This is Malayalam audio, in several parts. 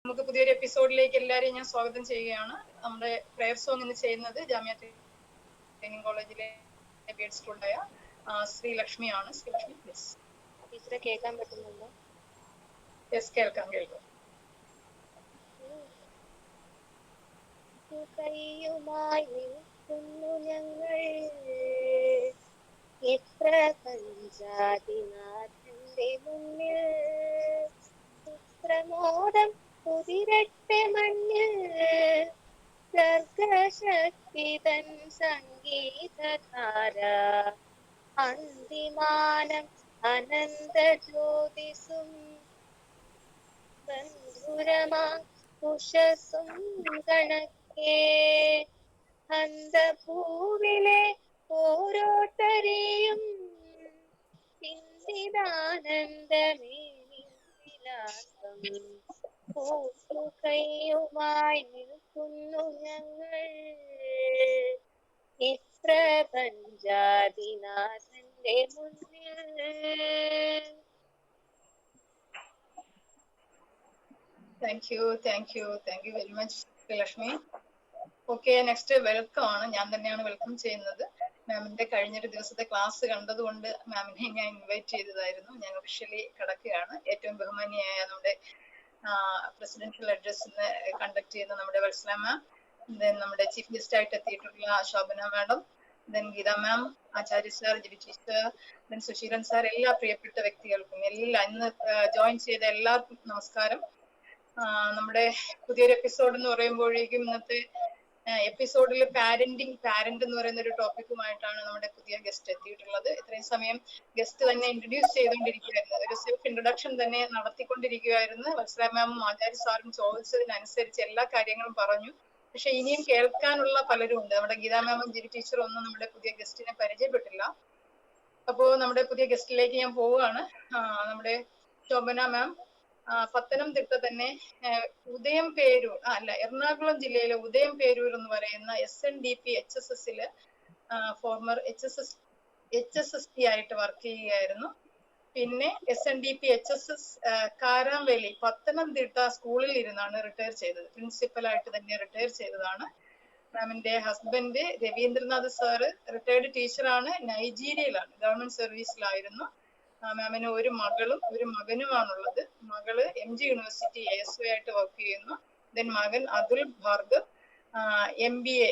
നമുക്ക് പുതിയൊരു എപ്പിസോഡിലേക്ക് എല്ലാവരെയും ഞാൻ സ്വാഗതം ചെയ്യുകയാണ്. നമ്മുടെ പ്രയർ സോങ് ഇന്ന് ചെയ്യുന്നത് ജാമ്യ ട്രെയിനിങ് കോളേജിലെ ബി.എഡ് സ്റ്റുഡന്റായ ശ്രീലക്ഷ്മിയാണ്. ശ്രീലക്ഷ്മി പ്ലീസ്. ടീച്ചറെ കേൾക്കാൻ പറ്റുന്നുണ്ടോ? യെസ്, കേൾക്കാം. കൈയുമായി നിൽക്കുന്നു ഞങ്ങൾ, എത്ര പഞ്ചാതിനാഥന്റെ മുന്നിൽ, പ്രമോദം കുതിരട്ടെ മണ്ണിൽ, സർഗശക്തിതൻ സംഗീതധാര, അന്തിമാനം അനന്ത ജ്യോതിസും ബന്ധുരമാ ഉഷസും കണക്കേ, അന്തഭൂവിലെ ഓരോരുത്തരെയും ചിന്തിതാനന്ദമേ വിലാസം, കൂട്ടുകൈയുമായി നിൽക്കുന്നു ഞങ്ങൾ, ഇത്ര പഞ്ചാതിനാഥന്റെ മുന്നിൽ. Thank you very much Sreelakshmi. Okay, next welcome ആണ്. ഞാൻ തന്നെയാണ് വെൽക്കം ചെയ്യുന്നത്. മാമിന്റെ കഴിഞ്ഞൊരു ദിവസത്തെ ക്ലാസ് കണ്ടതുകൊണ്ട് മാമിനെ ഞാൻ ഇൻവൈറ്റ് ചെയ്തതായിരുന്നു. ഞാൻ ഒഫീഷ്യലി കിടക്കുകയാണ്. ഏറ്റവും ബഹുമാനിയായ നമ്മുടെ പ്രസിഡൻഷ്യൽ അഡ്രസ്സിന് കണ്ടക്ട് ചെയ്യുന്ന നമ്മുടെ വത്സല മാം, ദെൻ നമ്മുടെ ചീഫ് ഗസ്റ്റ് ആയിട്ട് എത്തിയിട്ടുള്ള Shobhana madam, then Geetha ma'am, Acharya sir, Jibi teacher, then Susheelan sir, എല്ലാ പ്രിയപ്പെട്ട വ്യക്തികൾക്കും, എല്ലാ ഇന്ന് ജോയിൻ ചെയ്ത എല്ലാവർക്കും നമസ്കാരം. നമ്മുടെ പുതിയൊരു എപ്പിസോഡ് എന്ന് പറയുമ്പോഴേക്കും ഇന്നത്തെ എപ്പിസോഡിൽ പാരന്റ് എന്ന് പറയുന്ന ഒരു ടോപ്പിക്കുമായിട്ടാണ് നമ്മുടെ പുതിയ ഗസ്റ്റ് എത്തിയിട്ടുള്ളത്. ഇത്രയും സമയം ഗസ്റ്റ് തന്നെ ഇൻട്രൊഡ്യൂസ് ചെയ്തുകൊണ്ടിരിക്കുകയായിരുന്നു, ഒരു സെൽഫ് ഇൻട്രൊഡക്ഷൻ തന്നെ നടത്തിക്കൊണ്ടിരിക്കുകയായിരുന്നു. വത്സല മാമും ആചാര്യ സാറും ചോദിച്ചതിനനുസരിച്ച് എല്ലാ കാര്യങ്ങളും പറഞ്ഞു. പക്ഷെ ഇനിയും കേൾക്കാനുള്ള പലരും ഉണ്ട്. നമ്മുടെ ഗീതാ മാമും ജിബി ടീച്ചറും ഒന്നും നമ്മുടെ പുതിയ ഗസ്റ്റിനെ പരിചയപ്പെട്ടില്ല. അപ്പോ നമ്മുടെ പുതിയ ഗസ്റ്റിലേക്ക് ഞാൻ പോവുകയാണ്. നമ്മുടെ ശോഭന മാം പത്തനംതിട്ട തന്നെ എറണാകുളം ജില്ലയിലെ ഉദയംപേരൂർ എന്ന് പറയുന്ന SNDP HSSല് ഫോർമർ HSST ആയിട്ട് വർക്ക് ചെയ്യുകയായിരുന്നു. പിന്നെ SNDP HSS കാരാംവേലി പത്തനംതിട്ട സ്കൂളിൽ ഇരുന്നാണ് റിട്ടയർ ചെയ്തത്. പ്രിൻസിപ്പലായിട്ട് തന്നെ റിട്ടയർ ചെയ്തതാണ്. മാമിന്റെ ഹസ്ബൻഡ് രവീന്ദ്രനാഥ് സാറ് റിട്ടയർഡ് ടീച്ചറാണ്, നൈജീരിയയിലാണ്, ഗവൺമെന്റ് സർവീസിലായിരുന്നു. മാമിന് ഒരു മകളും ഒരു മകനുമാണുള്ളത്. മകള് MG യൂണിവേഴ്സിറ്റി ASO ആയിട്ട് വർക്ക് ചെയ്യുന്നു. ദെൻ മകൻ അതുൽ ഭാർഗവ് MBA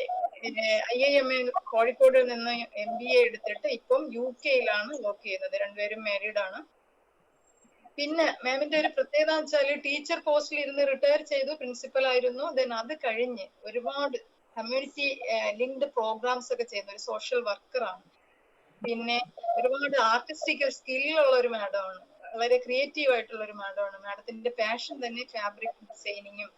IIM കോഴിക്കോടിൽ നിന്ന് MBA എടുത്തിട്ട് ഇപ്പം UK-യിലാണ് വർക്ക് ചെയ്യുന്നത്. രണ്ടുപേരും മാരീഡ് ആണ്. പിന്നെ മാമിന്റെ ഒരു പ്രത്യേകത എന്ന് വെച്ചാൽ ടീച്ചർ പോസ്റ്റിൽ ഇരുന്ന് റിട്ടയർ ചെയ്തു, പ്രിൻസിപ്പൽ ആയിരുന്നു. ദെൻ അത് കഴിഞ്ഞ് ഒരുപാട് കമ്മ്യൂണിറ്റി ലിങ്ക്ഡ് പ്രോഗ്രാംസ് ഒക്കെ ചെയ്യുന്ന ഒരു സോഷ്യൽ വർക്കറാണ്. പിന്നെ ഒരുപാട് ആർട്ടിസ്റ്റിക്കൽ സ്കില്ലുള്ള ഒരു മാഡമാണ്, വളരെ ക്രിയേറ്റീവ് ആയിട്ടുള്ള ഒരു മാഡമാണ്. മാഡത്തിന്റെ പാഷൻ തന്നെ ഫാബ്രിക് ഡിസൈനിങ്ങും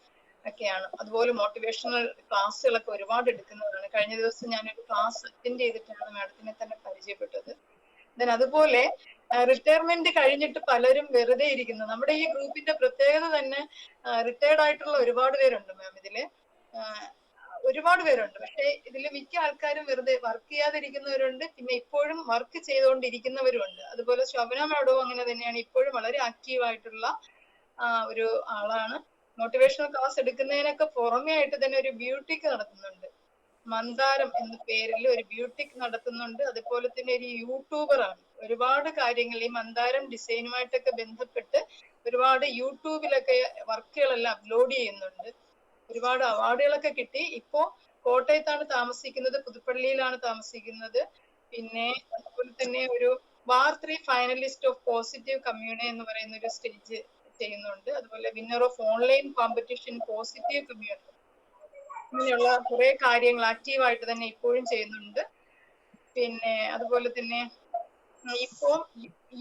ഒക്കെയാണ്. അതുപോലെ മോട്ടിവേഷണൽ ക്ലാസ്സുകളൊക്കെ ഒരുപാട് എടുക്കുന്നതാണ്. കഴിഞ്ഞ ദിവസം ഞാനൊരു ക്ലാസ് അറ്റൻഡ് ചെയ്തിട്ടാണ് മാഡത്തിനെ തന്നെ പരിചയപ്പെട്ടത്. ദെൻ അതുപോലെ റിട്ടയർമെന്റ് കഴിഞ്ഞിട്ട് പലരും വെറുതെ ഇരിക്കുന്നു. നമ്മുടെ ഈ ഗ്രൂപ്പിന്റെ പ്രത്യേകത തന്നെ റിട്ടയർഡ് ആയിട്ടുള്ള ഒരുപാട് പേരുണ്ട് മാം. ഇതില് ഒരുപാട് പേരുണ്ട്. പക്ഷെ ഇതിൽ മിക്ക ആൾക്കാരും വെറുതെ വർക്ക് ചെയ്യാതിരിക്കുന്നവരുണ്ട്, പിന്നെ ഇപ്പോഴും വർക്ക് ചെയ്തുകൊണ്ടിരിക്കുന്നവരുണ്ട്. അതുപോലെ ശോഭന മാഡവും അങ്ങനെ തന്നെയാണ്, ഇപ്പോഴും വളരെ ആക്റ്റീവ് ആയിട്ടുള്ള ഒരു ആളാണ്. മോട്ടിവേഷണൽ ക്ലാസ് എടുക്കുന്നതിനൊക്കെ പുറമെ ആയിട്ട് തന്നെ ഒരു ബ്യൂട്ടിക്ക് നടത്തുന്നുണ്ട്. മന്ദാരം എന്ന പേരിൽ ഒരു ബ്യൂട്ടിക് നടത്തുന്നുണ്ട്. അതുപോലെ തന്നെ ഒരു യൂട്യൂബറാണ്. ഒരുപാട് കാര്യങ്ങൾ ഈ മന്ദാരം ഡിസൈനുമായിട്ടൊക്കെ ബന്ധപ്പെട്ട് ഒരുപാട് യൂട്യൂബിലൊക്കെ വർക്കുകളെല്ലാം അപ്ലോഡ് ചെയ്യുന്നുണ്ട്. ഒരുപാട് അവാർഡുകളൊക്കെ കിട്ടി. ഇപ്പോ കോട്ടയത്താണ് താമസിക്കുന്നത്, പുതുപ്പള്ളിയിലാണ് താമസിക്കുന്നത്. പിന്നെ അതുപോലെ തന്നെ ഒരു വാർ 3 ഫൈനലിസ്റ്റ് ഓഫ് പോസിറ്റീവ് കമ്മ്യൂണി എന്ന് പറയുന്ന ഒരു സ്റ്റേജ് ചെയ്യുന്നുണ്ട്. അതുപോലെ winner of online competition positive community, ഇങ്ങനെയുള്ള കുറെ കാര്യങ്ങൾ ആക്റ്റീവായിട്ട് തന്നെ ഇപ്പോഴും ചെയ്യുന്നുണ്ട്. പിന്നെ അതുപോലെ തന്നെ ഇപ്പോ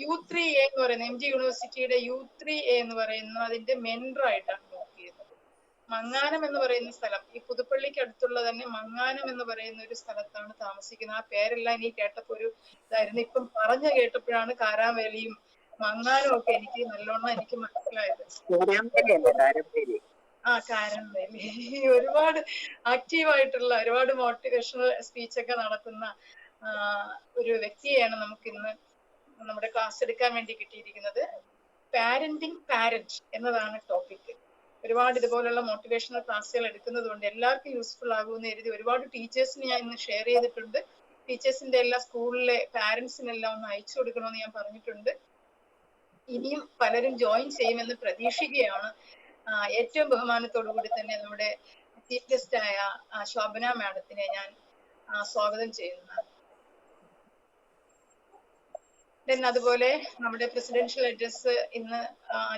U3A എന്ന് പറയുന്ന MG യൂണിവേഴ്സിറ്റിയുടെ U3A എന്ന് പറയുന്ന അതിന്റെ മെന്റർ ആയിട്ടാണ് വർക്ക് ചെയ്യുന്നത്. മങ്ങാനം എന്ന് പറയുന്ന സ്ഥലം, ഈ പുതുപ്പള്ളിക്ക് അടുത്തുള്ള തന്നെ മങ്ങാനം എന്ന് പറയുന്ന ഒരു സ്ഥലത്താണ് താമസിക്കുന്നത്. ആ പേരെല്ലാം എനിക്ക് കേട്ടപ്പോ ഒരു ഇതായിരുന്നു. ഇപ്പം പറഞ്ഞു കേട്ടപ്പോഴാണ് കാരാവേലിയും മങ്ങാനും ഒക്കെ എനിക്ക് നല്ലോണം മനസ്സിലായത്. കാരാവേലി ഒരുപാട് ആക്റ്റീവായിട്ടുള്ള, ഒരുപാട് മോട്ടിവേഷണൽ സ്പീച്ചൊക്കെ നടത്തുന്ന ഒരു വ്യക്തിയെയാണ് നമുക്ക് ഇന്ന് നമ്മുടെ ക്ലാസ് എടുക്കാൻ വേണ്ടി കിട്ടിയിരിക്കുന്നത്. പാരന്റ് എന്നതാണ് ടോപ്പിക്. ഒരുപാട് ഇതുപോലുള്ള മോട്ടിവേഷണൽ ക്ലാസ്സുകൾ എടുക്കുന്നത് കൊണ്ട് എല്ലാവർക്കും യൂസ്ഫുൾ ആകുമെന്ന് കരുതി ഒരുപാട് ടീച്ചേഴ്സിന് ഞാൻ ഇന്ന് ഷെയർ ചെയ്തിട്ടുണ്ട്. ടീച്ചേഴ്സിന്റെ എല്ലാ സ്കൂളിലെ പാരന്റ്സിനെല്ലാം ഒന്ന് അയച്ചു കൊടുക്കണമെന്ന് ഞാൻ പറഞ്ഞിട്ടുണ്ട്. ഇനിയും പലരും ജോയിൻ ചെയ്യുമെന്ന് പ്രതീക്ഷിക്കുകയാണ്. ഏറ്റവും ബഹുമാനത്തോടു കൂടി തന്നെ നമ്മുടെ ചീഫ് ഗസ്റ്റ് ആയ ശോഭന മാഡത്തിനെ ഞാൻ സ്വാഗതം ചെയ്യുന്നതാണ്. അതുപോലെ നമ്മുടെ പ്രസിഡൻഷ്യൽ അഡ്രസ് ഇന്ന്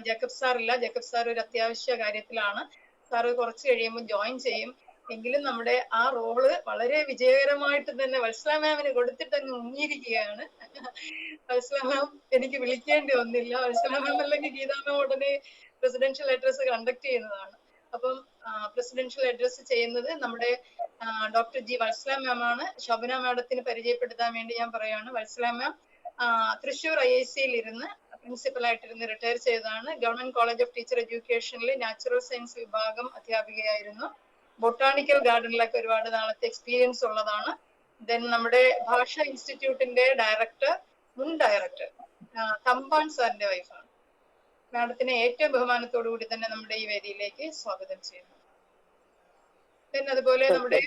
ജേക്കബ് സാർ ഇല്ല. ജേക്കബ് സാർ ഒരു അത്യാവശ്യ കാര്യത്തിലാണ്. സാറ് കുറച്ച് കഴിയുമ്പോൾ ജോയിൻ ചെയ്യും. എങ്കിലും നമ്മുടെ ആ റോള് വളരെ വിജയകരമായിട്ട് തന്നെ വത്സല മാമിന് കൊടുത്തിട്ട് അങ്ങ് മുങ്ങിയിരിക്കുകയാണ്. വത്സല മാം എനിക്ക് വിളിക്കേണ്ടി വന്നില്ല. വത്സല മാം അല്ലെങ്കിൽ ഗീതാ മാം ഉടനെ പ്രസിഡൻഷ്യൽ അഡ്രസ് കണ്ടക്ട് ചെയ്യുന്നതാണ്. അപ്പം പ്രസിഡൻഷ്യൽ അഡ്രസ് ചെയ്യുന്നത് നമ്മുടെ ഡോക്ടർ ജി വത്സല മാം ആണ്. ശോഭന മാഡത്തിന് പരിചയപ്പെടുത്താൻ വേണ്ടി ഞാൻ പറയാണ്. വത്സല മാം തൃശ്ശൂർ IIC-യിൽ ഇരുന്ന് പ്രിൻസിപ്പൽ ആയിട്ടിരുന്ന് റിട്ടയർ ചെയ്തതാണ്. ഗവൺമെന്റ് കോളേജ് ഓഫ് ടീച്ചർ എഡ്യൂക്കേഷനിൽ നാച്ചുറൽ സയൻസ് വിഭാഗം അധ്യാപികയായിരുന്നു. ബൊട്ടാണിക്കൽ ഗാർഡനിലൊക്കെ ഒരുപാട് നാളത്തെ എക്സ്പീരിയൻസ് ഉള്ളതാണ്. ദെൻ നമ്മുടെ ഭാഷാ ഇൻസ്റ്റിറ്റ്യൂട്ടിന്റെ മുൻ ഡയറക്ടർ തമ്പാൻ സാറിന്റെ വൈഫാണ്. മാഡത്തിനെ ഏറ്റവും ബഹുമാനത്തോടു കൂടി തന്നെ നമ്മുടെ ഈ വേദിയിലേക്ക് സ്വാഗതം ചെയ്യുന്നു. ദെൻ അതുപോലെ നമ്മുടെ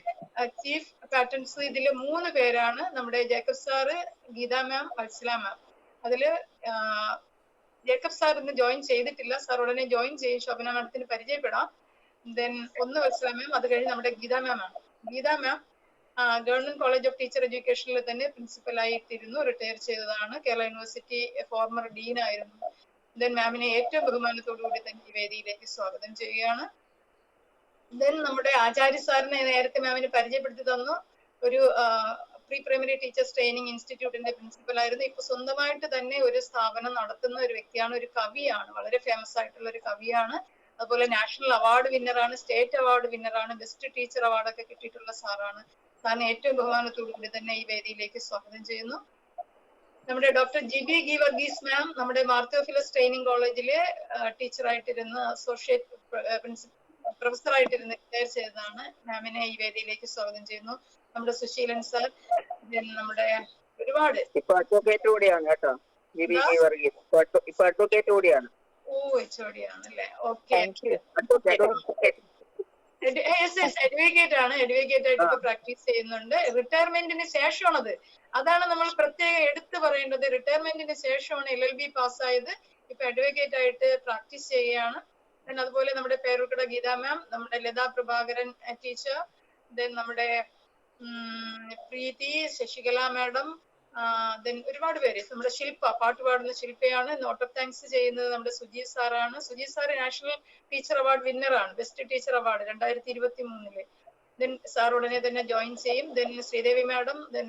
ചീഫ് പാറ്റേൺസ് ഇതിൽ 3 പേരാണ്. നമ്മുടെ ജേക്കബ് സാറ്, ഗീതാ മാം, വത്സല മാം. അതില് ജേക്കബ് സാർ ഇന്ന് ജോയിൻ ചെയ്തിട്ടില്ല. സാർ ഉടനെ ജോയിൻ ചെയ്യും. ശോഭന മാഡത്തിന് പരിചയപ്പെടാം. ദെൻ ഒന്ന് വത്സല മാം, അത് കഴിഞ്ഞ് നമ്മുടെ ഗീതാ മാം ആണ്. ഗീതാ മാം ഗവൺമെന്റ് കോളേജ് ഓഫ് ടീച്ചർ എഡ്യൂക്കേഷനിൽ തന്നെ പ്രിൻസിപ്പൽ ആയിട്ടിരുന്നു. റിട്ടയർ ചെയ്തതാണ്. കേരള യൂണിവേഴ്സിറ്റി ഫോർമർ ഡീൻ ആയിരുന്നു. ദെൻ മാമിനെ ഏറ്റവും ബഹുമാനത്തോടു കൂടി തന്നെ ഈ വേദിയിലേക്ക് സ്വാഗതം ചെയ്യുകയാണ്. ദെൻ നമ്മുടെ ആചാര്യ സാറിനെ നേരത്തെ മാമിന് പരിചയപ്പെടുത്തി തന്നു. ഒരു പ്രീ പ്രൈമറി ടീച്ചേഴ്സ് ട്രെയിനിങ് ഇൻസ്റ്റിറ്റ്യൂട്ടിന്റെ പ്രിൻസിപ്പൽ ആയിരുന്നു. ഇപ്പൊ സ്വന്തമായിട്ട് തന്നെ ഒരു സ്ഥാപനം നടത്തുന്ന ഒരു വ്യക്തിയാണ്. ഒരു കവിയാണ്. വളരെ ഫേമസ് ആയിട്ടുള്ള ഒരു കവിയാണ്. അതുപോലെ നാഷണൽ അവാർഡ് വിന്നറാണ്, സ്റ്റേറ്റ് അവാർഡ് വിന്നറാണ്, ബെസ്റ്റ് ടീച്ചർ അവാർഡൊക്കെ കിട്ടിയിട്ടുള്ള സാറാണ്. സാറിന് ഏറ്റവും ബഹുമാനത്തോടു കൂടി തന്നെ ഈ വേദിയിലേക്ക് സ്വാഗതം ചെയ്യുന്നു. നമ്മുടെ ഡോക്ടർ GB ഗീവർഗീസ് മാം നമ്മുടെ മാർത്തോഫിലസ് ട്രെയിനിങ് കോളേജിലെ ടീച്ചറായിട്ടിരുന്ന് അസോസിയേറ്റ് പ്രൊഫസറായിട്ടിരുന്ന് റിട്ടയർ ചെയ്തതാണ്. മാമിനെ ഈ വേദിയിലേക്ക് സ്വാഗതം ചെയ്യുന്നു. നമ്മുടെ സുശീലൻ സാർ, നമ്മുടെ ഒരുപാട് അഡ്വക്കേറ്റ് കൂടിയാണ് കേട്ടോ. അഡ്വക്കേറ്റ് കൂടിയാണ്. HOD ആണല്ലേ? ഓക്കെ. അഡ്വക്കേറ്റ് ആണ്. അഡ്വക്കേറ്റ് ആയിട്ട് ഇപ്പൊ പ്രാക്ടീസ് ചെയ്യുന്നുണ്ട്. റിട്ടയർമെന്റിന് ശേഷമാണത്. അതാണ് നമ്മൾ പ്രത്യേകം എടുത്തു പറയേണ്ടത്. റിട്ടയർമെന്റിന് ശേഷമാണ് LLB പാസ്സായത്. ഇപ്പൊ അഡ്വക്കേറ്റ് ആയിട്ട് പ്രാക്ടീസ് ചെയ്യുകയാണ്. അതുപോലെ നമ്മുടെ പേരൂർക്കട ഗീതാ മാം, നമ്മുടെ ലതാ പ്രഭാകരൻ ടീച്ചർ, ദെൻ നമ്മുടെ പ്രീതി, ശശികല മാഡം, ദെൻ ഒരുപാട് പേര്. നമ്മുടെ ശില്പ, പാട്ട് പാടുന്ന ശില്പയാണ്. നോട്ട് ഓഫ് താങ്ക്സ് ചെയ്യുന്നത് നമ്മുടെ സുജീത് സാറാണ്. Sujith sir national teacher award വിന്നറാണ്, best teacher award 2023. Then sir ഉടനെ തന്നെ ജോയിൻ ചെയ്യും. ദെൻ ശ്രീദേവി മാഡം, ദെൻ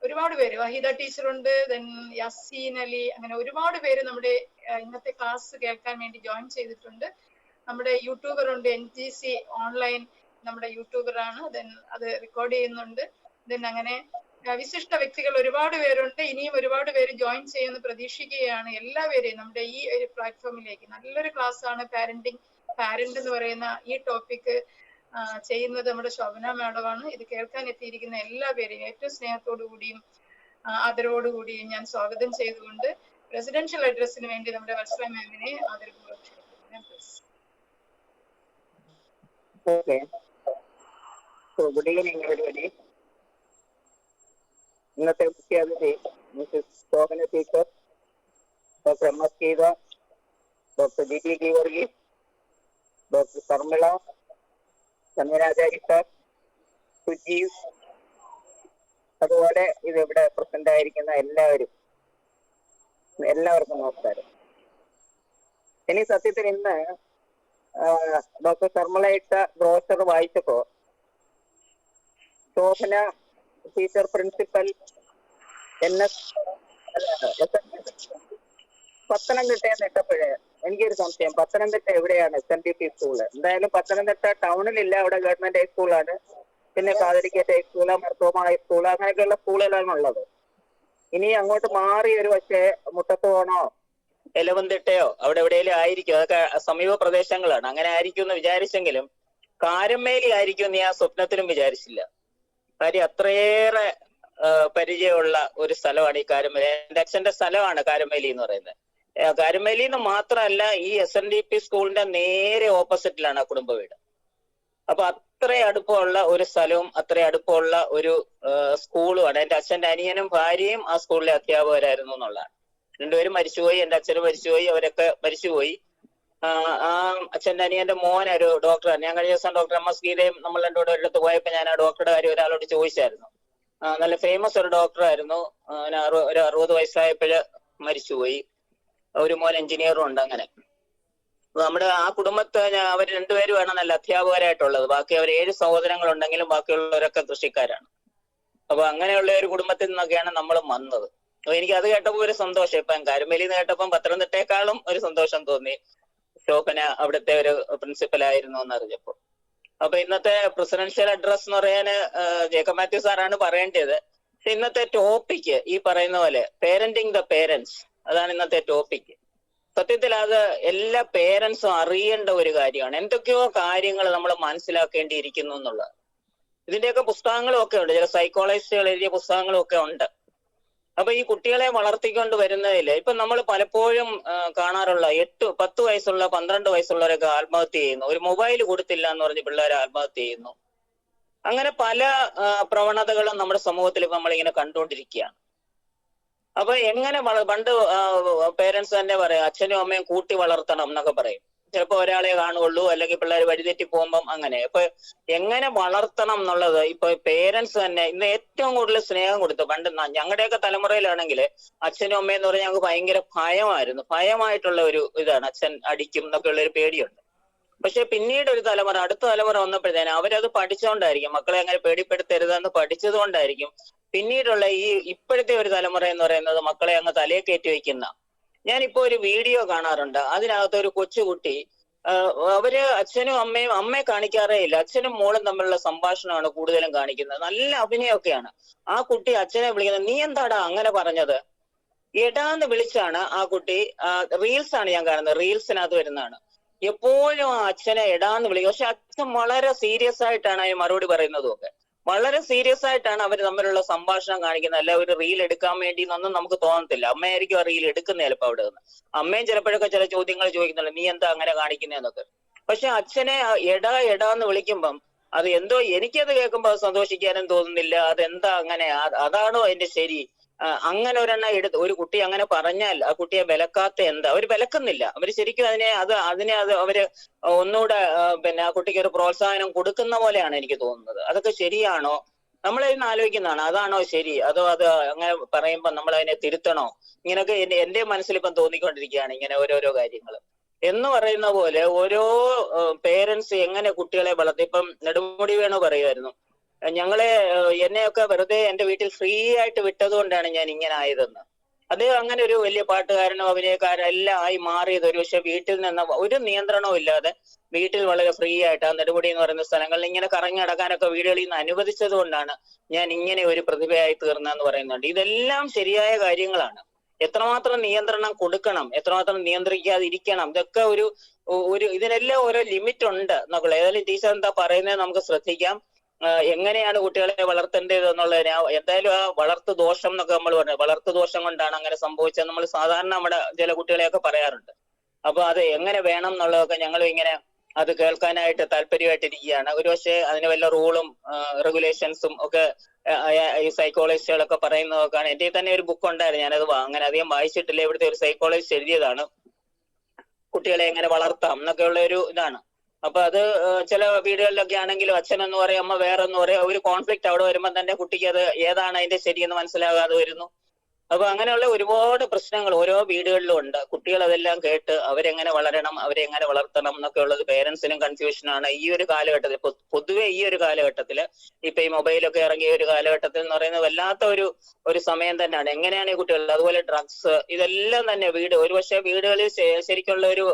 ഒരുപാട് പേര്, വഹീദ ടീച്ചറുണ്ട്, ദെൻ യാസീൻ അലി, അങ്ങനെ ഒരുപാട് പേര് നമ്മുടെ ഇന്നത്തെ ക്ലാസ് കേൾക്കാൻ വേണ്ടി ജോയിൻ ചെയ്തിട്ടുണ്ട്. നമ്മുടെ യൂട്യൂബർ ഉണ്ട്, NGC ഓൺലൈൻ നമ്മുടെ യൂട്യൂബറാണ്. ദെൻ അത് റെക്കോർഡ് ചെയ്യുന്നുണ്ട്. ദെൻ അങ്ങനെ വിശിഷ്ട വ്യക്തികൾ ഒരുപാട് പേരുണ്ട്. ഇനിയും ഒരുപാട് പേര് ജോയിൻ ചെയ്യുമെന്ന് പ്രതീക്ഷിക്കുകയാണ്. എല്ലാവരെയും നമ്മുടെ ഈ ഒരു പ്ലാറ്റ്ഫോമിലേക്ക്. നല്ലൊരു ക്ലാസ് ആണ്. പാരന്റ് എന്ന് പറയുന്ന ഈ ടോപ്പിക് ചെയ്യുന്നത് നമ്മുടെ ശോഭന മാഡമാണ്. ഇത് കേൾക്കാൻ എത്തിയിരിക്കുന്ന എല്ലാവരെയും ഏറ്റവും സ്നേഹത്തോടു കൂടിയും ആദരവോടുകൂടിയും ഞാൻ സ്വാഗതം ചെയ്തുകൊണ്ട് പ്രസിഡൻഷ്യൽ അഡ്രസ്സിന് വേണ്ടി നമ്മുടെ വത്സല മാമിനെ ആദരപൂർവ്വം ക്ഷണിക്കുന്നു. Okay. So, good evening, everybody. ഇന്നത്തെ മുഖ്യാതിഥി missus Shobhana teacher, doctor MS Geetha, doctor GB Geevarghese, doctor Sarmila, Chandranachari sir, Sujeev, അതുപോലെ ഇതിവിടെ പ്രസന്റ് ആയിരിക്കുന്ന എല്ലാവർക്കും നമസ്കാരം. ഇനി സത്യത്തിൽ ഇന്ന് ഡോക്ടർ സർമിള ഇട്ട ബ്രോഷർ വായിച്ചപ്പോ ശോഭന ടീച്ചർ പ്രിൻസിപ്പൽ NS പത്തനംതിട്ടയെന്ന് ഇട്ടപ്പോഴേ എനിക്കൊരു സംശയം, പത്തനംതിട്ട എവിടെയാണ് SNDP സ്കൂള്? എന്തായാലും പത്തനംതിട്ട ടൗണിലില്ല, അവിടെ ഗവൺമെന്റ് ഹൈസ്കൂളാണ്. പിന്നെ കാതിരിക്കറ്റ് ഹൈസ്കൂള്, മർത്തോമ ഹൈസ്കൂള്, അങ്ങനെയൊക്കെയുള്ള സ്കൂളുകളാണ് ഉള്ളത്. ഇനി അങ്ങോട്ട് മാറി ഒരു പക്ഷേ മുട്ടത്തോണോ എലവന്തിട്ടയോ അവിടെ എവിടെയെങ്കിലും ആയിരിക്കും. അതൊക്കെ സമീപ പ്രദേശങ്ങളാണ്. അങ്ങനെ ആയിരിക്കും എന്ന് വിചാരിച്ചെങ്കിലും കാരമേലി ആയിരിക്കും എന്ന് ഞാൻ സ്വപ്നത്തിലും വിചാരിച്ചില്ല. കാര്യം അത്രയേറെ പരിചയമുള്ള ഒരു സ്ഥലമാണ് ഈ കാരമേലി. എന്റെ അച്ഛന്റെ സ്ഥലമാണ് കാരമേലി എന്ന് പറയുന്നത്. കരുമേലിന്ന് മാത്രമല്ല, ഈ SNDP സ്കൂളിന്റെ നേരെ ഓപ്പോസിറ്റിലാണ് ആ കുടുംബ വീട്. അപ്പൊ അത്ര അടുപ്പമുള്ള ഒരു സ്ഥലവും അത്ര അടുപ്പമുള്ള ഒരു സ്കൂളുമാണ്. എന്റെ അച്ഛന്റെ അനിയനും ഭാര്യയും ആ സ്കൂളിലെ അധ്യാപകരായിരുന്നു എന്നുള്ളതാണ്. രണ്ടുപേരും മരിച്ചുപോയി. എന്റെ അച്ഛനും മരിച്ചുപോയി, അവരൊക്കെ മരിച്ചുപോയി. ആ അച്ഛന്റെ അനിയന്റെ മോൻ ഒരു ഡോക്ടറാണ്. ഞാൻ കഴിഞ്ഞ ദിവസം ഡോക്ടർ MS ഗീതയും നമ്മൾ രണ്ടുകൂടെ ഒരിടത്ത് പോയപ്പോൾ ഞാൻ ആ ഡോക്ടറുടെ കാര്യം ഒരാളോട് ചോദിച്ചായിരുന്നു. നല്ല ഫേമസ് ഒരു ഡോക്ടറായിരുന്നു. ഒരു 60 വയസ്സായപ്പോഴ് മരിച്ചുപോയി. ഒരു മോൻ എഞ്ചിനീയറും ഉണ്ട്. അങ്ങനെ നമ്മുടെ ആ കുടുംബത്തെ അവർ രണ്ടുപേരുമാണ് നല്ല അധ്യാപകരായിട്ടുള്ളത്. ബാക്കി അവർ 7 സഹോദരങ്ങളുണ്ടെങ്കിലും ബാക്കിയുള്ളവരൊക്കെ കൃഷിക്കാരാണ്. അപ്പൊ അങ്ങനെയുള്ള ഒരു കുടുംബത്തിൽ നിന്നൊക്കെയാണ് നമ്മൾ വന്നത്. അപ്പൊ എനിക്ക് അത് കേട്ടപ്പോൾ ഒരു സന്തോഷം. ഇപ്പം കരുമേലിന്ന് കേട്ടപ്പം പത്തനംതിട്ടയെക്കാളും ഒരു സന്തോഷം തോന്നി. ശോഭന അവിടുത്തെ ഒരു പ്രിൻസിപ്പൽ ആയിരുന്നു എന്നറിഞ്ഞപ്പോൾ. അപ്പൊ ഇന്നത്തെ പ്രസിഡൻഷ്യൽ അഡ്രസ് എന്ന് പറയാന് ജേക്കബ് മാത്യു സാറാണ് പറയേണ്ടത്. പക്ഷെ ഇന്നത്തെ ടോപ്പിക്ക് ഈ പറയുന്ന പോലെ പേരന്റിങ് ദ പേരൻസ്, അതാണ് ഇന്നത്തെ ടോപ്പിക്ക്. സത്യത്തിൽ അത് എല്ലാ പേരൻസും അറിയേണ്ട ഒരു കാര്യമാണ്. എന്തൊക്കെയോ കാര്യങ്ങൾ നമ്മൾ മനസ്സിലാക്കേണ്ടിയിരിക്കുന്നു എന്നുള്ളത്. ഇതിന്റെയൊക്കെ പുസ്തകങ്ങളും ഒക്കെ ഉണ്ട്, ചില സൈക്കോളജിസ്റ്റുകൾ എഴുതിയ പുസ്തകങ്ങളും ഒക്കെ ഉണ്ട്. അപ്പൊ ഈ കുട്ടികളെ വളർത്തിക്കൊണ്ട് വരുന്നതിൽ ഇപ്പൊ നമ്മൾ പലപ്പോഴും കാണാറുള്ള 8, 10 വയസ്സുള്ള 12 വയസ്സുള്ളവരൊക്കെ ആത്മഹത്യ ചെയ്യുന്നു. ഒരു മൊബൈൽ കൊടുത്തില്ല എന്ന് പറഞ്ഞ് പിള്ളേരെ ആത്മഹത്യ ചെയ്യുന്നു. അങ്ങനെ പല പ്രവണതകളും നമ്മുടെ സമൂഹത്തിൽ ഇപ്പൊ നമ്മളിങ്ങനെ കണ്ടുകൊണ്ടിരിക്കുകയാണ്. അപ്പൊ എങ്ങനെ പണ്ട് പേരൻസ് തന്നെ പറയാം, അച്ഛനും അമ്മയും കൂട്ടി വളർത്തണം എന്നൊക്കെ പറയും. ചിലപ്പോ ഒരാളെ കാണുള്ളൂ, അല്ലെങ്കിൽ പിള്ളേർ വഴിതെറ്റി പോകുമ്പം അങ്ങനെ. അപ്പൊ എങ്ങനെ വളർത്തണം എന്നുള്ളത് ഇപ്പൊ പേരൻസ് തന്നെ ഇന്ന് ഏറ്റവും കൂടുതൽ സ്നേഹം കൊടുത്തു. പണ്ട് ഞങ്ങളുടെയൊക്കെ തലമുറയിലാണെങ്കിൽ അച്ഛനും അമ്മയെന്ന് പറഞ്ഞാൽ ഞങ്ങൾക്ക് ഭയങ്കര ഭയമായിരുന്നു. ഭയമായിട്ടുള്ള ഒരു ഇതാണ്. അച്ഛൻ അടിക്കും എന്നൊക്കെ ഉള്ള ഒരു പേടിയുണ്ട്. പക്ഷെ പിന്നീട് ഒരു തലമുറ, അടുത്ത തലമുറ വന്നപ്പോഴത്തേനും അവരത് പഠിച്ചുകൊണ്ടായിരിക്കും, മക്കളെ അങ്ങനെ പേടിപ്പെടുത്തരുതെന്ന് പഠിച്ചത് കൊണ്ടായിരിക്കും പിന്നീടുള്ള ഈ ഇപ്പോഴത്തെ ഒരു തലമുറ എന്ന് പറയുന്നത് മക്കളെ അങ്ങ് തലയെ കയറ്റി വയ്ക്കുന്ന. ഞാനിപ്പോ ഒരു വീഡിയോ കാണാറുണ്ട്. അതിനകത്ത് ഒരു കൊച്ചുകുട്ടി, അവര് അച്ഛനും അമ്മയും, അമ്മയെ കാണിക്കാറേ ഇല്ല, അച്ഛനും മോളും തമ്മിലുള്ള സംഭാഷണമാണ് കൂടുതലും കാണിക്കുന്നത്. നല്ല അഭിനയമൊക്കെയാണ്. ആ കുട്ടി അച്ഛനെ വിളിക്കുന്നത്, നീ എന്താടാ അങ്ങനെ പറഞ്ഞത്, എടാന്ന് വിളിച്ചാണ് ആ കുട്ടി. റീൽസ് ആണ് ഞാൻ കാണുന്നത്, റീൽസിനകത്ത് വരുന്നതാണ്. എപ്പോഴും ആ അച്ഛനെ എടാന്ന് വിളിക്കും. പക്ഷെ അച്ഛൻ വളരെ സീരിയസ് ആയിട്ടാണ് അതിന് മറുപടി പറയുന്നതും ഒക്കെ. വളരെ സീരിയസ് ആയിട്ടാണ് അവർ തമ്മിലുള്ള സംഭാഷണം കാണിക്കുന്നത്. അല്ല ഒരു റീൽ എടുക്കാൻ വേണ്ടി എന്നൊന്നും നമുക്ക് തോന്നത്തില്ല. അമ്മയായിരിക്കും ആ റീൽ എടുക്കുന്ന ചിലപ്പോൾ അവിടെ നിന്ന്. അമ്മയും ചിലപ്പോഴൊക്കെ ചില ചോദ്യങ്ങൾ ചോദിക്കുന്നുണ്ട്, നീ എന്താ അങ്ങനെ കാണിക്കുന്നതെന്നൊക്കെ. പക്ഷെ അച്ഛനെ എടാന്ന് വിളിക്കുമ്പം അത് എന്തോ, എനിക്കത് കേൾക്കുമ്പോൾ സന്തോഷിക്കാനും തോന്നുന്നില്ല. അതെന്താ അങ്ങനെ, അതാണോ അതിന്റെ ശരി? അങ്ങനെ ഒരെണ്ണം ഒരു കുട്ടി അങ്ങനെ പറഞ്ഞാൽ ആ കുട്ടിയെ വിലക്കാത്ത എന്താ? അവർ വിലക്കുന്നില്ല. അവർ ശരിക്കും അതിനെ അവര് ഒന്നുകൂടെ പിന്നെ ആ കുട്ടിക്ക് ഒരു പ്രോത്സാഹനം കൊടുക്കുന്ന പോലെയാണ് എനിക്ക് തോന്നുന്നത്. അതൊക്കെ ശരിയാണോ? നമ്മളിന്ന് ആലോചിക്കുന്നതാണ്, അതാണോ ശരി, അതോ അത് അങ്ങനെ പറയുമ്പോൾ നമ്മൾ അതിനെ തിരുത്തണോ? ഇങ്ങനെയൊക്കെ എന്റെ മനസ്സിൽ ഇപ്പം തോന്നിക്കൊണ്ടിരിക്കുകയാണ് ഇങ്ങനെ ഓരോരോ കാര്യങ്ങൾ. എന്ന് പറയുന്ന പോലെ ഓരോ പേരൻസ് എങ്ങനെ കുട്ടികളെ വളർത്തി. ഇപ്പം നെടുമുടി വേണു പറയുമായിരുന്നു, എന്നെയൊക്കെ വെറുതെ എന്റെ വീട്ടിൽ ഫ്രീ ആയിട്ട് വിട്ടത് കൊണ്ടാണ് ഞാൻ ഇങ്ങനെ ആയതെന്ന്. അദ്ദേഹം അങ്ങനെ ഒരു വലിയ പാട്ടുകാരനോ അഭിനയക്കാരോ എല്ലാം ആയി മാറിയത് ഒരു പക്ഷെ വീട്ടിൽ നിന്ന് ഒരു നിയന്ത്രണവും ഇല്ലാതെ വീട്ടിൽ വളരെ ഫ്രീ ആയിട്ട് ആ നെടുമുടി എന്ന് പറയുന്ന സ്ഥലങ്ങളിൽ ഇങ്ങനെ കറങ്ങി നടക്കാനൊക്കെ വീടുകളിൽ നിന്ന് അനുവദിച്ചത് കൊണ്ടാണ് ഞാൻ ഇങ്ങനെ ഒരു പ്രതിഭയായി തീർന്നതെന്ന് പറയുന്നുണ്ട്. ഇതെല്ലാം ശരിയായ കാര്യങ്ങളാണ്. എത്രമാത്രം നിയന്ത്രണം കൊടുക്കണം, എത്രമാത്രം നിയന്ത്രിക്കാതിരിക്കണം, ഇതൊക്കെ ഒരു ഇതിനെല്ലാം ഓരോ ലിമിറ്റ് ഉണ്ട് എന്നൊക്കെ. ഏതായാലും ടീച്ചർ എന്താ പറയുന്നത് നമുക്ക് ശ്രദ്ധിക്കാം. എങ്ങനെയാണ് കുട്ടികളെ വളർത്തേണ്ടത് എന്നുള്ളത്. എന്തായാലും ആ വളർത്തു ദോഷം എന്നൊക്കെ നമ്മൾ പറഞ്ഞു, വളർത്തു ദോഷം കൊണ്ടാണ് അങ്ങനെ സംഭവിച്ചത് നമ്മൾ സാധാരണ നമ്മുടെ ചില കുട്ടികളെയൊക്കെ പറയാറുണ്ട്. അപ്പൊ അത് എങ്ങനെ വേണം എന്നുള്ളതൊക്കെ ഞങ്ങൾ ഇങ്ങനെ അത് കേൾക്കാനായിട്ട് താല്പര്യമായിട്ടിരിക്കുകയാണ്. ഒരുപക്ഷെ അതിന് വല്ല റൂളും റെഗുലേഷൻസും ഒക്കെ ഈ സൈക്കോളജിസ്റ്റുകളൊക്കെ പറയുന്നതൊക്കെയാണ്. എൻ്റെ തന്നെ ഒരു ബുക്ക് ഉണ്ടായിരുന്നു, ഞാനത് അങ്ങനെ അധികം വായിച്ചിട്ടില്ല. ഇവിടുത്തെ ഒരു സൈക്കോളജിസ്റ്റ് എഴുതിയതാണ്, കുട്ടികളെ എങ്ങനെ വളർത്താം എന്നൊക്കെയുള്ള ഒരു ഇതാണ്. അപ്പൊ അത് ചില വീടുകളിലൊക്കെ ആണെങ്കിലും അച്ഛനെന്ന് പറയും, അമ്മ വേറെന്ന് പറയും. ഒരു കോൺഫ്ലിക്റ്റ് അവിടെ വരുമ്പോൾ തന്നെ കുട്ടിക്ക് അത് ഏതാണ് അതിന്റെ ശരിയെന്ന് മനസ്സിലാകാതെ വരുന്നു. അപ്പൊ അങ്ങനെയുള്ള ഒരുപാട് പ്രശ്നങ്ങൾ ഓരോ വീടുകളിലും ഉണ്ട്. കുട്ടികൾ അതെല്ലാം കേട്ട് അവരെങ്ങനെ വളരണം, അവരെങ്ങനെ വളർത്തണം എന്നൊക്കെ ഉള്ളത് പേരൻസിനും കൺഫ്യൂഷനാണ് ഈ ഒരു കാലഘട്ടത്തിൽ. പൊതുവെ ഈ ഒരു കാലഘട്ടത്തിൽ, ഇപ്പൊ ഈ മൊബൈലൊക്കെ ഇറങ്ങിയ ഒരു കാലഘട്ടത്തിൽ എന്ന് പറയുന്നത് വല്ലാത്ത ഒരു സമയം തന്നെയാണ്. എങ്ങനെയാണ് ഈ കുട്ടികൾ, അതുപോലെ ഡ്രഗ്സ്, ഇതെല്ലാം തന്നെ ഒരുപക്ഷെ വീടുകളിൽ ശരിക്കുള്ള ഒരു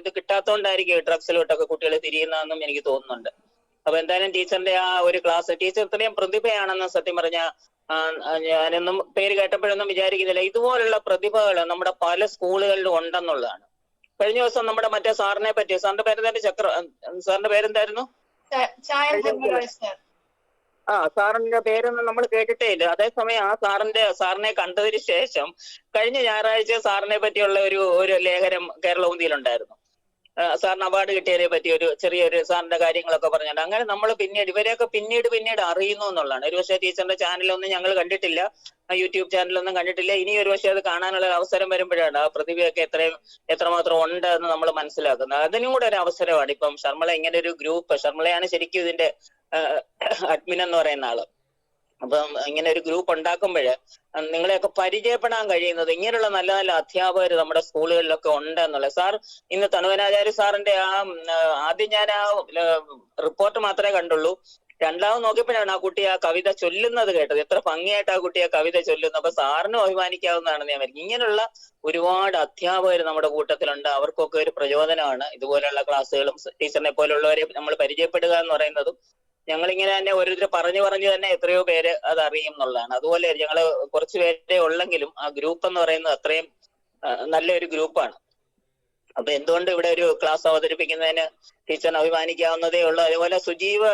ഇത് കിട്ടാത്തതുകൊണ്ടായിരിക്കും ഡ്രഗ്സിലോട്ടൊക്കെ കുട്ടികൾ തിരിയുന്നതെന്നും എനിക്ക് തോന്നുന്നുണ്ട്. അപ്പൊ എന്തായാലും ടീച്ചറിന്റെ ആ ഒരു ക്ലാസ്, ടീച്ചർ ഇത്രയും പ്രതിഭയാണെന്ന് സത്യം പറഞ്ഞാൽ ഞാനൊന്നും പേര് കേട്ടപ്പോഴൊന്നും വിചാരിക്കുന്നില്ല. ഇതുപോലുള്ള പ്രതിഭകൾ നമ്മുടെ പല സ്കൂളുകളിലും ഉണ്ടെന്നുള്ളതാണ്. കഴിഞ്ഞ ദിവസം നമ്മുടെ മറ്റേ സാറിനെ പറ്റി, സാറിന്റെ പേരെന്തായിരുന്നു? സാറിന്റെ പേരെന്തായിരുന്നു? സാറിന്റെ പേരൊന്നും നമ്മൾ കേട്ടിട്ടേ ഇല്ല. അതേസമയം സാറിനെ കണ്ടതിന് ശേഷം കഴിഞ്ഞ ഞായറാഴ്ച സാറിനെ പറ്റിയുള്ള ഒരു ലേഖനം കേരളൗന്ധിയിലുണ്ടായിരുന്നു. സാറിന് അവാർഡ് കിട്ടിയതിനെ പറ്റി ഒരു ചെറിയൊരു സാറിന്റെ കാര്യങ്ങളൊക്കെ പറഞ്ഞിട്ടുണ്ട്. അങ്ങനെ നമ്മൾ ഇവരെയൊക്കെ പിന്നീട് അറിയുന്നു എന്നുള്ളതാണ്. ഒരു പക്ഷേ ടീച്ചറിന്റെ ചാനലൊന്നും ഞങ്ങൾ കണ്ടിട്ടില്ല, യൂട്യൂബ് ചാനലൊന്നും കണ്ടിട്ടില്ല. ഇനി ഒരു പക്ഷേ അത് കാണാനുള്ള അവസരം വരുമ്പോഴാണ് ആ പ്രതിഭയൊക്കെ എത്രമാത്രം ഉണ്ട് എന്ന് നമ്മൾ മനസ്സിലാക്കുന്നത്. അതിനും കൂടെ ഒരു അവസരമാണ് ഇപ്പം ശർമ്മള ഇങ്ങനെ ഒരു ഗ്രൂപ്പ്, ശർമ്മളയാണ് ശരിക്കും ഇതിന്റെ അഡ്മിൻ എന്ന് പറയുന്ന ആള്. അപ്പം ഇങ്ങനെ ഒരു ഗ്രൂപ്പ് ഉണ്ടാക്കുമ്പോൾ നിങ്ങളെയൊക്കെ പരിചയപ്പെടാൻ കഴിയുന്നത് ഇങ്ങനെയുള്ള നല്ല നല്ല അധ്യാപകർ നമ്മുടെ സ്കൂളുകളിലൊക്കെ ഉണ്ട് എന്നുള്ളത്. സാർ ഇന്ന് തനുവനാചാര്യ സാറിന്റെ ആദ്യം ഞാൻ റിപ്പോർട്ട് മാത്രമേ കണ്ടുള്ളൂ. രണ്ടാമത് നോക്കിയപ്പോഴാണ് ആ കുട്ടി ആ കവിത ചൊല്ലുന്നത് കേട്ടത്. എത്ര ഭംഗിയായിട്ട് ആ കുട്ടി ആ കവിത ചൊല്ലുന്നു. അപ്പൊ സാറിനും അഭിമാനിക്കാവുന്നതാണെന്ന് ഞാൻ വരും. ഇങ്ങനെയുള്ള ഒരുപാട് അധ്യാപകർ നമ്മുടെ കൂട്ടത്തിലുണ്ട്. അവർക്കൊക്കെ ഒരു പ്രചോദനമാണ് ഇതുപോലെയുള്ള ക്ലാസ്സുകളും ടീച്ചറിനെ പോലുള്ളവരെ നമ്മൾ പരിചയപ്പെടുക എന്ന് പറയുന്നതും. ഞങ്ങളിങ്ങനെ തന്നെ ഓരോരുത്തർ പറഞ്ഞു തന്നെ എത്രയോ പേര് അത് അറിയും എന്നുള്ളതാണ്. അതുപോലെ ഞങ്ങള് കുറച്ചു പേരെ ഉള്ളെങ്കിലും ആ ഗ്രൂപ്പ് എന്ന് പറയുന്നത് അത്രയും നല്ലൊരു ഗ്രൂപ്പാണ്. അപ്പൊ എന്തുകൊണ്ട് ഇവിടെ ഒരു ക്ലാസ് അവതരിപ്പിക്കുന്നതിന് ടീച്ചറിന് അഭിമാനിക്കാവുന്നതേ ഉള്ളൂ. അതേപോലെ സുജീവ്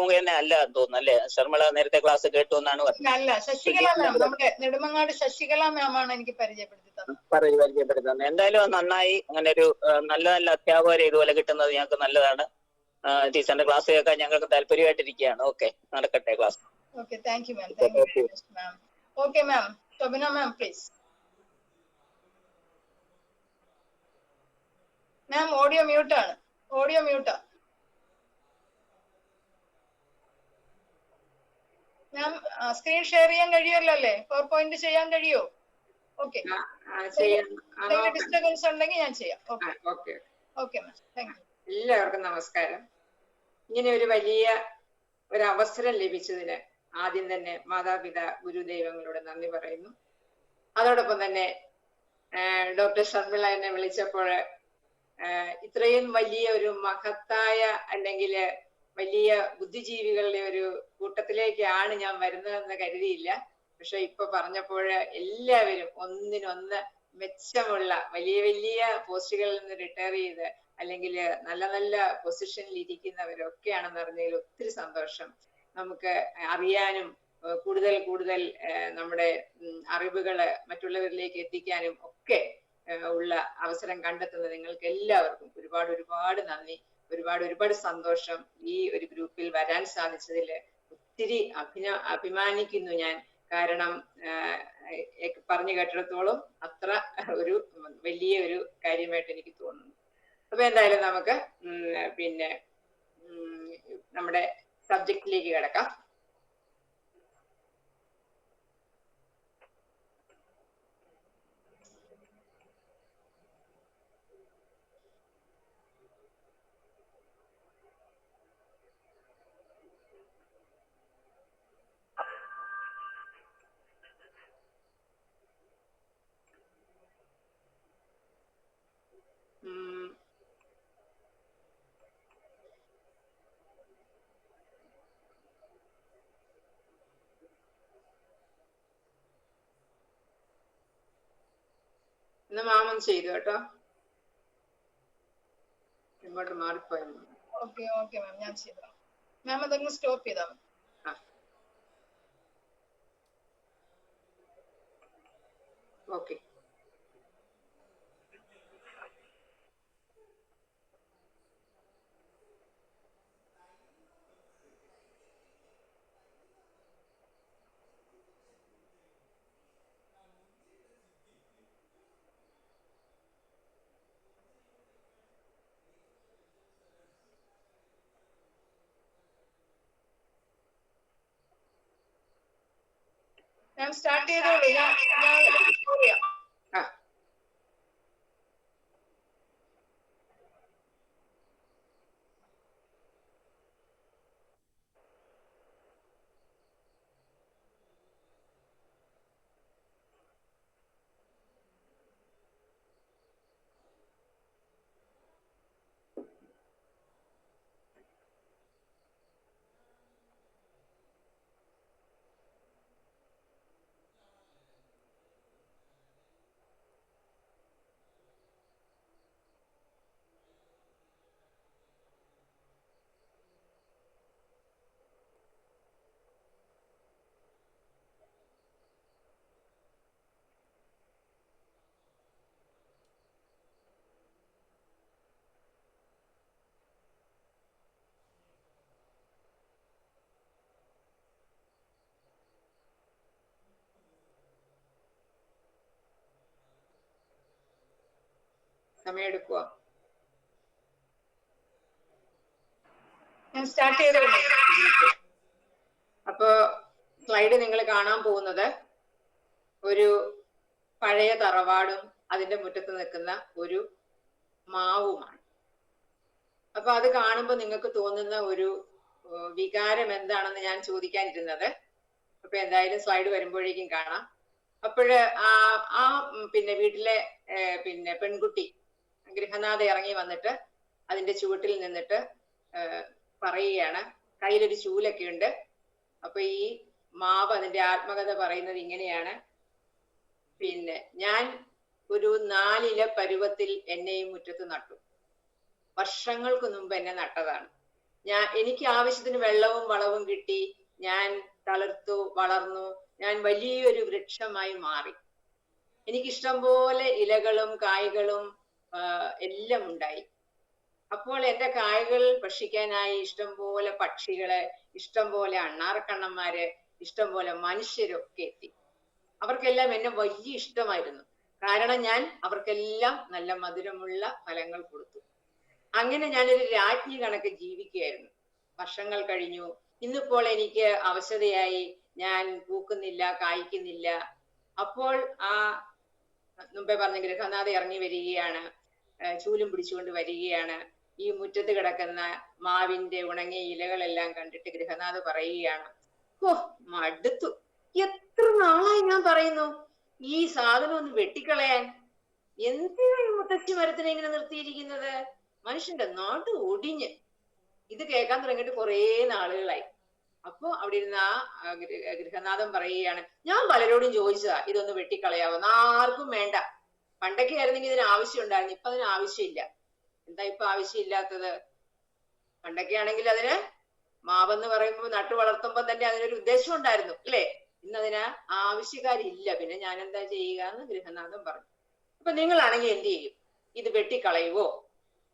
മുഖേന അല്ല തോന്നുന്നു അല്ലേ ശർമ്മള നേരത്തെ ക്ലാസ് കേട്ടു എന്നാണ് പറഞ്ഞത്? അല്ല, ശശികല മാം, നമ്മുടെ നെടുമങ്ങാട് ശശികല മാം ആണ് എനിക്ക് പരിചയപ്പെടുത്തുന്നത്. എന്തായാലും നന്നായി. അങ്ങനെ ഒരു നല്ല നല്ല അധ്യാപകരെ ഇതുപോലെ കിട്ടുന്നത് ഞങ്ങൾക്ക് നല്ലതാണ്. ടീച്ചറിന്റെ ക്ലാസ് കേൾക്കാൻ ഞങ്ങൾക്ക് താല്പര്യമായിട്ടിരിക്കുകയാണ്. ഓക്കെ, നടക്കട്ടെ class. Okay, thank you ma'am. Thank you ma'am. Okay ma'am, Tobina ma'am please. Ma'am audio മ്യൂട്ടാണ്. ഓഡിയോ മ്യൂട്ടാ മാം. സ്ക്രീൻ ഷെയർ ചെയ്യാൻ കഴിയുമല്ലോ അല്ലേ? പവർ പോയിന്റ് ചെയ്യാൻ കഴിയോ? ഓക്കെ, ഡിസ്റ്റർബൻസ് ഉണ്ടെങ്കിൽ ഞാൻ ചെയ്യാം. Okay ma'am, thank U. എല്ലാവർക്കും നമസ്കാരം. ഇങ്ങനെ ഒരു വലിയ ഒരു അവസരം ലഭിച്ചതിന് ആദ്യം തന്നെ മാതാപിതാ ഗുരുദൈവങ്ങളോട് നന്ദി പറയുന്നു. അതോടൊപ്പം തന്നെ ഡോക്ടർ ശർമ്മിള എന്നെ വിളിച്ചപ്പോൾ ഇത്രയും വലിയ ഒരു മഹത്തായ അല്ലെങ്കിൽ വലിയ ബുദ്ധിജീവികളുടെ ഒരു കൂട്ടത്തിലേക്കാണ് ഞാൻ വരുന്നതെന്ന് കരുതിയില്ല. പക്ഷെ ഇപ്പൊ പറഞ്ഞപ്പോൾ എല്ലാവരും ഒന്നിനൊന്ന് മെച്ചമുള്ള വലിയ വലിയ പോസ്റ്റുകളിൽ നിന്ന് റിട്ടയർ ചെയ്ത് അല്ലെങ്കിൽ നല്ല നല്ല പൊസിഷനിൽ ഇരിക്കുന്നവരൊക്കെയാണെന്ന് അറിഞ്ഞതിൽ ഒത്തിരി സന്തോഷം. നമുക്ക് അറിയാനും കൂടുതൽ നമ്മുടെ അറിവുകള് മറ്റുള്ളവരിലേക്ക് എത്തിക്കാനും ഒക്കെ ഉള്ള അവസരം കണ്ടെത്തുന്ന നിങ്ങൾക്ക് എല്ലാവർക്കും ഒരുപാട് നന്ദി. ഒരുപാട് സന്തോഷം. ഈ ഒരു ഗ്രൂപ്പിൽ വരാൻ സാധിച്ചതിൽ ഒത്തിരി അഭിമാനിക്കുന്നു ഞാൻ. കാരണം പറഞ്ഞു കേട്ടിടത്തോളം അത്ര ഒരു വലിയ ഒരു കാര്യമായിട്ട് എനിക്ക് തോന്നുന്നു. അപ്പൊ എന്തായാലും നമുക്ക് പിന്നെ നമ്മുടെ സബ്ജക്റ്റിലേക്ക് കിടക്കാം. ഇന്ന് മാമൻ ചെയ്തു കേട്ടോ, ഇങ്ങോട്ട് മാറിപ്പോയി. ഓക്കെ മാം, ഞാൻ ചെയ്തു. മാം അതങ്ങ് സ്റ്റോപ്പ് ചെയ്താ മതി. ഓക്കെ. ഞാൻ സ്റ്റാർട്ട് ചെയ്തോളൂ. ഞാൻ പറയാം. സമയം എടുക്കുവോ? ഞാൻ സ്റ്റാർട്ട് ചെയ്തേ. അപ്പോ സ്ലൈഡ് നിങ്ങൾ കാണാൻ പോകുന്നത് ഒരു പഴയ തറവാടും അതിന്റെ മുറ്റത്ത് നിൽക്കുന്ന ഒരു മാവുമാണ്. അപ്പൊ അത് കാണുമ്പോൾ നിങ്ങൾക്ക് തോന്നുന്ന ഒരു വികാരം എന്താണെന്ന് ഞാൻ ചോദിക്കാനിരുന്നത്. അപ്പൊ എന്തായാലും സ്ലൈഡ് വരുമ്പോഴേക്കും കാണാം. അപ്പോഴ് പിന്നെ വീട്ടിലെ പിന്നെ പെൺകുട്ടി ഗൃഹനാഥ ഇറങ്ങി വന്നിട്ട് അതിന്റെ ചുവട്ടിൽ നിന്നിട്ട് പറയുകയാണ്, കയ്യിലൊരു ചൂലൊക്കെ ഉണ്ട്. അപ്പൊ ഈ മാവ് അതിന്റെ ആത്മകഥ പറയുന്നത് ഇങ്ങനെയാണ്: പിന്നെ ഞാൻ ഒരു 4 ഇല പരുവത്തിൽ എന്നെയും മുറ്റത്ത് നട്ടു. വർഷങ്ങൾക്ക് മുമ്പ് എന്നെ നട്ടതാണ്. എനിക്ക് ആവശ്യത്തിന് വെള്ളവും വളവും കിട്ടി. ഞാൻ തളിർത്തു, വളർന്നു. ഞാൻ വലിയൊരു വൃക്ഷമായി മാറി. എനിക്ക് ഇഷ്ടം പോലെ ഇലകളും കായ്കളും എല്ലാം ഉണ്ടായി. അപ്പോൾ എന്റെ കായ്കൾ ഭക്ഷിക്കാനായി ഇഷ്ടം പോലെ പക്ഷികള്, ഇഷ്ടം പോലെ അണ്ണാറക്കണ്ണന്മാര്, ഇഷ്ടം പോലെ മനുഷ്യരൊക്കെ എത്തി. അവർക്കെല്ലാം എന്നെ വലിയ ഇഷ്ടമായിരുന്നു. കാരണം ഞാൻ അവർക്കെല്ലാം നല്ല മധുരമുള്ള ഫലങ്ങൾ കൊടുത്തു. അങ്ങനെ ഞാനൊരു രാജ്ഞി കണക്ക് ജീവിക്കുകയായിരുന്നു. വർഷങ്ങൾ കഴിഞ്ഞു. ഇന്നിപ്പോൾ എനിക്ക് അവശതയായി. ഞാൻ പൂക്കുന്നില്ല, കായ്ക്കുന്നില്ല. അപ്പോൾ മുമ്പേ പറഞ്ഞ ഗൃഹനാഥ ഇറങ്ങി വരികയാണ്, ചൂലും പിടിച്ചുകൊണ്ട് വരികയാണ്. ഈ മുറ്റത്ത് കിടക്കുന്ന മാവിന്റെ ഉണങ്ങിയ ഇലകളെല്ലാം കണ്ടിട്ട് ഗൃഹനാഥ പറയുകയാണ്, ഓ മടുത്തു. എത്ര നാളായി ഞാൻ പറയുന്നു ഈ സാധനം ഒന്ന് വെട്ടിക്കളയാൻ. എന്തിനാ ഈ മുത്തച്ഛി മരത്തിനെ ഇങ്ങനെ നിർത്തിയിരിക്കുന്നത്? മനുഷ്യന്റെ നാട് ഒടിഞ്ഞ്. ഇത് കേൾക്കാൻ തുടങ്ങിയിട്ട് കുറേ നാളുകളായി. അപ്പൊ അവിടെ ഇരുന്ന ഗൃഹനാഥൻ പറയുകയാണ്, ഞാൻ പലരോടും ചോദിച്ചതാ ഇതൊന്ന് വെട്ടിക്കളയാവോ. ആർക്കും വേണ്ട. പണ്ടൊക്കെ ആയിരുന്നെങ്കിൽ ഇതിന് ആവശ്യം ഉണ്ടായിരുന്നു. ഇപ്പൊ അതിന് ആവശ്യമില്ല. എന്താ ഇപ്പൊ ആവശ്യമില്ലാത്തത്? പണ്ടൊക്കെ ആണെങ്കിൽ അതിന് മാവെന്ന് പറയുമ്പോൾ നട്ടു വളർത്തുമ്പോൾ തന്നെ അതിനൊരു ഉദ്ദേശം ഉണ്ടായിരുന്നു, അല്ലേ? ഇന്നതിന് ആവശ്യക്കാരില്ല. പിന്നെ ഞാൻ എന്താ ചെയ്യുക എന്ന് ഗൃഹനാഥൻ പറഞ്ഞു. അപ്പൊ നിങ്ങളാണെങ്കിൽ എന്ത് ചെയ്യും? ഇത് വെട്ടിക്കളയുവോ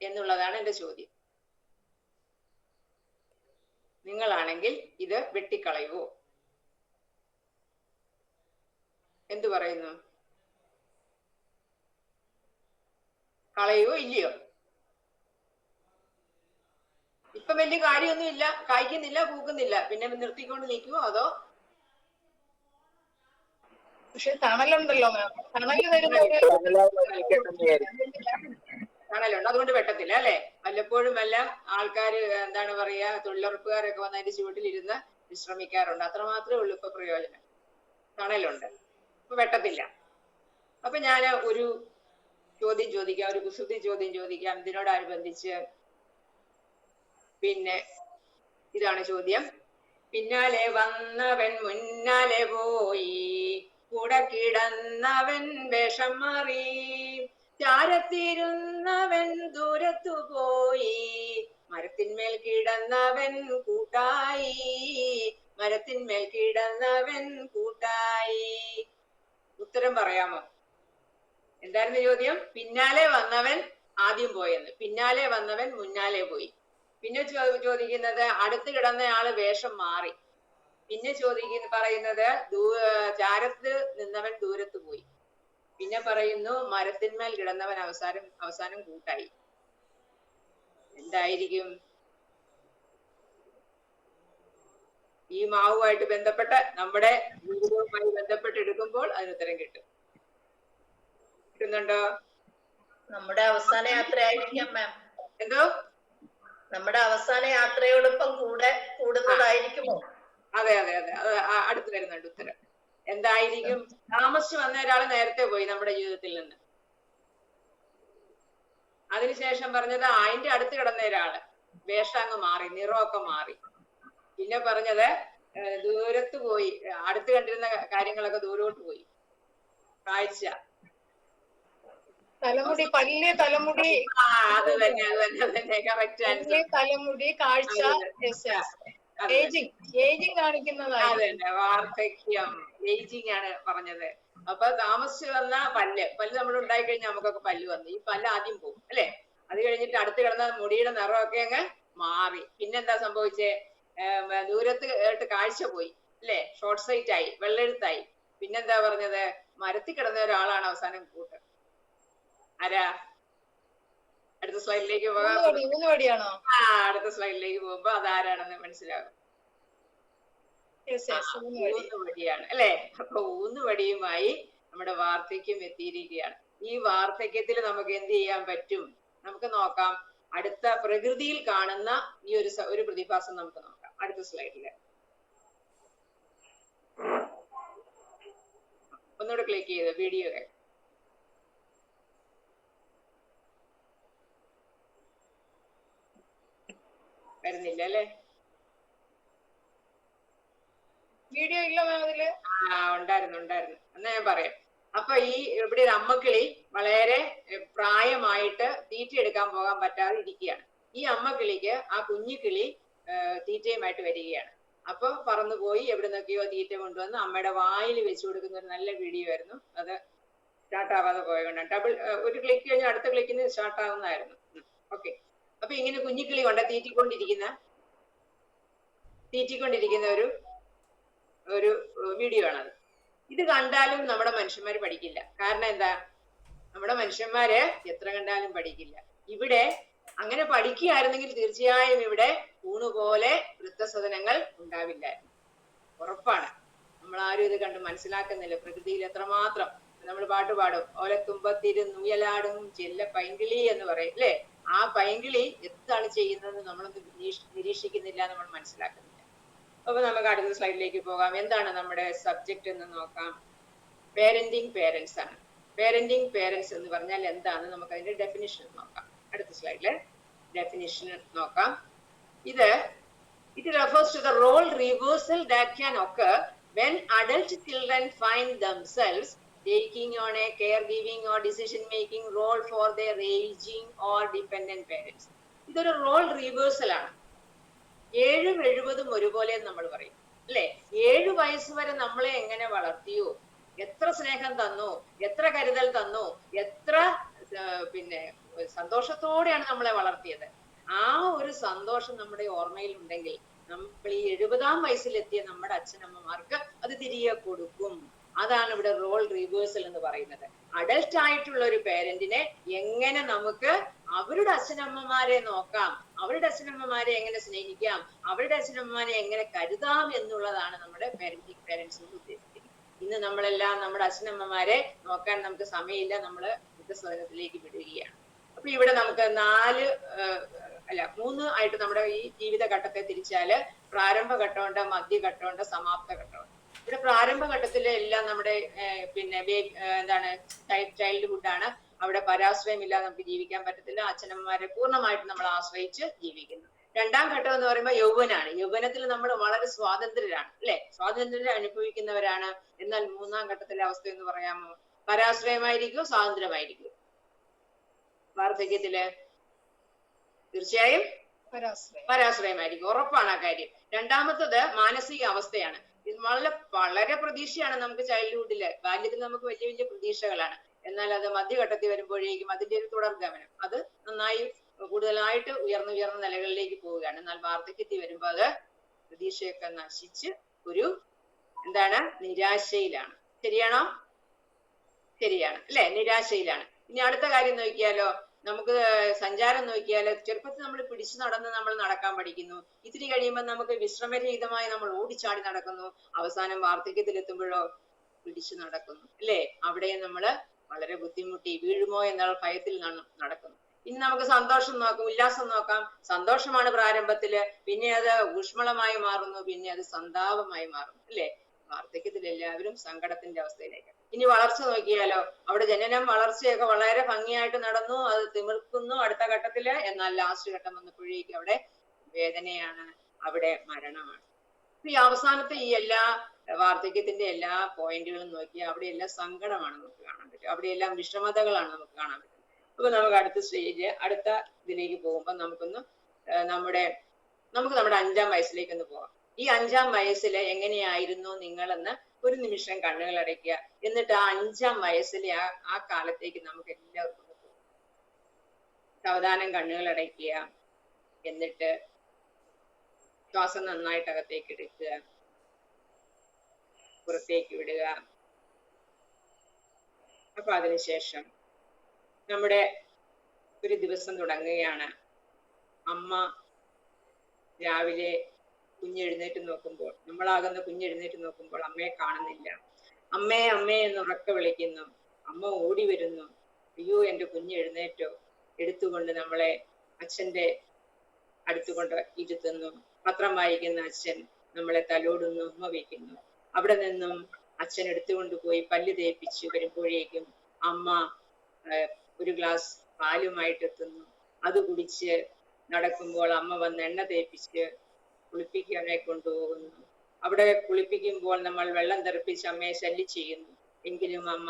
എന്നുള്ളതാണ് എന്റെ ചോദ്യം. നിങ്ങളാണെങ്കിൽ ഇത് വെട്ടിക്കളയുവോ? എന്തു പറയുന്നു? കളയുവോ ഇല്ലയോ? ഇപ്പൊ വലിയ കാര്യമൊന്നും ഇല്ല, കായ്ക്കുന്നില്ല, പൂക്കുന്നില്ല, പിന്നെ നിർത്തിക്കൊണ്ട് നിൽക്കുവോ? അതോ പക്ഷെ തണലുണ്ടല്ലോ മാം, തണല് തരുന്ന തണലുണ്ട്, അതുകൊണ്ട് വെട്ടത്തില്ല അല്ലെ? വല്ലപ്പോഴും വല്ല ആൾക്കാര് എന്താണ് പറയാ, തൊഴിലുറപ്പുകാരൊക്കെ വന്ന് അതിന്റെ ചുവട്ടിലിരുന്ന് വിശ്രമിക്കാറുണ്ട്. അത്രമാത്രമേ ഉള്ളൂ ഇപ്പൊ പ്രയോജനം. തണലുണ്ട്, ഇപ്പൊ വെട്ടത്തില്ല. അപ്പൊ ഞാൻ ഒരു ചോദ്യം ചോദിക്കാം, ഒരു കുസൃതി ചോദ്യം ചോദിക്കാം ഇതിനോടനുബന്ധിച്ച്. പിന്നെ ഇതാണ് ചോദ്യം. പിന്നാലെ വന്നവൻ മുന്നാലെ പോയി, കൂടെ കിടന്നവൻ വേഷം മാറി, ചാരത്തിരുന്നവൻ ദൂരത്തു പോയി, മരത്തിന്മേൽ കിടന്നവൻ കൂട്ടായി, മരത്തിന്മേൽ കിടന്നവൻ കൂട്ടായി. ഉത്തരം പറയാമോ? എന്തായിരുന്നു ചോദ്യം? പിന്നാലെ വന്നവൻ ആദ്യം പോയെന്ന്. പിന്നാലെ വന്നവൻ മുന്നാലെ പോയി. പിന്നെ ചോദിക്കുന്നത് അടുത്ത് കിടന്നയാള് വേഷം മാറി. പിന്നെ പറയുന്നത് ചാരത്ത് നിന്നവൻ ദൂരത്ത് പോയി. പിന്നെ പറയുന്നു മരത്തിന്മേൽ കിടന്നവൻ അവസാനം കൂട്ടായി. എന്തായിരിക്കും? ഈ മാവുമായിട്ട് ബന്ധപ്പെട്ട് നമ്മുടെ ജീവിതവുമായി ബന്ധപ്പെട്ട് എടുക്കുമ്പോൾ അതിന് ഉത്തരം കിട്ടും. കിട്ടുന്നുണ്ടോ? നമ്മുടെ അവസാന യാത്ര ആയിരിക്കാം മാം. എന്തോ? നമ്മുടെ അവസാന യാത്രയോടൊപ്പം കൂടെ കൂടുന്നതായിരിക്കുമോ? അതെ അതെ അതെ, അത് അടുത്ത് വരുന്നുണ്ട് ഉത്തരം. എന്തായിരിക്കും? താമസിച്ചു വന്ന ഒരാൾ നേരത്തെ പോയി നമ്മുടെ ജീവിതത്തിൽ നിന്ന്. അതിനുശേഷം പറഞ്ഞത് അതിന്റെ അടുത്ത് കിടന്ന ഒരാള് വേഷം അങ്ങ് മാറി, നിറമൊക്കെ മാറി. പിന്നെ പറഞ്ഞത് ദൂരത്ത് പോയി, അടുത്ത് കണ്ടിരുന്ന കാര്യങ്ങളൊക്കെ ദൂരോട്ട് പോയി. കാഴ്ച, തലമുടി, പല്ല്, തലമുടി. അത് തന്നെ കറക്റ്റ് ആൻസർ. തലമുടി, കാഴ്ച, ഏജിങ് കാണിക്കുന്നതാണ്. അതന്നെ, വാർദ്ധക്യം, ഏജിങ് ആണ് പറഞ്ഞത്. അപ്പൊ താമസിച്ചു വന്ന പല്ല് നമ്മൾ ഉണ്ടായി കഴിഞ്ഞാൽ നമുക്കൊക്കെ പല്ല് വന്നു. ഈ പല്ല് ആദ്യം പോകും അല്ലെ? അത് കഴിഞ്ഞിട്ട് അടുത്ത് കിടന്ന മുടിയുടെ നിറമൊക്കെ അങ്ങ് മാറി. പിന്നെന്താ സംഭവിച്ചേ? ദൂരത്ത് കാഴ്ച പോയി അല്ലെ? ഷോർട്ട് സൈറ്റ് ആയി, വെള്ളെഴുത്തായി. പിന്നെന്താ പറഞ്ഞത്? മരത്തിൽ കിടന്ന ഒരാളാണ് അവസാനം കൂട്ട്. ആരാ? അടുത്ത സ്ലൈഡിലേക്ക് പോകാം. ഊന്നുവടിയാണോ? അടുത്ത സ്ലൈഡിലേക്ക് പോകുമ്പോ അതാരാണെന്ന് മനസ്സിലാകും. ഊന്നുവടിയാണ് അല്ലെ? അപ്പൊ ഊന്നുവടിയുമായി നമ്മുടെ വാർദ്ധക്യം എത്തിയിരിക്കുകയാണ്. ഈ വാർദ്ധക്യത്തിൽ നമുക്ക് എന്ത് ചെയ്യാൻ പറ്റും? നമുക്ക് നോക്കാം. അടുത്ത പ്രകൃതിയിൽ കാണുന്ന ഈ ഒരു പ്രതിഭാസം നമുക്ക് നോക്കാം അടുത്ത സ്ലൈഡില്. ഒന്നുകൂടെ ക്ലിക്ക് ചെയ്ത് വീഡിയോ വരുന്നില്ല അല്ലെ? വീഡിയോ ഇല്ല മാം അതില്. ഉണ്ടായിരുന്നു എന്നാ ഞാൻ പറയാം. അപ്പൊ ഇവിടെ ഒരു അമ്മക്കിളി വളരെ പ്രായമായിട്ട് തീറ്റ എടുക്കാൻ പോകാൻ പറ്റാതെ ഇരിക്കുകയാണ്. ഈ അമ്മക്കിളിക്ക് ആ കുഞ്ഞിക്കിളി തീറ്റയുമായിട്ട് വരികയാണ്. അപ്പൊ പറന്നുപോയി എവിടെ നിന്നൊക്കെയോ തീറ്റ കൊണ്ടുവന്ന് അമ്മയുടെ വായിൽ വെച്ചു കൊടുക്കുന്ന ഒരു നല്ല വീഡിയോ ആയിരുന്നു. അത് സ്റ്റാർട്ട് ആവാതെ പോയതുകൊണ്ടാണ്. ഒരു ക്ലിക്ക് കഴിഞ്ഞാൽ അടുത്ത ക്ലിക്കിന് സ്റ്റാർട്ട് ആവുന്നതായിരുന്നു. ഓക്കെ. അപ്പൊ ഇങ്ങനെ കുഞ്ഞിക്കിളി കൊണ്ട് തീറ്റിക്കൊണ്ടിരിക്കുന്ന ഒരു വീഡിയോ ആണത്. ഇത് കണ്ടാലും നമ്മുടെ മനുഷ്യന്മാർ പഠിക്കില്ല. കാരണം എന്താ? നമ്മുടെ മനുഷ്യന്മാര് എത്ര കണ്ടാലും പഠിക്കില്ല. ഇവിടെ അങ്ങനെ പഠിക്കുകയായിരുന്നെങ്കിൽ തീർച്ചയായും ഇവിടെ ഊണുപോലെ വൃദ്ധസദനങ്ങൾ ഉണ്ടാവില്ലായിരുന്നു. ഉറപ്പാണ്. നമ്മൾ ആരും ഇത് കണ്ട് മനസ്സിലാക്കുന്നില്ല. പ്രകൃതിയിൽ എത്രമാത്രം നമ്മൾ പാട്ട് പാടും. ഓലത്തുമ്പത്തിരുന്നുയലാടും ചെല്ല പൈങ്കിളി എന്ന് പറയും അല്ലെ? ആ പൈങ്കിളി എന്താണ് ചെയ്യുന്നത് നമ്മളൊന്നും നിരീക്ഷിക്കുന്നില്ല, നമ്മൾ മനസ്സിലാക്കുന്നില്ല. അപ്പൊ നമുക്ക് അടുത്ത സ്ലൈഡിലേക്ക് പോകാം. എന്താണ് നമ്മുടെ സബ്ജക്റ്റ് എന്ന് നോക്കാം. പേരന്റിങ് പേരൻസ് ആണ്. പേരന്റിങ് പേരൻസ് എന്ന് പറഞ്ഞാൽ എന്താണ്? നമുക്ക് അതിന്റെ ഡെഫിനിഷൻ നോക്കാം. അടുത്ത സ്ലൈഡില് ഡെഫിനിഷൻ നോക്കാം. It refers to the role reversal that can occur when adult children find themselves taking on a caregiving or decision-making role for their aging or dependent parents. ഇതൊരു റോൾ റിവേഴ്സൽ ആണ്. 7ഉം 70ഉം ഒരുപോലെ നമ്മൾ പറയും അല്ലെ? 7 വയസ്സ് വരെ നമ്മളെ എങ്ങനെ വളർത്തിയോ, എത്ര സ്നേഹം തന്നു, എത്ര കരുതൽ തന്നു, എത്ര സന്തോഷത്തോടെയാണ് നമ്മളെ വളർത്തിയത്. ആ ഒരു സന്തോഷം നമ്മുടെ ഓർമ്മയിൽ ഉണ്ടെങ്കിൽ നമ്മൾ ഈ 70ആം വയസ്സിലെത്തിയ നമ്മുടെ അച്ഛനമ്മമാർക്ക് അത് തിരികെ കൊടുക്കും. അതാണ് ഇവിടെ റോൾ റിവേഴ്സൽ എന്ന് പറയുന്നത്. അഡൽട്ട് ആയിട്ടുള്ള ഒരു പേരന്റിനെ എങ്ങനെ നമുക്ക് അവരുടെ അച്ഛനമ്മമാരെ നോക്കാം, അവരുടെ അച്ഛനമ്മമാരെ എങ്ങനെ സ്നേഹിക്കാം, അവരുടെ അച്ഛനമ്മമാരെ എങ്ങനെ കരുതാം എന്നുള്ളതാണ് നമ്മുടെ പേരന്റിങ് പേരൻസ് കൊണ്ട് ഉദ്ദേശിക്കുന്നത്. ഇന്ന് നമ്മളെല്ലാം നമ്മുടെ അച്ഛനമ്മമാരെ നോക്കാൻ നമുക്ക് സമയമില്ല, നമ്മള് വൃദ്ധസദനത്തിലേക്ക് വിടുകയാണ്. അപ്പൊ ഇവിടെ നമുക്ക് 3 ആയിട്ട് നമ്മുടെ ഈ ജീവിതഘട്ടത്തെ തിരിച്ചാല് പ്രാരംഭഘട്ടമുണ്ട്, മധ്യഘട്ടമുണ്ട്, സമാപ്ത ഘട്ടമുണ്ട്. ഇവിടെ പ്രാരംഭഘട്ടത്തിലെ എല്ലാം നമ്മുടെ ചൈൽഡ്ഹുഡ് ആണ്. അവിടെ പരാശ്രയം ഇല്ലാതെ നമുക്ക് ജീവിക്കാൻ പറ്റത്തില്ല. അച്ഛനമ്മമാരെ പൂർണ്ണമായിട്ട് നമ്മൾ ആശ്രയിച്ച് ജീവിക്കുന്നു. 2ാം ഘട്ടം എന്ന് പറയുമ്പോൾ യൗവനാണ്. യൗവനത്തിൽ നമ്മൾ വളരെ സ്വാതന്ത്ര്യരാണ് അല്ലെ? സ്വാതന്ത്ര്യം അനുഭവിക്കുന്നവരാണ്. എന്നാൽ 3ാം ഘട്ടത്തിലെ അവസ്ഥ എന്ന് പറയാമോ? പരാശ്രയമായിരിക്കും, സ്വാതന്ത്ര്യമായിരിക്കും. വാർദ്ധക്യത്തില് തീർച്ചയായും പരാശ്രയമായിരിക്കും. ഉറപ്പാണ് ആ കാര്യം. 2ാമത്തത് മാനസിക അവസ്ഥയാണ്. ഇത് വളരെ പ്രതീക്ഷയാണ് നമുക്ക് ചൈൽഡ്ഹുഡില്. ബാല്യത്തിൽ നമുക്ക് വലിയ വലിയ പ്രതീക്ഷകളാണ്. എന്നാൽ അത് മധ്യഘട്ടത്തിൽ വരുമ്പോഴേക്കും അതിന്റെ ഒരു തുടർഗമനം അത് നന്നായി കൂടുതലായിട്ട് ഉയർന്ന നിലകളിലേക്ക് പോവുകയാണ്. എന്നാൽ വാർദ്ധക്യത്തിൽ വരുമ്പോൾ അത് പ്രതീക്ഷയൊക്കെ നശിച്ച് ഒരു നിരാശയിലാണ്. ശരിയാണോ? ശരിയാണ് അല്ലെ? നിരാശയിലാണ്. ഇനി അടുത്ത കാര്യം നോക്കിയാലോ, നമുക്ക് സഞ്ചാരം നോക്കിയാലോ. ചെറുപ്പത്തിൽ നമ്മൾ പിടിച്ചു നടന്ന് നമ്മൾ നടക്കാൻ പഠിക്കുന്നു. ഇത്തിരി കഴിയുമ്പോൾ നമുക്ക് വിശ്രമരഹിതമായി നമ്മൾ ഓടിച്ചാടി നടക്കുന്നു. അവസാനം വാർദ്ധക്യത്തിൽ എത്തുമ്പോഴോ പിടിച്ചു നടക്കുന്നു അല്ലെ? അവിടെ നമ്മള് വളരെ ബുദ്ധിമുട്ടി വീഴുമോ എന്നുള്ള ഭയത്തിൽ നടക്കുന്നു. ഇനി നമുക്ക് സന്തോഷം നോക്കാം, ഉല്ലാസം നോക്കാം. സന്തോഷമാണ് പ്രാരംഭത്തില്, പിന്നെ അത് ഊഷ്മളമായി മാറുന്നു, പിന്നെ അത് സന്താപമായി മാറുന്നു അല്ലെ? വാർദ്ധക്യത്തിൽ എല്ലാവരും സങ്കടത്തിന്റെ അവസ്ഥയിലേക്ക്. ഇനി വളർച്ച നോക്കിയാലോ, അവിടെ ജനനം വളർച്ചയൊക്കെ വളരെ ഭംഗിയായിട്ട് നടന്നു, അത് തിമിർക്കുന്നു അടുത്ത ഘട്ടത്തില്. എന്നാൽ ലാസ്റ്റ് ഘട്ടം വന്നപ്പോഴേക്കും അവിടെ വേദനയാണ്, അവിടെ മരണമാണ്. ഈ അവസാനത്തെ ഈ എല്ലാ വാർദ്ധക്യത്തിന്റെ എല്ലാ പോയിന്റുകളും നോക്കിയാൽ അവിടെയെല്ലാം സങ്കടമാണ് നമുക്ക് കാണാൻ പറ്റും. അവിടെയെല്ലാം വിഷമതകളാണ് നമുക്ക് കാണാൻ പറ്റും. അപ്പൊ നമുക്ക് അടുത്ത അടുത്ത ഇതിലേക്ക് പോകുമ്പോൾ നമുക്ക് നമ്മുടെ 5ാം വയസ്സിലേക്ക് ഒന്ന് പോകാം. ഈ 5ാം വയസ്സില് എങ്ങനെയായിരുന്നു നിങ്ങളെന്ന് ഒരു നിമിഷം കണ്ണുകൾ അടയ്ക്കുക. എന്നിട്ട് ആ 5ാം വയസ്സിലെ ആ കാലത്തേക്ക് നമുക്ക് എല്ലാവർക്കും പോകും. സാവധാനം കണ്ണുകൾ അടയ്ക്കുക. എന്നിട്ട് ശ്വാസം നന്നായിട്ട് അകത്തേക്ക് എടുക്കുക, പുറത്തേക്ക് വിടുക. അപ്പൊ അതിനുശേഷം നമ്മുടെ ഒരു ദിവസം തുടങ്ങുകയാണ്. അമ്മ രാവിലെ കുഞ്ഞെഴുന്നേറ്റ് നോക്കുമ്പോൾ, നമ്മളാകുന്ന കുഞ്ഞെഴുന്നേറ്റ് നോക്കുമ്പോൾ അമ്മയെ കാണുന്നില്ല. അമ്മേ അമ്മേ എന്ന് ഉറക്കെ വിളിക്കുന്നു. അമ്മ ഓടി വരുന്നു. അയ്യോ എന്റെ കുഞ്ഞെഴുന്നേറ്റോ. എടുത്തുകൊണ്ട് നമ്മളെ അച്ഛന്റെ അടുത്തുകൊണ്ട് ഇരുത്തുന്നു. പത്രം വായിക്കുന്ന അച്ഛൻ നമ്മളെ തലോടുന്നു, ഉമ്മ വയ്ക്കുന്നു. അവിടെ നിന്നും അച്ഛൻ എടുത്തുകൊണ്ട് പോയി പല്ല് തേപ്പിച്ച് വരുമ്പോഴേക്കും അമ്മ ഒരു ഗ്ലാസ് പാലുമായിട്ട് എത്തുന്നു. അത് കുടിച്ച് നടക്കുമ്പോൾ അമ്മ വന്ന് എണ്ണ തേപ്പിച്ച് കുളിപ്പിക്കാനായി കൊണ്ടുപോകുന്നു. അവിടെ കുളിപ്പിക്കുമ്പോൾ നമ്മൾ വെള്ളം തെറിപ്പിച്ച് അമ്മയെ ശല്യം ചെയ്യുന്നു. എങ്കിലും അമ്മ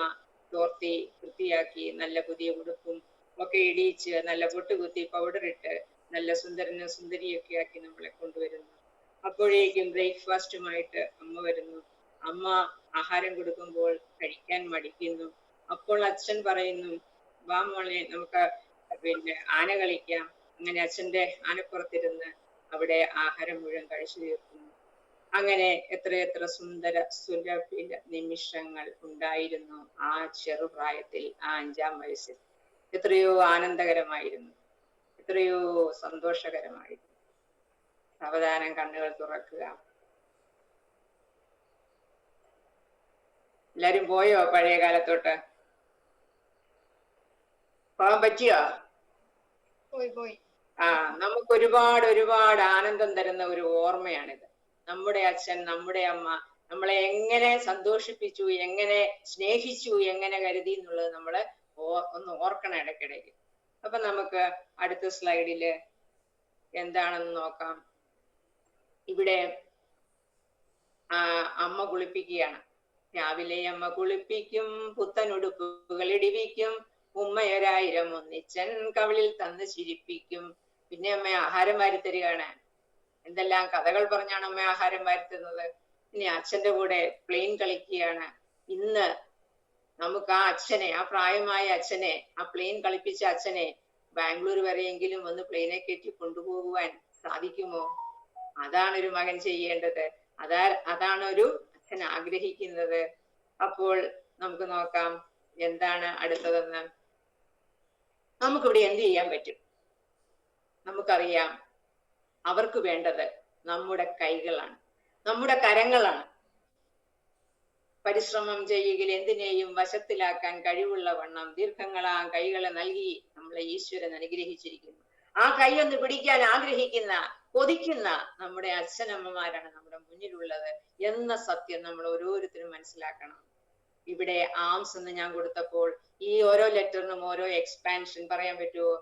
തോർത്തി വൃത്തിയാക്കി നല്ല പുതിയ ഉടുപ്പും ഒക്കെ ഇടിയിച്ച് നല്ല പൊട്ടുകുത്തി പൗഡർ ഇട്ട് നല്ല സുന്ദരനും സുന്ദരിയൊക്കെ ആക്കി നമ്മളെ കൊണ്ടുവരുന്നു. അപ്പോഴേക്കും ബ്രേക്ക്ഫാസ്റ്റുമായിട്ട് അമ്മ വരുന്നു. അമ്മ ആഹാരം കൊടുക്കുമ്പോൾ കഴിക്കാൻ മടിക്കുന്നു. അപ്പോൾ അച്ഛൻ പറയുന്നു, വാ മോളെ നമുക്ക് ആന കളിക്കാം. അങ്ങനെ അച്ഛന്റെ ആനപ്പുറത്തിരുന്ന് അവിടെ ആഹാരം മുഴുവൻ കഴിച്ചു തീർക്കുന്നു. അങ്ങനെ എത്രയെത്ര സുന്ദര സുലഭില നിമിഷങ്ങൾ ഉണ്ടായിരുന്നു ആ ചെറുപ്രായത്തിൽ, ആ 5-ാം വയസ്സിൽ. എത്രയോ ആനന്ദകരമായിരുന്നു, എത്രയോ സന്തോഷകരമായിരുന്നു. സാവധാനം കണ്ണുകൾ തുറക്കുക. എല്ലാരും പോയോ പഴയ കാലത്തോട്ട്? പോകാൻ പറ്റിയോ? പോയി. നമുക്ക് ഒരുപാട് ഒരുപാട് ആനന്ദം തരുന്ന ഒരു ഓർമ്മയാണിത്. നമ്മുടെ അച്ഛൻ, നമ്മുടെ അമ്മ നമ്മളെ എങ്ങനെ സന്തോഷിപ്പിച്ചു, എങ്ങനെ സ്നേഹിച്ചു, എങ്ങനെ കരുതി എന്നുള്ളത് നമ്മള് ഒന്ന് ഓർക്കണം ഇടയ്ക്കിടയ്ക്ക്. അപ്പൊ നമുക്ക് അടുത്ത സ്ലൈഡില് എന്താണെന്ന് നോക്കാം. ഇവിടെ അമ്മ കുളിപ്പിക്കുകയാണ്. രാവിലെ അമ്മ കുളിപ്പിക്കും, പുത്തനുടുപ്പുകൾ ഇടിവിക്കും, ഉമ്മയൊരായിരം ഒന്നിച്ചൻ കവിളിൽ തന്ന് ചിരിപ്പിക്കും. പിന്നെ അമ്മ ആഹാരം വാരിത്തരികയാണ്. എന്തെല്ലാം കഥകൾ പറഞ്ഞാണ് അമ്മ ആഹാരം വാരിത്തരുന്നത്. ഇനി അച്ഛന്റെ കൂടെ പ്ലെയിൻ കളിക്കുകയാണ്. ഇന്ന് നമുക്ക് ആ അച്ഛനെ, ആ പ്രായമായ അച്ഛനെ, ആ പ്ലെയിൻ കളിപ്പിച്ച അച്ഛനെ ബാംഗ്ലൂർ വരെയെങ്കിലും ഒന്ന് പ്ലെയിനെ കയറ്റി കൊണ്ടുപോകുവാൻ സാധിക്കുമോ? അതാണ് ഒരു മകൻ ചെയ്യേണ്ടത്. അതാണ് ഒരു അച്ഛൻ ആഗ്രഹിക്കുന്നത്. അപ്പോൾ നമുക്ക് നോക്കാം എന്താണ് അടുത്തതെന്ന്. നമുക്കിവിടെ എന്ത് ചെയ്യാൻ പറ്റും? നമുക്കറിയാം, അവർക്ക് വേണ്ടത് നമ്മുടെ കൈകളാണ്, നമ്മുടെ കരങ്ങളാണ്. പരിശ്രമം ചെയ്യുകയിൽ എന്തിനേയും വശത്തിലാക്കാൻ കഴിവുള്ള വണ്ണം ദീർഘങ്ങളാ കൈകളെ നൽകി നമ്മളെ ഈശ്വരൻ അനുഗ്രഹിച്ചിരിക്കുന്നു. ആ കൈ ഒന്ന് പിടിക്കാൻ ആഗ്രഹിക്കുന്ന, കൊതിക്കുന്ന നമ്മുടെ അച്ഛനമ്മമാരാണ് നമ്മുടെ മുന്നിലുള്ളത് എന്ന സത്യം നമ്മൾ ഓരോരുത്തരും മനസ്സിലാക്കണം. ഇവിടെ ആംസ് എന്ന് ഞാൻ കൊടുത്തപ്പോൾ ഈ ഓരോ ലെറ്ററിനും ഓരോ എക്സ്പാൻഷൻ പറയാൻ പറ്റുമോ?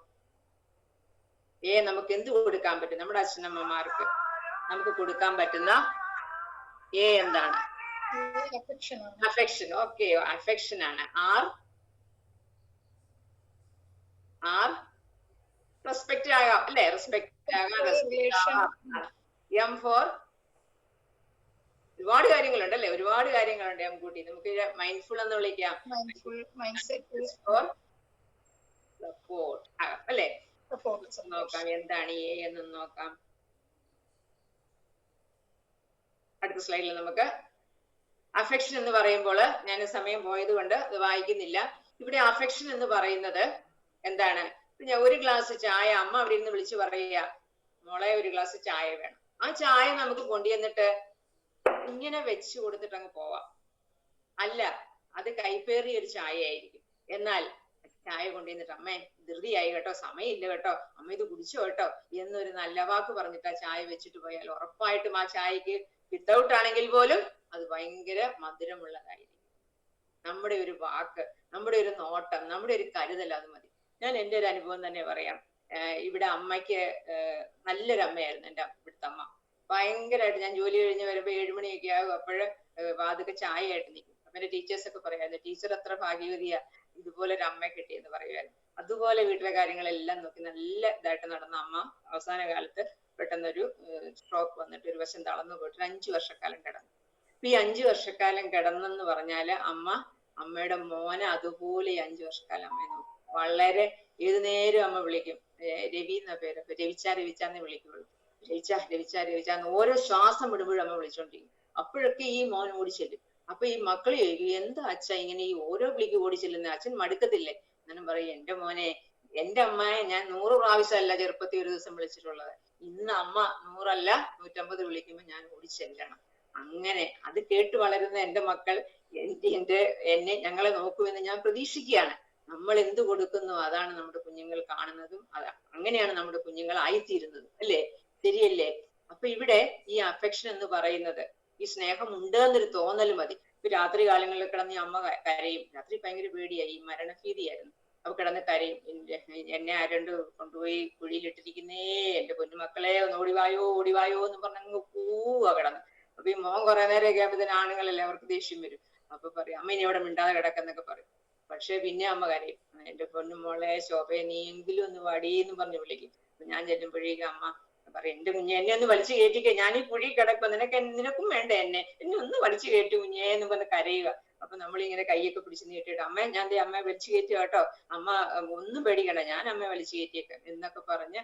നമുക്ക് എന്ത് കൊടുക്കാൻ പറ്റും? നമ്മുടെ അച്ഛനമ്മമാർക്ക് നമുക്ക് കൊടുക്കാൻ പറ്റുന്ന എന്താണ്? അഫെക്ഷൻ. ഓക്കെ, അഫെക്ഷൻ ആണ്. ആർ റെസ്പെക്ട് ആകാം അല്ലെ? റെസ്പെക്ട് ആകാം. എം ഫോർ ഒരുപാട് കാര്യങ്ങളുണ്ട് അല്ലെ? ഒരുപാട് കാര്യങ്ങളുണ്ട് എം കൂട്ടി. നമുക്ക് മൈൻഡ്ഫുൾ എന്ന് വിളിക്കാം. സപ്പോർട്ട് അല്ലെ? നോക്കാം എന്താണ് എന്ന് നോക്കാം. അടുത്ത സ്ലൈഡിൽ നമുക്ക് അഫെക്ഷൻ എന്ന് പറയുമ്പോൾ ഞാൻ സമയം പോയത് കൊണ്ട് അത് വായിക്കുന്നില്ല. ഇവിടെ അഫെക്ഷൻ എന്ന് പറയുന്നത് എന്താണ്? ഞാൻ ഒരു ഗ്ലാസ് ചായ, അമ്മ അവിടെ ഇരുന്ന് വിളിച്ചു പറയുക, മോളെ ഒരു ഗ്ലാസ് ചായ വേണം. ആ ചായ നമുക്ക് കൊണ്ടുവന്നിട്ട് ഇങ്ങനെ വെച്ച് കൊടുത്തിട്ട് അങ്ങ് പോവാം. അല്ല, അത് കൈപ്പേറിയ ഒരു ചായ ആയിരിക്കും. എന്നാൽ ചായ കൊണ്ടുവന്നിട്ട് അമ്മേ ധൃതിയായി കേട്ടോ, സമയമില്ല കേട്ടോ, അമ്മ ഇത് കുടിച്ചോ കേട്ടോ എന്നൊരു നല്ല വാക്ക് പറഞ്ഞിട്ട് ആ ചായ വെച്ചിട്ട് പോയാൽ ഉറപ്പായിട്ടും ആ ചായക്ക് വിത്തൗട്ട് ആണെങ്കിൽ പോലും അത് ഭയങ്കര മധുരമുള്ളതായിരിക്കും. നമ്മുടെ ഒരു വാക്ക്, നമ്മുടെ ഒരു നോട്ടം, നമ്മുടെ ഒരു കരുതൽ, അത് മതി. ഞാൻ എൻ്റെ ഒരു അനുഭവം തന്നെ പറയാം. ഇവിടെ അമ്മയ്ക്ക് നല്ലൊരു അമ്മയായിരുന്നു എൻ്റെ ഇവിടുത്തെ അമ്മ. ഭയങ്കരമായിട്ട് ഞാൻ ജോലി കഴിഞ്ഞ് വരുമ്പോ 7 മണിയൊക്കെ ആകും. അപ്പോഴ് വാതൊക്കെ ചായ ആയിട്ട് നിൽക്കും. അപ്പൊ എന്റെ ടീച്ചേഴ്സ് ഒക്കെ പറയായിരുന്നു, ടീച്ചർ അത്ര ഭാഗ്യവതിയാ, ഇതുപോലെ ഒരു അമ്മയെ കിട്ടിയെന്ന് പറയുമായിരുന്നു. അതുപോലെ വീട്ടിലെ കാര്യങ്ങളെല്ലാം നോക്കി നല്ല ഇതായിട്ട് നടന്ന അമ്മ അവസാന കാലത്ത് പെട്ടെന്നൊരു സ്ട്രോക്ക് വന്നിട്ട് ഒരു വശം തളർന്നു പോയിട്ട് 5 വർഷക്കാലം കിടന്നു. അപ്പൊ ഈ 5 വർഷക്കാലം കിടന്നെന്ന് പറഞ്ഞാല് അമ്മയുടെ മോനെ അതുപോലെ 5 വർഷക്കാലം അമ്മയെ നോക്കും. വളരെ ഏതു നേരം അമ്മ വിളിക്കും. രവി എന്ന പേര്, രവിച്ചാന്ന് വിളിക്കുള്ളൂ. രവിച്ചാന്ന് ഓരോ ശ്വാസം വിടുമ്പോഴും അമ്മ വിളിച്ചോണ്ടിരിക്കും. അപ്പോഴൊക്കെ ഈ മോൻ ഓടിച്ചെല്ലും. അപ്പൊ ഈ മക്കള് ചോദിക്കും, എന്താ അച്ഛ ഇങ്ങനെ ഈ ഓരോ വിളിക്ക് ഓടിച്ചെല്ലുന്ന, അച്ഛൻ മടുക്കത്തില്ലേ? എന്നാലും പറയും, എന്റെ മോനെ എന്റെ അമ്മയെ ഞാൻ 100 പ്രാവശ്യമല്ല ചെറുപ്പത്തിൽ ഒരു ദിവസം വിളിച്ചിട്ടുള്ളത്. ഇന്ന് അമ്മ 100 അല്ല 150 വിളിക്കുമ്പോ ഞാൻ ഓടി ചെല്ലണം. അങ്ങനെ അത് കേട്ട് വളരുന്ന എന്റെ മക്കൾ എന്നെ ഞങ്ങളെ നോക്കുമെന്ന് ഞാൻ പ്രതീക്ഷിക്കുകയാണ്. നമ്മൾ എന്ത് കൊടുക്കുന്നു അതാണ് നമ്മുടെ കുഞ്ഞുങ്ങൾ കാണുന്നതും അങ്ങനെയാണ് നമ്മുടെ കുഞ്ഞുങ്ങൾ ആയിത്തീരുന്നത്, അല്ലേ? ശരിയല്ലേ? അപ്പൊ ഇവിടെ ഈ അഫെക്ഷൻ എന്ന് പറയുന്നത്, ഈ സ്നേഹം ഉണ്ട് എന്നൊരു തോന്നൽ മതി. ഇപ്പൊ രാത്രി കാലങ്ങളിൽ കിടന്ന് അമ്മ കരയും. രാത്രി ഭയങ്കര പേടിയായി, മരണഭീതിയായിരുന്നു. അപ്പൊ കിടന്ന് കരയും, എന്നെ ആരണ്ട് കൊണ്ടുപോയി കുഴിയിലിട്ടിരിക്കുന്നേ, എന്റെ പൊന്നുമക്കളെ ഒന്ന് ഓടിവായോ ഓടിവായോ എന്ന് പറഞ്ഞങ്ങ് പോവാ കിടന്ന്. അപ്പൊ ഈ മോൻ കുറെ നേരമൊക്കെ ആകുമ്പോഴത്തേന് ആണുങ്ങളല്ലേ, അവർക്ക് ദേഷ്യം വരും. അപ്പൊ പറയും അമ്മ ഇനി ഇവിടെ മിണ്ടാതെ കിടക്കെന്നൊക്കെ പറയും. പക്ഷെ പിന്നെ അമ്മ കരയും, എന്റെ പൊന്നുമോളെ ശോഭയെ നീയെങ്കിലും ഒന്ന് വടീന്ന് പറഞ്ഞ് വിളിക്കും. അപ്പൊ ഞാൻ ചെല്ലുമ്പോഴേക്കും അമ്മ പറയും, എന്റെ കുഞ്ഞെ എന്നെ ഒന്ന് വലിച്ചു കയറ്റിക്ക, ഞാൻ ഈ കുഴി കിടക്കും, നിനക്കും വേണ്ട എന്നെ ഒന്ന് വലിച്ചു കയറ്റി കുഞ്ഞേ എന്ന് പറഞ്ഞ് കരയുക. അപ്പൊ നമ്മളിങ്ങനെ കൈയൊക്കെ പിടിച്ച് നീട്ടിയിട്ട് അമ്മ ഞാൻ അമ്മയെ വലിച്ചു കയറ്റുക കേട്ടോ, അമ്മ ഒന്നും പേടിക്കണ്ട, ഞാൻ അമ്മയെ വലിച്ചു കയറ്റിയേക്കാം എന്നൊക്കെ പറഞ്ഞ്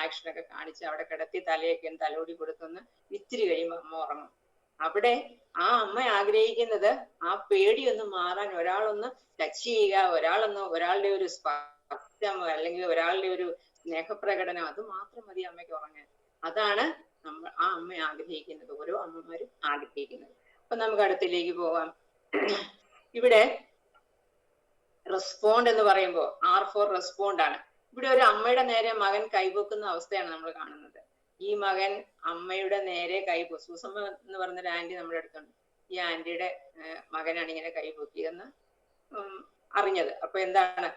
ആക്ഷനൊക്കെ കാണിച്ച് അവിടെ കിടത്തി തലയൊക്കെ തലോടി കൊടുത്തൊന്ന് ഇത്തിരി കഴിയുമ്പോൾ അമ്മ ഉറങ്ങും. അവിടെ ആ അമ്മ ആഗ്രഹിക്കുന്നത് ആ പേടിയൊന്ന് മാറാൻ ഒരാളൊന്ന് ടച്ച് ചെയ്യുക, ഒരാളുടെ ഒരു സ്പർശം അല്ലെങ്കിൽ ഒരാളുടെ ഒരു സ്നേഹപ്രകടനം, അത് മാത്രം മതി അമ്മയ്ക്ക് ഉറങ്ങാൻ. അതാണ് ആ അമ്മ ആഗ്രഹിക്കുന്നത്, ഓരോ അമ്മമാരും ആഗ്രഹിക്കുന്നത്. അപ്പൊ നമുക്ക് അടുത്തിലേക്ക് പോവാം. ഇവിടെ റെസ്പോണ്ട് എന്ന് പറയുമ്പോൾ R for റെസ്പോണ്ട് ആണ്. ഇവിടെ ഒരു അമ്മയുടെ നേരെ മകൻ കൈപൊക്കുന്ന അവസ്ഥയാണ് നമ്മൾ കാണുന്നത്. ഈ മകൻ അമ്മയുടെ നേരെ സൂസമ്മ എന്ന് പറഞ്ഞൊരു ആന്റി നമ്മുടെ അടുത്തുണ്ട്. ഈ ആന്റിയുടെ മകനാണ് ഇങ്ങനെ കൈപൊക്കിയെന്ന് അറിഞ്ഞത്. അപ്പൊ എന്താണ്,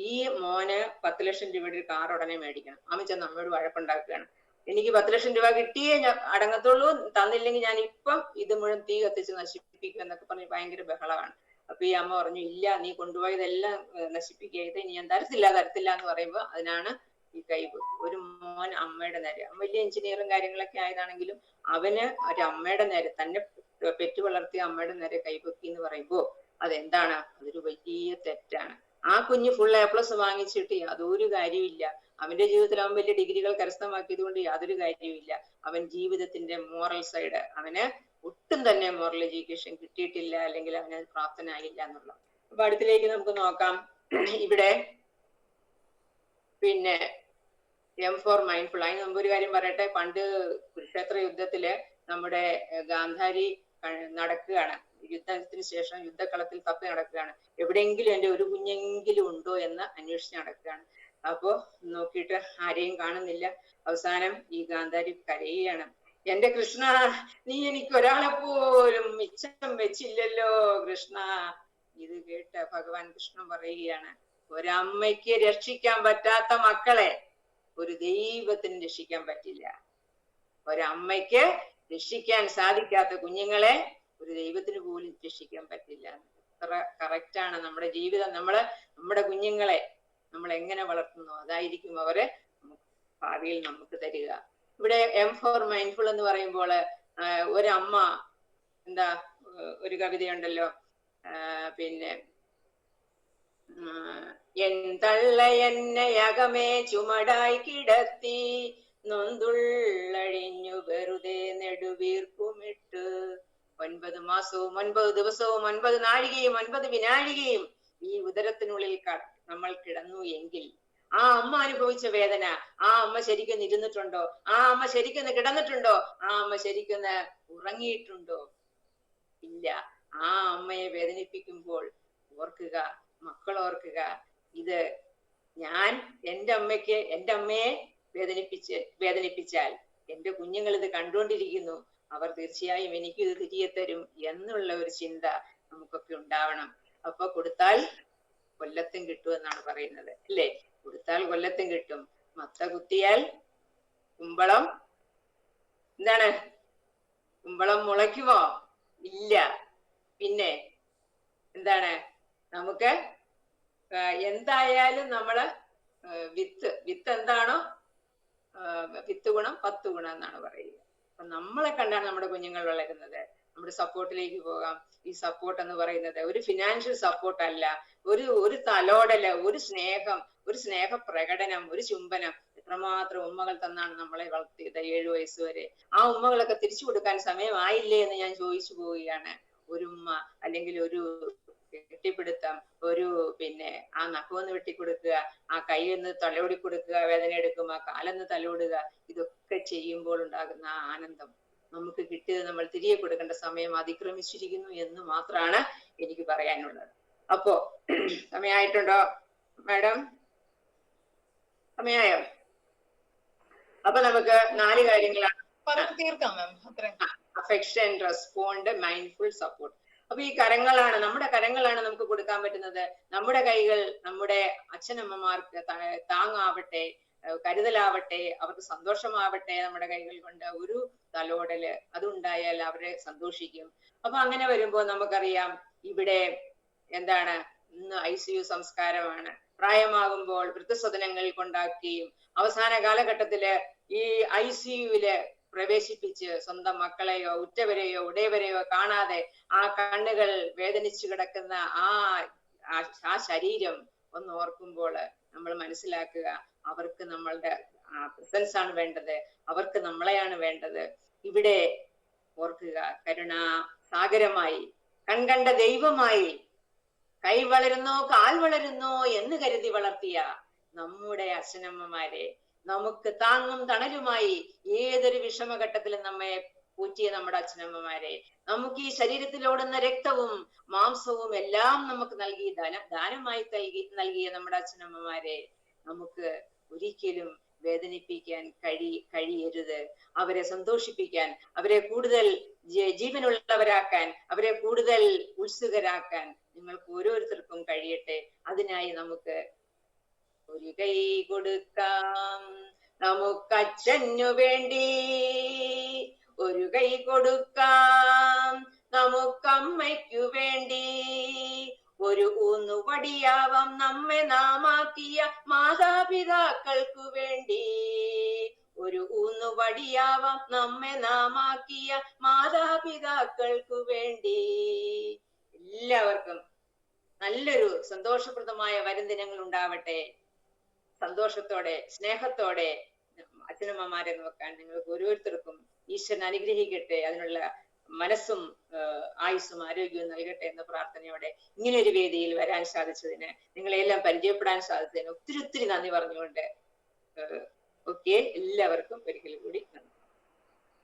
ഈ മോന് 10 ലക്ഷം രൂപയുടെ ഒരു കാർ ഉടനെ മേടിക്കണം. അമ്മ ചെന്ന് അമ്മയോട് വഴക്കുണ്ടാക്കുകയാണ്, എനിക്ക് 10 ലക്ഷം രൂപ കിട്ടിയേ ഞാൻ അടങ്ങത്തുള്ളൂ, തന്നില്ലെങ്കിൽ ഞാൻ ഇപ്പം ഇത് മുഴുവൻ തീ കത്തിച്ച് നശിപ്പിക്കും എന്നൊക്കെ പറഞ്ഞ് ഭയങ്കര ബഹളമാണ്. അപ്പൊ ഈ അമ്മ പറഞ്ഞു, ഇല്ല നീ കൊണ്ടുപോയതെല്ലാം നശിപ്പിക്കുക, ഇത് ഞാൻ തരത്തില്ല എന്ന് പറയുമ്പോ അതിനാണ് ഈ കൈപൊക്കി. ഒരു മോൻ അമ്മയുടെ നേരെ, വലിയ എഞ്ചിനീയറും കാര്യങ്ങളൊക്കെ ആയതാണെങ്കിലും അവന് ഒരു അമ്മയുടെ നേരെ, തന്നെ പെറ്റു വളർത്തിയ അമ്മയുടെ നേരെ കൈപൊക്കി എന്ന് പറയുമ്പോ അതെന്താണ്, അതൊരു വലിയ തെറ്റാണ്. ആ കുഞ്ഞ് ഫുൾ A+ വാങ്ങിച്ചിട്ട് യാതൊരു കാര്യമില്ല. അവന്റെ ജീവിതത്തിൽ അവൻ വലിയ ഡിഗ്രികൾ കരസ്ഥമാക്കിയത് കൊണ്ട് യാതൊരു കാര്യമില്ല. അവൻ ജീവിതത്തിന്റെ മോറൽ സൈഡ്, അവന് ഒട്ടും തന്നെ മോറൽ എഡ്യൂക്കേഷൻ കിട്ടിയിട്ടില്ല, അല്ലെങ്കിൽ അവന് പ്രാപ്തനായില്ല എന്നുള്ള. അപ്പൊ അടുത്തിലേക്ക് നമുക്ക് നോക്കാം. ഇവിടെ പിന്നെ M for മൈൻഡ്ഫുൾ. അതിന് മുമ്പ് ഒരു കാര്യം പറയട്ടെ. പണ്ട് കുരുക്ഷേത്ര യുദ്ധത്തില് നമ്മുടെ ഗാന്ധാരി നടക്കുകയാണ്, യുദ്ധത്തിന് ശേഷം യുദ്ധക്കളത്തിൽ തപ്പി നടക്കുകയാണ്, എവിടെയെങ്കിലും എന്റെ ഒരു കുഞ്ഞെങ്കിലും ഉണ്ടോ എന്ന് അന്വേഷിച്ച് നടക്കുകയാണ്. അപ്പോ നോക്കിയിട്ട് ആരെയും കാണുന്നില്ല. അവസാനം ഈ ഗാന്ധാരി കരയുകയാണ്, എന്റെ കൃഷ്ണ, നീ എനിക്ക് ഒരാളെ പോലും മിച്ചം വെച്ചില്ലല്ലോ കൃഷ്ണ. ഇത് കേട്ട ഭഗവാൻ കൃഷ്ണൻ പറയുകയാണ്, ഒരമ്മയ്ക്ക് രക്ഷിക്കാൻ പറ്റാത്ത മക്കളെ ഒരു ദൈവത്തിന് രക്ഷിക്കാൻ പറ്റില്ല. ഒരമ്മയ്ക്ക് രക്ഷിക്കാൻ സാധിക്കാത്ത കുഞ്ഞുങ്ങളെ ഒരു ദൈവത്തിന് പോലും രക്ഷിക്കാൻ പറ്റില്ല. അത്ര കറക്റ്റാണ് നമ്മുടെ ജീവിതം. നമ്മുടെ കുഞ്ഞുങ്ങളെ നമ്മൾ എങ്ങനെ വളർത്തുന്നു അതായിരിക്കും അവരെ ഭാവിയിൽ നമുക്ക് തരിക. ഇവിടെ M for മൈൻഡ്ഫുൾ എന്ന് പറയുമ്പോൾ ഒരമ്മ ഒരു കവിതയുണ്ടല്ലോ, പിന്നെ എൻ തള്ള എന്നെ അകമേ ചുമടായി കിടത്തി നൊന്തുള്ളഴിഞ്ഞു വെറുതെ നെടുവീർപ്പുമിട്ട് 9 മാസവും 9 ദിവസവും 9 നാഴികയും 9 വിനാഴികയും ഈ ഉദരത്തിനുള്ളിൽ നമ്മൾ കിടന്നു എങ്കിൽ ആ അമ്മ അനുഭവിച്ച വേദന, ആ അമ്മ ശരിക്കും ഇരുന്നിട്ടുണ്ടോ? ആ അമ്മ ശരിക്കും കിടന്നിട്ടുണ്ടോ? ആ അമ്മ ശരിക്കും ഉറങ്ങിയിട്ടുണ്ടോ? ഇല്ല. ആ അമ്മയെ വേദനിപ്പിക്കുമ്പോൾ ഓർക്കുക, മക്കൾ ഓർക്കുക, ഇത് ഞാൻ എൻ്റെ അമ്മയെ വേദനിപ്പിച്ചാൽ എൻ്റെ കുഞ്ഞുങ്ങൾ ഇത് കണ്ടുകൊണ്ടിരിക്കുന്നു, അവർ തീർച്ചയായും എനിക്ക് ഇത് തിരികെ തരും എന്നുള്ള ഒരു ചിന്ത നമുക്കൊക്കെ ഉണ്ടാവണം. അപ്പൊ കൊടുത്താൽ കൊല്ലത്തും കിട്ടുമെന്നാണ് പറയുന്നത്, അല്ലേ? കൊടുത്താൽ കൊല്ലത്തും കിട്ടും, മത്ത കുത്തിയാൽ കുമ്പളം കുമ്പളം മുളയ്ക്കുമോ? ഇല്ല. പിന്നെ നമുക്ക് എന്തായാലും നമ്മള് വിത്ത് എന്താണോ, വിത്ത് ഗുണം 10 ഗുണം എന്നാണ് പറയുക. അപ്പൊ നമ്മളെ കണ്ടാണ് നമ്മുടെ കുഞ്ഞുങ്ങൾ വളരുന്നത്. നമ്മുടെ സപ്പോർട്ടിലേക്ക് പോകാം. ഈ സപ്പോർട്ട് എന്ന് പറയുന്നത് ഒരു ഫിനാൻഷ്യൽ സപ്പോർട്ട് അല്ല, ഒരു തലോടല്, ഒരു സ്നേഹ പ്രകടനം, ഒരു ചുംബനം. എത്രമാത്രം ഉമ്മകൾ തന്നാണ് നമ്മളെ വളർത്തിയത് 7 വയസ്സ് വരെ. ആ ഉമ്മകളൊക്കെ തിരിച്ചു കൊടുക്കാൻ സമയമായില്ലേ എന്ന് ഞാൻ ചോദിച്ചു പോവുകയാണ്. ഒരു ഉമ്മ അല്ലെങ്കിൽ ഒരു കെട്ടിപ്പിടുത്തം, ഒരു ആ നഖമൊന്ന് വെട്ടിക്കൊടുക്കുക, ആ കൈയൊന്ന് തലോടി കൊടുക്കുക, വേദന എടുക്കുമ്പോൾ ആ കാലൊന്ന് തലോടുക, ഇതൊക്കെ ചെയ്യുമ്പോൾ ഉണ്ടാകുന്ന ആ ആനന്ദം നമുക്ക് കിട്ടിയത് നമ്മൾ തിരികെ കൊടുക്കേണ്ട സമയം അതിക്രമിച്ചിരിക്കുന്നു എന്ന് മാത്രമാണ് എനിക്ക് പറയാനുള്ളത്. അപ്പോ സമയമായിട്ടുണ്ടോ മാഡം? സമയമായോ? അപ്പൊ നമുക്ക് 4 കാര്യങ്ങളാണ്. തീർക്കാം മാം. അത്രയും അഫെക്ഷൻ, റെസ്പോണ്ട്, മൈൻഡ്ഫുൾ, സപ്പോർട്ട്. അപ്പൊ ഈ കരങ്ങളാണ്, നമ്മുടെ കരങ്ങളാണ് നമുക്ക് കൊടുക്കാൻ പറ്റുന്നത്. നമ്മുടെ കൈകൾ നമ്മുടെ അച്ഛനമ്മമാർക്ക് താങ്ങാവട്ടെ, കരുതലാവട്ടെ, അവർക്ക് സന്തോഷമാവട്ടെ. നമ്മുടെ കൈകൾ കൊണ്ട് ഒരു തലോടല് അതുണ്ടായാൽ അവരെ സന്തോഷിക്കും. അപ്പൊ അങ്ങനെ വരുമ്പോ നമുക്കറിയാം ഇവിടെ എന്താണ്, ഇന്ന് ICU സംസ്കാരമാണ്. പ്രായമാകുമ്പോൾ വൃദ്ധസദനങ്ങൾ കൊണ്ടാക്കുകയും അവസാന കാലഘട്ടത്തില് ഈ ICUവില് പ്രവേശിപ്പിച്ച് സ്വന്തം മക്കളെയോ ഉറ്റവരെയോ ഉടയവരെയോ കാണാതെ ആ കണ്ണുകൾ വേദനിച്ചു കിടക്കുന്ന ആ ശരീരം ഒന്ന് ഓർക്കുമ്പോൾ നമ്മൾ മനസ്സിലാക്കുക, അവർക്ക് നമ്മളുടെ പ്രസൻസ് ആണ് വേണ്ടത്, അവർക്ക് നമ്മളെയാണ് വേണ്ടത്. ഇവിടെ ഓർക്കുക, കരുണാ സാഗരമായി, കൺകണ്ട ദൈവമായി, കൈ വളരുന്നോ കാൽ വളരുന്നോ എന്ന് കരുതി വളർത്തിയ നമ്മുടെ അച്ഛനമ്മമാരെ, നമുക്ക് താങ്ങും തണലുമായി ഏതൊരു വിഷമഘട്ടത്തിലും നമ്മെ പൂറ്റിയ നമ്മുടെ അച്ഛനമ്മമാരെ, നമുക്ക് ഈ ശരീരത്തിലോടുന്ന രക്തവും മാംസവും എല്ലാം നമുക്ക് ദാനമായി നൽകിയ നമ്മുടെ അച്ഛനമ്മമാരെ നമുക്ക് ഒരിക്കലും വേദനിപ്പിക്കാൻ കഴിയരുത്. അവരെ സന്തോഷിപ്പിക്കാൻ, അവരെ കൂടുതൽ ജീവനുള്ളവരാക്കാൻ, അവരെ കൂടുതൽ ഉത്സുകരാക്കാൻ നിങ്ങൾക്ക് ഓരോരുത്തർക്കും കഴിയട്ടെ. അതിനായി നമുക്ക് ഒരു കൈ കൊടുക്കാം നമുക്കച്ഛനു വേണ്ടി, ഒരു കൈ കൊടുക്കാം നമുക്കമ്മയ്ക്കു വേണ്ടി, ഒരു ഊന്നുവടിയാവാം നമ്മെ നാമാക്കിയ മാതാപിതാക്കൾക്കു വേണ്ടി, ഒരു ഊന്നുവടിയാവാം നമ്മെ നാമാക്കിയ മാതാപിതാക്കൾക്കു വേണ്ടി. എല്ലാവർക്കും നല്ലൊരു സന്തോഷപ്രദമായ വരുംദിനങ്ങൾ ഉണ്ടാവട്ടെ. സന്തോഷത്തോടെ സ്നേഹത്തോടെ അച്ഛനമ്മമാരെ നോക്കാൻ നിങ്ങൾക്ക് ഓരോരുത്തർക്കും ഈശ്വരൻ അനുഗ്രഹിക്കട്ടെ. അതിനുള്ള മനസ്സും ആയുസ്സും ആരോഗ്യവും നൽകട്ടെ എന്ന പ്രാർത്ഥനയോടെ ഇങ്ങനെ ഒരു വേദിയിൽ വരാൻ സാധിച്ചതിന്, നിങ്ങളെല്ലാം പരിചയപ്പെടാൻ സാധിച്ചതിന് ഒത്തിരി നന്ദി പറഞ്ഞുകൊണ്ട് ഓക്കെ, എല്ലാവർക്കും ഒരിക്കൽ കൂടി നന്ദി.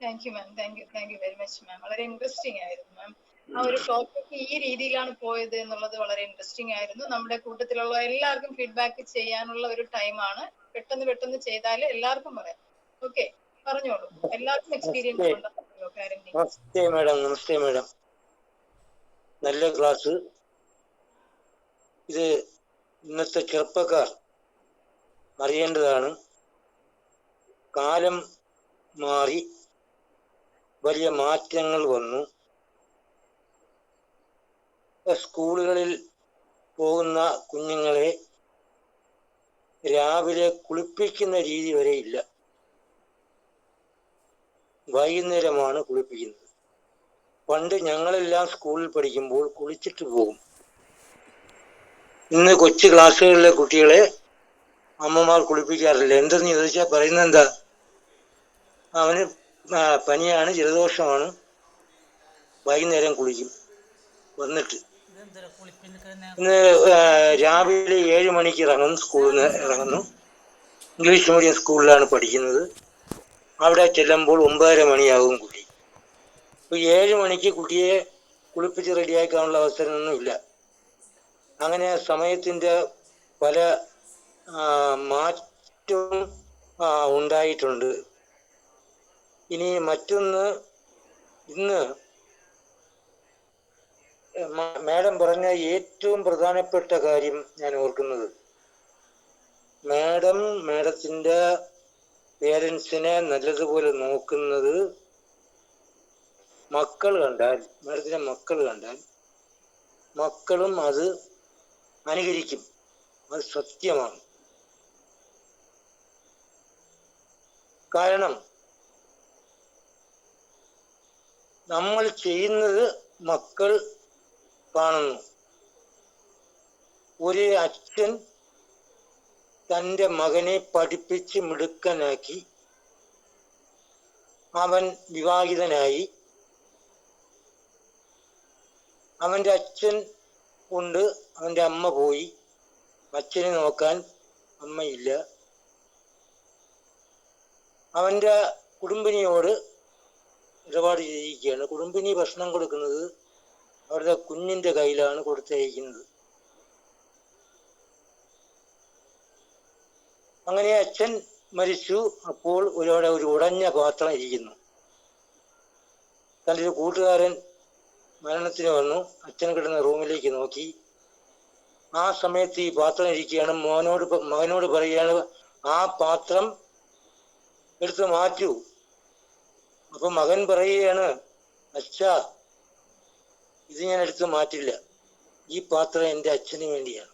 Thank you ma'am. Thank you very much ma'am. വളരെ ഇൻട്രസ്റ്റിംഗ് ആയിരുന്നു മാം. ആ ഒരു ടോപ്പിക് ഈ രീതിയിലാണ് പോയത് എന്നുള്ളത് വളരെ ഇൻട്രസ്റ്റിംഗ് ആയിരുന്നു. നമ്മുടെ കൂട്ടത്തിലുള്ള എല്ലാവർക്കും ഫീഡ്ബാക്ക് ചെയ്യാനുള്ള ഒരു ടൈമാണ്. പെട്ടെന്ന് ചെയ്താല് എല്ലാവർക്കും പറയാം. ഓക്കെ, പറഞ്ഞോളൂ. എല്ലാവർക്കും എക്സ്പീരിയൻസ് ഉണ്ടല്ലോ പാരന്റിങ്. നമസ്തേ മാഡം. നല്ല ക്ലാസ്. ഇത് ഇന്നത്തെ ചെറുപ്പക്കാർ അറിയേണ്ടതാണ്. കാലം മാറി വലിയ മാറ്റങ്ങൾ വന്നു. സ്കൂളുകളിൽ പോകുന്ന കുഞ്ഞുങ്ങളെ രാവിലെ കുളിപ്പിക്കുന്ന രീതി വരെ ഇല്ല. വൈകുന്നേരമാണ് കുളിപ്പിക്കുന്നത്. പണ്ട് ഞങ്ങളെല്ലാം സ്കൂളിൽ പഠിക്കുമ്പോൾ കുളിച്ചിട്ട് പോകും. ഇന്ന് കൊച്ചു ക്ലാസ്സുകളിലെ കുട്ടികളെ അമ്മമാർ കുളിപ്പിക്കാറില്ല. എന്തെന്ന് ചോദിച്ചാൽ പറയുന്നത് എന്താ, അവന് പനിയാണ്, ജലദോഷമാണ്, വൈകുന്നേരം കുളിക്കും. വന്നിട്ട് ഇന്ന് രാവിലെ 7 മണിക്ക് സ്കൂളിൽ നിന്ന് ഇറങ്ങുന്നു. ഇംഗ്ലീഷ് മീഡിയം സ്കൂളിലാണ് പഠിക്കുന്നത്. അവിടെ ചെല്ലുമ്പോൾ 9:30 മണിയാകും കുട്ടി. അപ്പോൾ 7 മണിക്ക് കുട്ടിയെ കുളിപ്പിച്ച് റെഡിയാക്കാനുള്ള അവസരമൊന്നുമില്ല. അങ്ങനെ സമയത്തിൻ്റെ പല മാറ്റവും ഉണ്ടായിട്ടുണ്ട്. ഇനി മറ്റൊന്ന്, ഇന്ന് മാഡം പറഞ്ഞ ഏറ്റവും പ്രധാനപ്പെട്ട കാര്യം ഞാൻ ഓർക്കുന്നത്, മാഡത്തിൻ്റെ പേരൻസിനെ നല്ലതുപോലെ നോക്കുന്നത് മാഡത്തിൻ്റെ മക്കൾ കണ്ടാൽ മക്കളും അത് അനുകരിക്കും. അത് സത്യമാണ്. കാരണം നമ്മൾ ചെയ്യുന്നത് മക്കൾ കാണുന്നു. ഒരു അച്ഛൻ തൻ്റെ മകനെ പഠിപ്പിച്ച് മിടുക്കനാക്കി, അവൻ വിവാഹിതനായി. അവൻ്റെ അച്ഛൻ കൊണ്ട് അവൻ്റെ അമ്മ പോയി. അച്ഛനെ നോക്കാൻ അമ്മയില്ല. അവൻ്റെ കുടുംബിനിയോട് ഇടപാട് ചെയ്തിരിക്കുകയാണ്. കുടുംബിനി ഭക്ഷണം കൊടുക്കുന്നത് അവരുടെ കുഞ്ഞിൻ്റെ കയ്യിലാണ് കൊടുത്തയക്കുന്നത്. അങ്ങനെ അച്ഛൻ മരിച്ചു. അപ്പോൾ ഒരു ഉടഞ്ഞ പാത്രം ഇരിക്കുന്നു. തൻ്റെ ഒരു കൂട്ടുകാരൻ മരണത്തിന് വന്നു. അച്ഛൻ കിടന്ന റൂമിലേക്ക് നോക്കി. ആ സമയത്ത് ഈ പാത്രം ഇരിക്കുകയാണ്. മകനോട് പറയുകയാണ്, ആ പാത്രം എടുത്ത് മാറ്റൂ. അപ്പൊ മകൻ പറയുകയാണ്, അച്ഛാ, ഇത് ഞാൻ എടുത്ത് മാറ്റില്ല. ഈ പാത്രം എൻ്റെ അച്ഛന് വേണ്ടിയാണ്.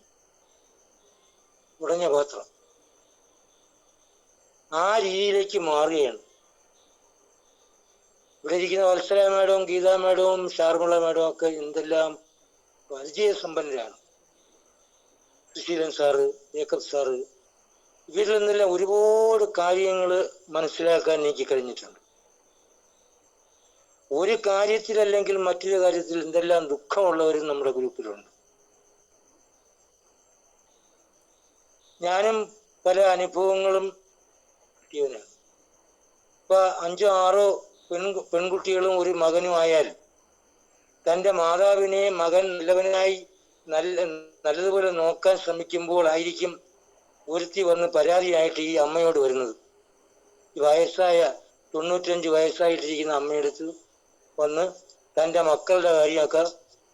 ഉടഞ്ഞ പാത്രം. ആ രീതിയിലേക്ക് മാറുകയാണ്. ഇവിടെ ഇരിക്കുന്ന വത്സല മേഡവും ഗീതാ മേഡവും ഷാർമിള മേഡവും ഒക്കെ എന്തെല്ലാം പരിചയസമ്പന്നരാണ്. സുശീലൻ സാറ്, ജേക്കബ് സാറ്, ഇവരിൽ നിന്നെല്ലാം ഒരുപാട് കാര്യങ്ങൾ മനസ്സിലാക്കാൻ എനിക്ക് കഴിഞ്ഞിട്ടുണ്ട്. ഒരു കാര്യത്തിലല്ലെങ്കിൽ മറ്റൊരു കാര്യത്തിൽ എന്തെല്ലാം ദുഃഖമുള്ളവരും നമ്മുടെ ഗ്രൂപ്പിലുണ്ട്. ഞാനും പല അനുഭവങ്ങളും കിട്ടിയവനാണ്. ഇപ്പൊ 5-6 പെൺകുട്ടികളും ഒരു മകനുമായാൽ തൻ്റെ മാതാവിനെ മകൻ നല്ലവനായി നല്ലതുപോലെ നോക്കാൻ ശ്രമിക്കുമ്പോൾ ആയിരിക്കും ഒരുത്തി വന്ന് പരാതിയായിട്ട് ഈ അമ്മയോട് വരുന്നത്. ഈ വയസ്സായ 95 വയസ്സായിട്ടിരിക്കുന്ന അമ്മയെടുത്ത് വന്ന് തൻ്റെ മക്കളുടെ കാര്യമൊക്കെ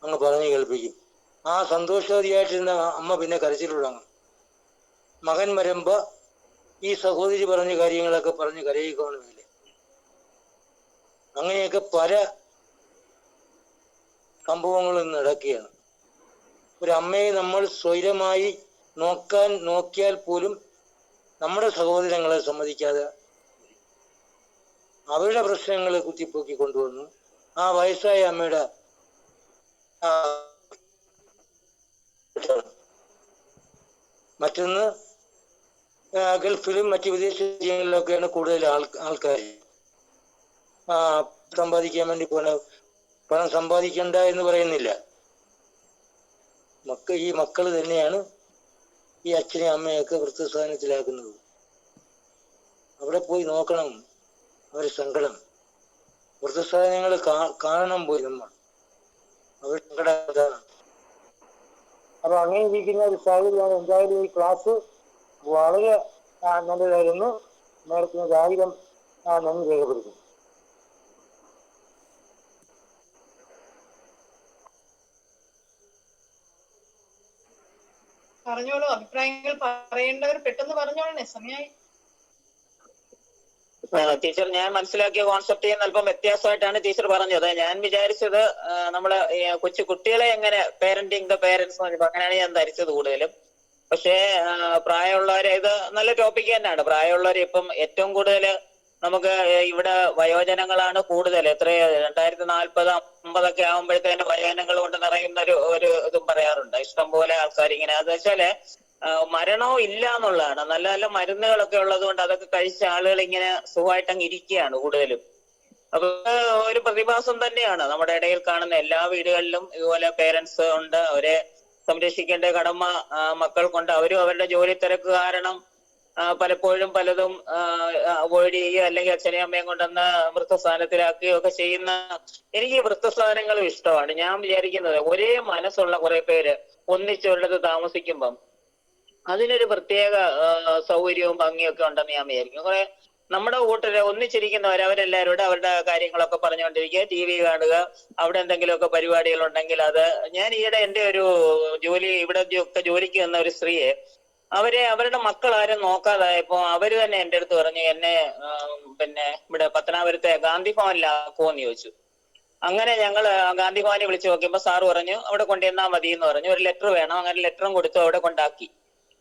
അങ്ങ് പറഞ്ഞു കേൾപ്പിക്കും. ആ സന്തോഷവതിയായിട്ടിരുന്ന അമ്മ പിന്നെ കരച്ചിലുള്ളങ്ങ്. മകൻ വരുമ്പോ ഈ സഹോദരി പറഞ്ഞ കാര്യങ്ങളൊക്കെ പറഞ്ഞ് കരയിക്കണമെന്നില്ല. അങ്ങനെയൊക്കെ പല സംഭവങ്ങളും നടക്കുകയാണ്. ഒരു അമ്മയെ നമ്മൾ സ്വൈരമായി നോക്കിയാൽ പോലും നമ്മുടെ സഹോദരങ്ങളെ സമ്മതിക്കാതെ അവരുടെ പ്രശ്നങ്ങൾ കുത്തിപ്പൊക്കി കൊണ്ടുവന്നു ആ വയസ്സായ അമ്മയുടെ മറ്റൊന്ന് ഗൾഫിലും മറ്റു വിദേശ രാജ്യങ്ങളിലൊക്കെയാണ് കൂടുതൽ ആൾക്കാർ സമ്പാദിക്കാൻ വേണ്ടി പണം സമ്പാദിക്കണ്ട എന്ന് പറയുന്നില്ല. ഈ മക്കൾ തന്നെയാണ് ഈ അച്ഛനെയും അമ്മയൊക്കെ വൃദ്ധസ്ഥാനത്തിലാക്കുന്നത്. അവിടെ പോയി നോക്കണം അവരുടെ സങ്കടം. വൃദ്ധസ്ഥാനങ്ങൾ കാണണം പോയി നമ്മൾ അവരുടെ സങ്കടം അതാണ്. അപ്പൊ അങ്ങനെ ഇരിക്കുന്ന ഒരു സാഹചര്യമാണ്. എന്തായാലും ഈ ക്ലാസ് വളരെ നല്ലതായിരുന്നു. നേരത്തിന് 1000 നന്ദി രേഖപ്പെടുത്തുന്നു. പറഞ്ഞോളൂ, അഭിപ്രായങ്ങൾ പറയേണ്ടവർ പെട്ടെന്ന് പറഞ്ഞോളണേ, സമയമായി. ടീച്ചർ, ഞാൻ മനസ്സിലാക്കിയ കോൺസെപ്റ്റ് ചെയ്യുന്ന അല്പം വ്യത്യാസമായിട്ടാണ് ടീച്ചർ പറഞ്ഞത്. ഞാൻ വിചാരിച്ചത് നമ്മള് കൊച്ചു കുട്ടികളെ എങ്ങനെ പേരന്റിങ് ദ പേരൻസ് അങ്ങനെയാണ് ഞാൻ ധരിച്ചത് കൂടുതലും. പക്ഷേ പ്രായമുള്ളവരെ, ഇത് നല്ല ടോപ്പിക് തന്നെയാണ്. പ്രായമുള്ളവരെ ഇപ്പം ഏറ്റവും കൂടുതൽ നമുക്ക് ഇവിടെ വയോജനങ്ങളാണ് കൂടുതൽ. 2040-50 ആകുമ്പോഴത്തേന് വയോജനങ്ങൾ കൊണ്ട് നിറയുന്ന ഒരു ഇതും പറയാറുണ്ട്. ഇഷ്ടം പോലെ ആൾക്കാർ ഇങ്ങനെ. അത് വെച്ചാല് മരണവും ഇല്ല എന്നുള്ളതാണ്. നല്ല നല്ല മരുന്നുകളൊക്കെ ഉള്ളത് കൊണ്ട് അതൊക്കെ കഴിച്ച ആളുകൾ ഇങ്ങനെ സുഖമായിട്ട് അങ്ങ് ഇരിക്കുകയാണ് കൂടുതലും. അപ്പൊ ഒരു പ്രതിഭാസം തന്നെയാണ് നമ്മുടെ ഇടയിൽ കാണുന്ന. എല്ലാ വീടുകളിലും ഇതുപോലെ പേരൻസ് ഉണ്ട്. അവരെ സംരക്ഷിക്കേണ്ട കടമ മക്കൾക്കുണ്ട്. അവരും അവരുടെ ജോലി തിരക്ക് കാരണം പലപ്പോഴും പലതും അവോയ്ഡ് ചെയ്യുകയോ അല്ലെങ്കിൽ അച്ഛനെയും അമ്മയും കൊണ്ടുവന്ന് വൃദ്ധസ്ഥാനത്തിലാക്കുകയോ ഒക്കെ ചെയ്യുന്ന. എനിക്ക് വൃദ്ധസ്ഥാനങ്ങളും ഇഷ്ടമാണ്. ഞാൻ വിചാരിക്കുന്നത് ഒരേ മനസ്സുള്ള കുറെ പേര് ഒന്നിച്ചുള്ളത് താമസിക്കുമ്പം അതിനൊരു പ്രത്യേക സൗകര്യവും ഭംഗിയൊക്കെ ഉണ്ടെന്ന് ഞാൻ വിചാരിക്കും. കുറെ നമ്മുടെ കൂട്ടര് ഒന്നിച്ചിരിക്കുന്നവർ അവരെല്ലാവരോടും അവരുടെ കാര്യങ്ങളൊക്കെ പറഞ്ഞുകൊണ്ടിരിക്കുക, TV കാണുക, അവിടെ എന്തെങ്കിലുമൊക്കെ പരിപാടികൾ ഉണ്ടെങ്കിൽ അത്. ഞാൻ ഈയിടെ എൻ്റെ ഒരു ഇവിടെ ഒക്കെ ജോലിക്ക് വന്ന ഒരു സ്ത്രീയെ അവരുടെ മക്കൾ ആരും നോക്കാതായപ്പോ അവര് തന്നെ എൻ്റെ അടുത്ത് പറഞ്ഞു, എന്നെ പിന്നെ ഇവിടെ പത്തനാപുരത്തെ ഗാന്ധി ഭവനിലാക്കുമെന്ന് ചോദിച്ചു. അങ്ങനെ ഞങ്ങള് ഗാന്ധി ഭവനെ വിളിച്ചു നോക്കിയപ്പോ സാറ് പറഞ്ഞു അവിടെ കൊണ്ടുവന്നാൽ മതി എന്ന് പറഞ്ഞു. ഒരു ലെറ്റർ വേണം. അങ്ങനെ ലെറ്ററും കൊടുത്തു അവിടെ കൊണ്ടാക്കി.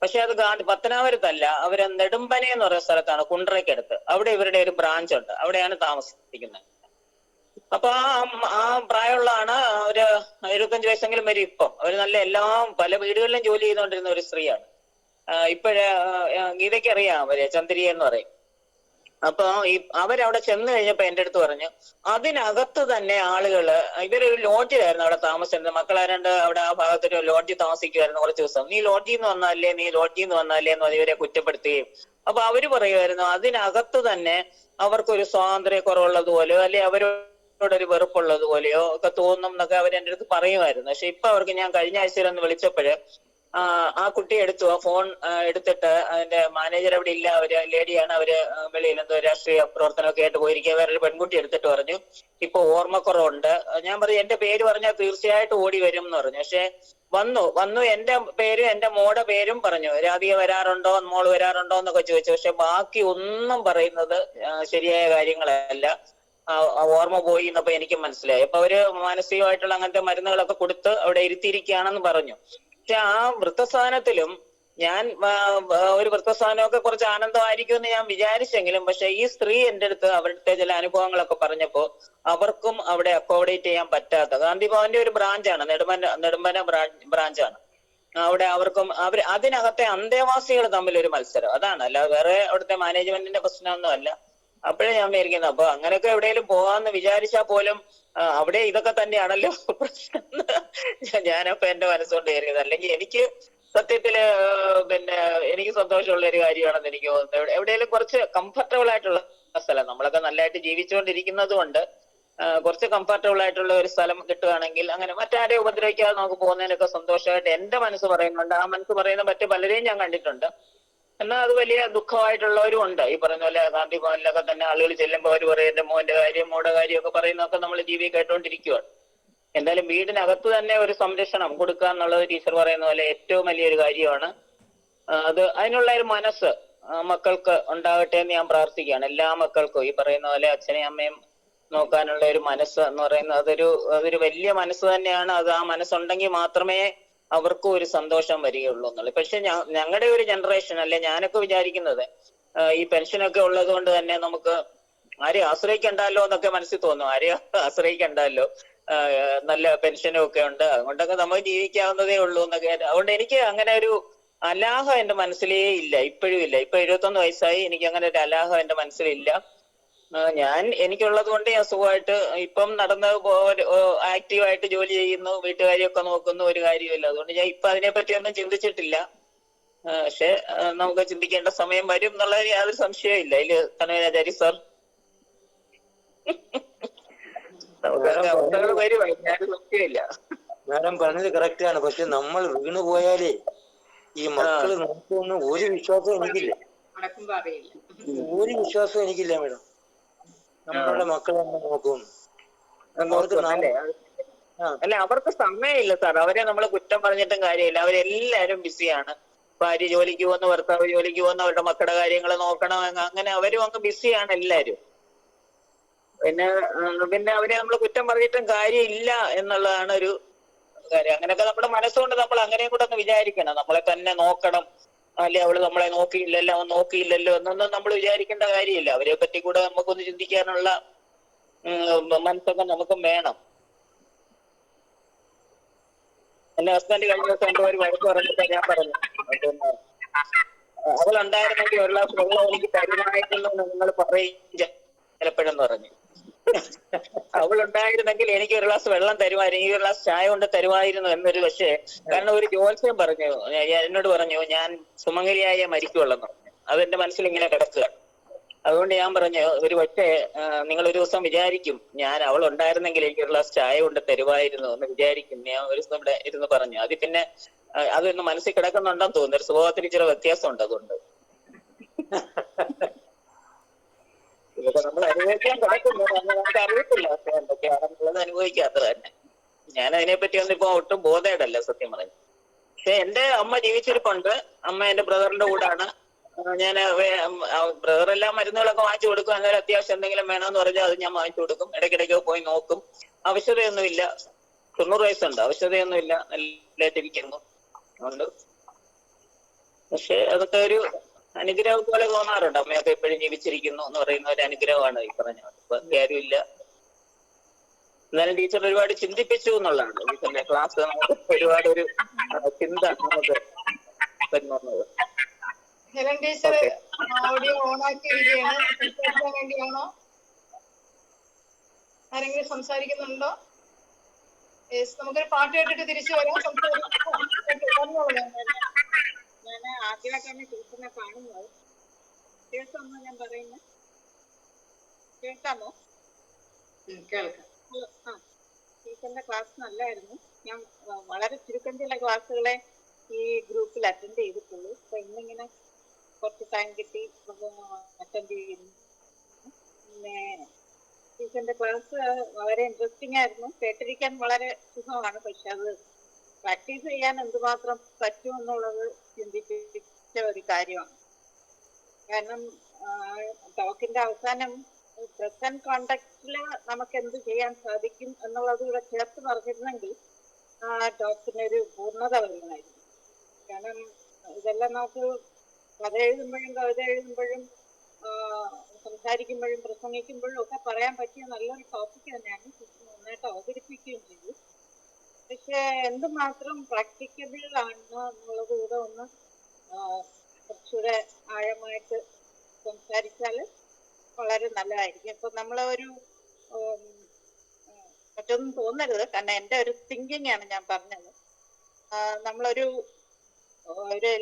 പക്ഷെ അത് പത്തനാപുരത്തല്ല, അവര് നെടുമ്പന എന്ന് പറയുന്ന സ്ഥലത്താണ്, കുണ്ട്രയ്ക്കടുത്ത്. അവിടെ ഇവരുടെ ഒരു ബ്രാഞ്ച് ഉണ്ട്. അവിടെയാണ് താമസിക്കുന്നത്. അപ്പൊ ആ പ്രായമുള്ളതാണ്. ഒരു 25 വയസ്സെങ്കിലും വരും ഇപ്പം. അവര് നല്ല പല വീടുകളിലും ജോലി ചെയ്തുകൊണ്ടിരുന്ന ഒരു സ്ത്രീയാണ്. ഇപ്പോഴ് ഗീതയ്ക്ക് അറിയാം അവര്, ചന്ദ്രിക എന്ന് പറയും. അപ്പൊ അവരവിടെ ചെന്ന് കഴിഞ്ഞപ്പോ എന്റെ അടുത്ത് പറഞ്ഞു, അതിനകത്ത് തന്നെ ആളുകള്, ഇവരൊരു ലോഡ്ജിലായിരുന്നു അവിടെ താമസിച്ചിരുന്നത്, മക്കളാരണ്ട് അവിടെ ആ ഭാഗത്തൊരു ലോഡ്ജിൽ താമസിക്കുമായിരുന്നു കുറച്ച് ദിവസം. നീ ലോഡ്ജിൽ നിന്ന് വന്നാലേ എന്ന് പറഞ്ഞ് ഇവരെ കുറ്റപ്പെടുത്തുകയും, അപ്പൊ അവര് പറയുമായിരുന്നു അതിനകത്ത് തന്നെ അവർക്കൊരു സ്വാതന്ത്ര്യക്കുറവുള്ളതുപോലെയോ അല്ലെ അവരോടൊരു വെറുപ്പുള്ളതുപോലെയോ ഒക്കെ തോന്നും എന്നൊക്കെ അവർ എൻ്റെ അടുത്ത് പറയുമായിരുന്നു. പക്ഷെ ഇപ്പൊ അവർക്ക് ഞാൻ കഴിഞ്ഞ ആഴ്ചയിലൊന്ന് വിളിച്ചപ്പോഴ് ആ കുട്ടി എടുത്തു, ആ ഫോൺ എടുത്തിട്ട് അതിന്റെ മാനേജർ അവിടെ ഇല്ല, അവര് ലേഡിയാണ്, അവര് വെളിയിൽ എന്തോ രാഷ്ട്രീയ പ്രവർത്തനമൊക്കെ ആയിട്ട് പോയിരിക്കുക, വേറൊരു പെൺകുട്ടി എടുത്തിട്ട് പറഞ്ഞു ഇപ്പൊ ഓർമ്മക്കുറവുണ്ട്. ഞാൻ പറഞ്ഞു എന്റെ പേര് പറഞ്ഞാൽ തീർച്ചയായിട്ടും ഓടി വരും എന്ന് പറഞ്ഞു. പക്ഷെ വന്നു എന്റെ പേരും എന്റെ മോടെ പേരും പറഞ്ഞു, രാധിക വരാറുണ്ടോ, മോള് വരാറുണ്ടോ എന്നൊക്കെ ചോദിച്ചു. പക്ഷെ ബാക്കി ഒന്നും പറയുന്നത് ശരിയായ കാര്യങ്ങളല്ല. ഓർമ്മ പോയി എന്നപ്പോ എനിക്ക് മനസ്സിലായി. അപ്പൊ അവര് മാനസികമായിട്ടുള്ള അങ്ങനത്തെ മരുന്നുകളൊക്കെ കൊടുത്ത് അവിടെ ഇരുത്തിയിരിക്കുകയാണെന്ന് പറഞ്ഞു. പക്ഷെ ആ വൃദ്ധസാധനത്തിലും ഞാൻ ഒരു വൃദ്ധസാധനമൊക്കെ കുറച്ച് ആനന്ദമായിരിക്കും എന്ന് ഞാൻ വിചാരിച്ചെങ്കിലും, പക്ഷെ ഈ സ്ത്രീ എൻ്റെ അടുത്ത് അവരുടെ ചില അനുഭവങ്ങളൊക്കെ പറഞ്ഞപ്പോ അവർക്കും അവിടെ അക്കോമഡേറ്റ് ചെയ്യാൻ പറ്റാത്ത, ഗാന്ധി ഭവന്റെ ഒരു ബ്രാഞ്ചാണ്, നെടുമ്പന ബ്രാഞ്ചാണ് അവിടെ. അവർക്കും അതിനകത്തെ അന്തേവാസികൾ തമ്മിൽ ഒരു മത്സരം, അതാണ്, അല്ലാതെ വേറെ അവിടുത്തെ മാനേജ്മെന്റിന്റെ പ്രശ്നമൊന്നും അല്ല. അപ്പോഴേ ഞാൻ വിചാരിക്കുന്നത്, അപ്പൊ അങ്ങനെയൊക്കെ എവിടെയെങ്കിലും പോകാന്ന് വിചാരിച്ചാൽ പോലും അവിടെ ഇതൊക്കെ തന്നെയാണല്ലോ പ്രശ്നം. ഞാനപ്പോ എന്റെ മനസ്സുകൊണ്ട് കയറിയത്. അല്ലെങ്കിൽ എനിക്ക് സത്യത്തില് പിന്നെ എനിക്ക് സന്തോഷമുള്ള ഒരു കാര്യമാണെന്ന് എനിക്ക് തോന്നുന്നത്. എവിടെയെങ്കിലും കുറച്ച് കംഫർട്ടബിൾ ആയിട്ടുള്ള സ്ഥലം, നമ്മളൊക്കെ നല്ലതായിട്ട് ജീവിച്ചുകൊണ്ടിരിക്കുന്നത് കൊണ്ട് കുറച്ച് കംഫർട്ടബിൾ ആയിട്ടുള്ള ഒരു സ്ഥലം കിട്ടുകയാണെങ്കിൽ, അങ്ങനെ മറ്റാരെയും ഉപദ്രവിക്കാതെ നമുക്ക് പോകുന്നതിനൊക്കെ സന്തോഷമായിട്ട് എന്റെ മനസ്സ് പറയുന്നുണ്ട്. ആ മനസ്സ് പറയുന്ന മറ്റു പലരെയും ഞാൻ കണ്ടിട്ടുണ്ട്. എന്നാൽ അത് വലിയ ദുഃഖമായിട്ടുള്ളവരും ഉണ്ട്. ഈ പറയുന്ന പോലെ ഗാന്ധി ഭവനിലൊക്കെ തന്നെ ആളുകൾ ചെല്ലുമ്പോൾ അവർ പറയും എന്റെ മോന്റെ കാര്യം മോടെ കാര്യം ഒക്കെ പറയുന്നതൊക്കെ നമ്മൾ ജീവി കേട്ടോണ്ടിരിക്കുകയാണ്. എന്തായാലും വീടിനകത്ത് തന്നെ ഒരു സംരക്ഷണം കൊടുക്കുക എന്നുള്ളത് ടീച്ചർ പറയുന്ന പോലെ ഏറ്റവും വലിയൊരു കാര്യമാണ്. അതിനുള്ള ഒരു മനസ്സ് മക്കൾക്ക് ഉണ്ടാകട്ടെ എന്ന് ഞാൻ പ്രാർത്ഥിക്കുകയാണ്. എല്ലാ മക്കൾക്കും ഈ പറയുന്ന പോലെ അച്ഛനെയും അമ്മയും നോക്കാനുള്ള ഒരു മനസ്സ് എന്ന് പറയുന്നത് അതൊരു വലിയ മനസ്സ് തന്നെയാണ്. അത് ആ മനസ്സുണ്ടെങ്കിൽ മാത്രമേ അവർക്കും ഒരു സന്തോഷം വരികയുള്ളൂ എന്നുള്ളത്. പക്ഷെ ഞങ്ങളുടെ ഒരു ജനറേഷൻ അല്ലെ, ഞാനൊക്കെ വിചാരിക്കുന്നത് ഈ പെൻഷനൊക്കെ ഉള്ളത് കൊണ്ട് തന്നെ നമുക്ക് ആരെയും ആശ്രയിക്കണ്ടല്ലോ എന്നൊക്കെ മനസ്സിൽ തോന്നും. ആരെയും ആശ്രയിക്കണ്ടല്ലോ, നല്ല പെൻഷനും ഒക്കെ ഉണ്ട്, അതുകൊണ്ടൊക്കെ നമുക്ക് ജീവിക്കാവുന്നതേ ഉള്ളൂ എന്നൊക്കെ. അതുകൊണ്ട് എനിക്ക് അങ്ങനെ ഒരു അലാഹം എന്റെ മനസ്സിലേ ഇല്ല, ഇപ്പോഴും ഇല്ല. ഇപ്പൊ 21 വയസ്സായി, എനിക്ക് അങ്ങനെ ഒരു അലാഹം എന്റെ മനസ്സിലില്ല. എനിക്കുള്ളത് കൊണ്ട് ഞാൻ സുഖമായിട്ട് ഇപ്പം നടന്ന് ആക്റ്റീവായിട്ട് ജോലി ചെയ്യുന്നു, വീട്ടുകാരിയൊക്കെ നോക്കുന്നു, ഒരു കാര്യമില്ല. അതുകൊണ്ട് ഞാൻ ഇപ്പൊ അതിനെപ്പറ്റി ഒന്നും ചിന്തിച്ചിട്ടില്ല. പക്ഷെ നമുക്ക് ചിന്തിക്കേണ്ട സമയം വരും എന്നുള്ള യാതൊരു സംശയവും ഇല്ല. അതില് തനൂരാചാരി സാർ അവസ്ഥകൾ വരും, യാതൊരു സംശയമില്ല. മാഡം പറഞ്ഞത് കറക്റ്റ് ആണ്. പക്ഷെ നമ്മൾ വീണു പോയാലേ ഈ മക്കള് നോക്കുമെന്ന് ഒരു വിശ്വാസം എനിക്കില്ല. ഒരു വിശ്വാസം എനിക്കില്ല മാഡം, നമ്മളുടെ മക്കളെ നോക്കുമെന്ന്. അല്ല, അവർക്ക് സമയമില്ല സാർ. അവരെ നമ്മൾ കുറ്റം പറഞ്ഞിട്ടും കാര്യമില്ല. അവരെല്ലാരും ബിസിയാണ്. ഭാര്യ ജോലിക്ക് പോകുന്ന, ഭർത്താവ് ജോലിക്ക് പോകുന്ന, അവരുടെ മക്കളുടെ കാര്യങ്ങൾ നോക്കണം, അങ്ങനെ അവരും അങ്ങ് ബിസിയാണ് എല്ലാരും. പിന്നെ അവരെ നമ്മൾ കുറ്റം പറഞ്ഞിട്ടും കാര്യമില്ല എന്നുള്ളതാണ് ഒരു കാര്യം. അങ്ങനെയൊക്കെ നമ്മുടെ മനസ്സുകൊണ്ട് നമ്മൾ അങ്ങനെയും കൂടെ ഒന്ന് വിചാരിക്കണം. നമ്മളെ തന്നെ നോക്കണം, അല്ലെ അവള് നമ്മളെ നോക്കിയില്ലല്ലോ, അവൻ നോക്കിയില്ലല്ലോ എന്നൊന്നും നമ്മൾ വിചാരിക്കേണ്ട കാര്യമില്ല. അവരെ പറ്റി കൂടെ നമുക്കൊന്ന് ചിന്തിക്കാനുള്ള മനസ്സൊക്കെ നമുക്കും വേണം. എന്റെ ഹസ്ബൻഡ് കഴിഞ്ഞ ദിവസം എന്തോ ഒരു വഴക്ക് പറഞ്ഞിട്ട് ഞാൻ പറഞ്ഞു, പിന്നെ അവളുണ്ടായിരുന്നെങ്കിൽ ഒരു ഗ്ലാസ് വെള്ളം എനിക്ക് തരുമായിരുന്നു നിങ്ങൾ പറയും ചിലപ്പോഴെന്ന് പറഞ്ഞു. അവളുണ്ടായിരുന്നെങ്കിൽ എനിക്ക് ഒരു ഗ്ലാസ് വെള്ളം തരുമായിരുന്നു, ഒരു ഗ്ലാസ് ചായ കൊണ്ട് തരുമായിരുന്നു എന്നൊരു. പക്ഷേ കാരണം ഒരു ജ്യോത്സ്യം പറഞ്ഞു, എന്നോട് പറഞ്ഞു ഞാൻ സുമംഗലിയായ മരിക്കുള്ളെന്ന് പറഞ്ഞു. അതെന്റെ മനസ്സിൽ ഇങ്ങനെ കിടക്കുക. അതുകൊണ്ട് ഞാൻ പറഞ്ഞു, ഒരു പക്ഷേ നിങ്ങൾ ഒരു ദിവസം വിചാരിക്കും ഞാൻ അവളുണ്ടായിരുന്നെങ്കിൽ എനിക്ക് ഒരു ഗ്ലാസ് ചായ കൊണ്ട് തരുമായിരുന്നു എന്ന് വിചാരിക്കും. ഞാൻ ഒരു ദിവസം ഇവിടെ ഇരുന്ന് പറഞ്ഞു. അത് പിന്നെ അതൊന്ന് മനസ്സിൽ കിടക്കുന്നുണ്ടെന്ന് തോന്നുന്നു. ഒരു സ്വഭാവത്തിന് ചില വ്യത്യാസം ഉണ്ട്. അതുകൊണ്ട് ഇതൊക്കെ നമ്മൾ അനുഭവിക്കാൻ കിടക്കുന്നു, നമുക്ക് അറിയത്തില്ല എന്തൊക്കെയാണെന്നുള്ളത്. അനുഭവിക്കാത്ത തന്നെ. ഞാൻ അതിനെപ്പറ്റി ഒന്നും ഇപ്പൊ ഒട്ടും ബോധേടല്ല സത്യം പറഞ്ഞു. പക്ഷെ എന്റെ അമ്മ ജീവിച്ചിരിപ്പുണ്ട്. അമ്മ എന്റെ ബ്രദറിന്റെ കൂടാണ്. ഞാൻ ബ്രദറെല്ലാം മരുന്നുകളൊക്കെ വാങ്ങിച്ചു കൊടുക്കും. എന്നാലും അത്യാവശ്യം എന്തെങ്കിലും വേണമെന്ന് പറഞ്ഞാൽ അത് ഞാൻ വാങ്ങിച്ചു കൊടുക്കും. ഇടയ്ക്കിടയ്ക്ക് പോയി നോക്കും. ആവശ്യതയൊന്നുമില്ല. 90 വയസ്സുണ്ട്, ആവശ്യതയൊന്നുമില്ല, നല്ലതായിട്ടിരിക്കുന്നു. അതുകൊണ്ട് പക്ഷെ അതൊക്കെ ഒരു അനുഗ്രഹം പോലെ തോന്നാറുണ്ട്. അമ്മയൊക്കെ എപ്പോഴും ജീവിച്ചിരിക്കുന്നു എന്ന് പറയുന്ന ഒരു അനുഗ്രഹമാണ് ഈ പറഞ്ഞത്. ഇപ്പൊ ആരുമില്ല. എന്നാലും ടീച്ചർ ഒരുപാട് ചിന്തിപ്പിച്ചു എന്നുള്ളതാണ്. ടീച്ചറിന്റെ ക്ലാസ് നമുക്ക് ഒരുപാട് ഒരു ചിന്ത നമുക്ക് വരുന്നത്. Helen teacher okay. Audio on ആക്കിയിരിക്കുകയാണ്. സംസാരിക്കാൻ വേണ്ടിയാണോ? ആരെങ്കിലും സംസാരിക്കുന്നുണ്ടോ? നമുക്കൊരു പാട്ട് കേട്ടിട്ട് തിരിച്ചു വരാം. പറഞ്ഞോളൂ. ഞാൻ ആദ്യമായിട്ടാണ് ടീച്ചറിനെ കാണുന്നത്. കേൾക്കാമോ ഞാൻ പറയുന്നത്? കേൾക്കാമോ? കേൾക്കാം. ആ, ടീച്ചറിന്റെ ക്ലാസ് നല്ലായിരുന്നു. ഞാൻ വളരെ ചുരുക്കം ചില ക്ലാസ്സുകളെ ഈ ഗ്രൂപ്പിൽ അറ്റൻഡ് ചെയ്തിട്ടുള്ളൂ. അപ്പൊ ഇന്നിങ്ങനെ കുറച്ച് ടൈം കിട്ടി അറ്റൻഡ് ചെയ്യുന്നു. പിന്നെ ടീച്ചറിന്റെ ക്ലാസ് വളരെ ഇൻട്രസ്റ്റിംഗ് ആയിരുന്നു. കേട്ടിരിക്കാൻ വളരെ സുഖമാണ്. പക്ഷെ അത് പ്രാക്ടീസ് ചെയ്യാൻ എന്തുമാത്രം പറ്റുമെന്നുള്ളത് ചിന്തിപ്പിച്ച ഒരു കാര്യമാണ്. കാരണം ടോക്കിന്റെ അവസാനം പ്രസന്റ് കോണ്ടെക്സ്റ്റില് നമുക്ക് എന്ത് ചെയ്യാൻ സാധിക്കും എന്നുള്ളത് കൂടെ ചേർത്ത് പറഞ്ഞിരുന്നെങ്കിൽ ആ ടോക്കിനൊരു പൂർണ്ണത വരുമായിരുന്നു. കാരണം ഇതെല്ലാം നമുക്ക് കഥ എഴുതുമ്പോഴും കവിത എഴുതുമ്പോഴും സംസാരിക്കുമ്പോഴും പ്രസംഗിക്കുമ്പോഴും ഒക്കെ പറയാൻ പറ്റിയ നല്ലൊരു ടോപ്പിക് തന്നെയാണ്. നന്നായിട്ട് അവതരിപ്പിക്കുകയും ചെയ്തു. പക്ഷെ എന്തുമാത്രം പ്രാക്ടിക്കബിൾ ആണ് എന്നുള്ളത് കൂടെ ഒന്ന് കുറച്ചുകൂടെ ആഴമായിട്ട് സംസാരിച്ചാൽ വളരെ നല്ലതായിരിക്കും. ഇപ്പൊ നമ്മളെ ഒരു മറ്റൊന്നും തോന്നരുത്, കാരണം എൻ്റെ ഒരു തിങ്കിങ് ആണ് ഞാൻ പറഞ്ഞത്. നമ്മളൊരു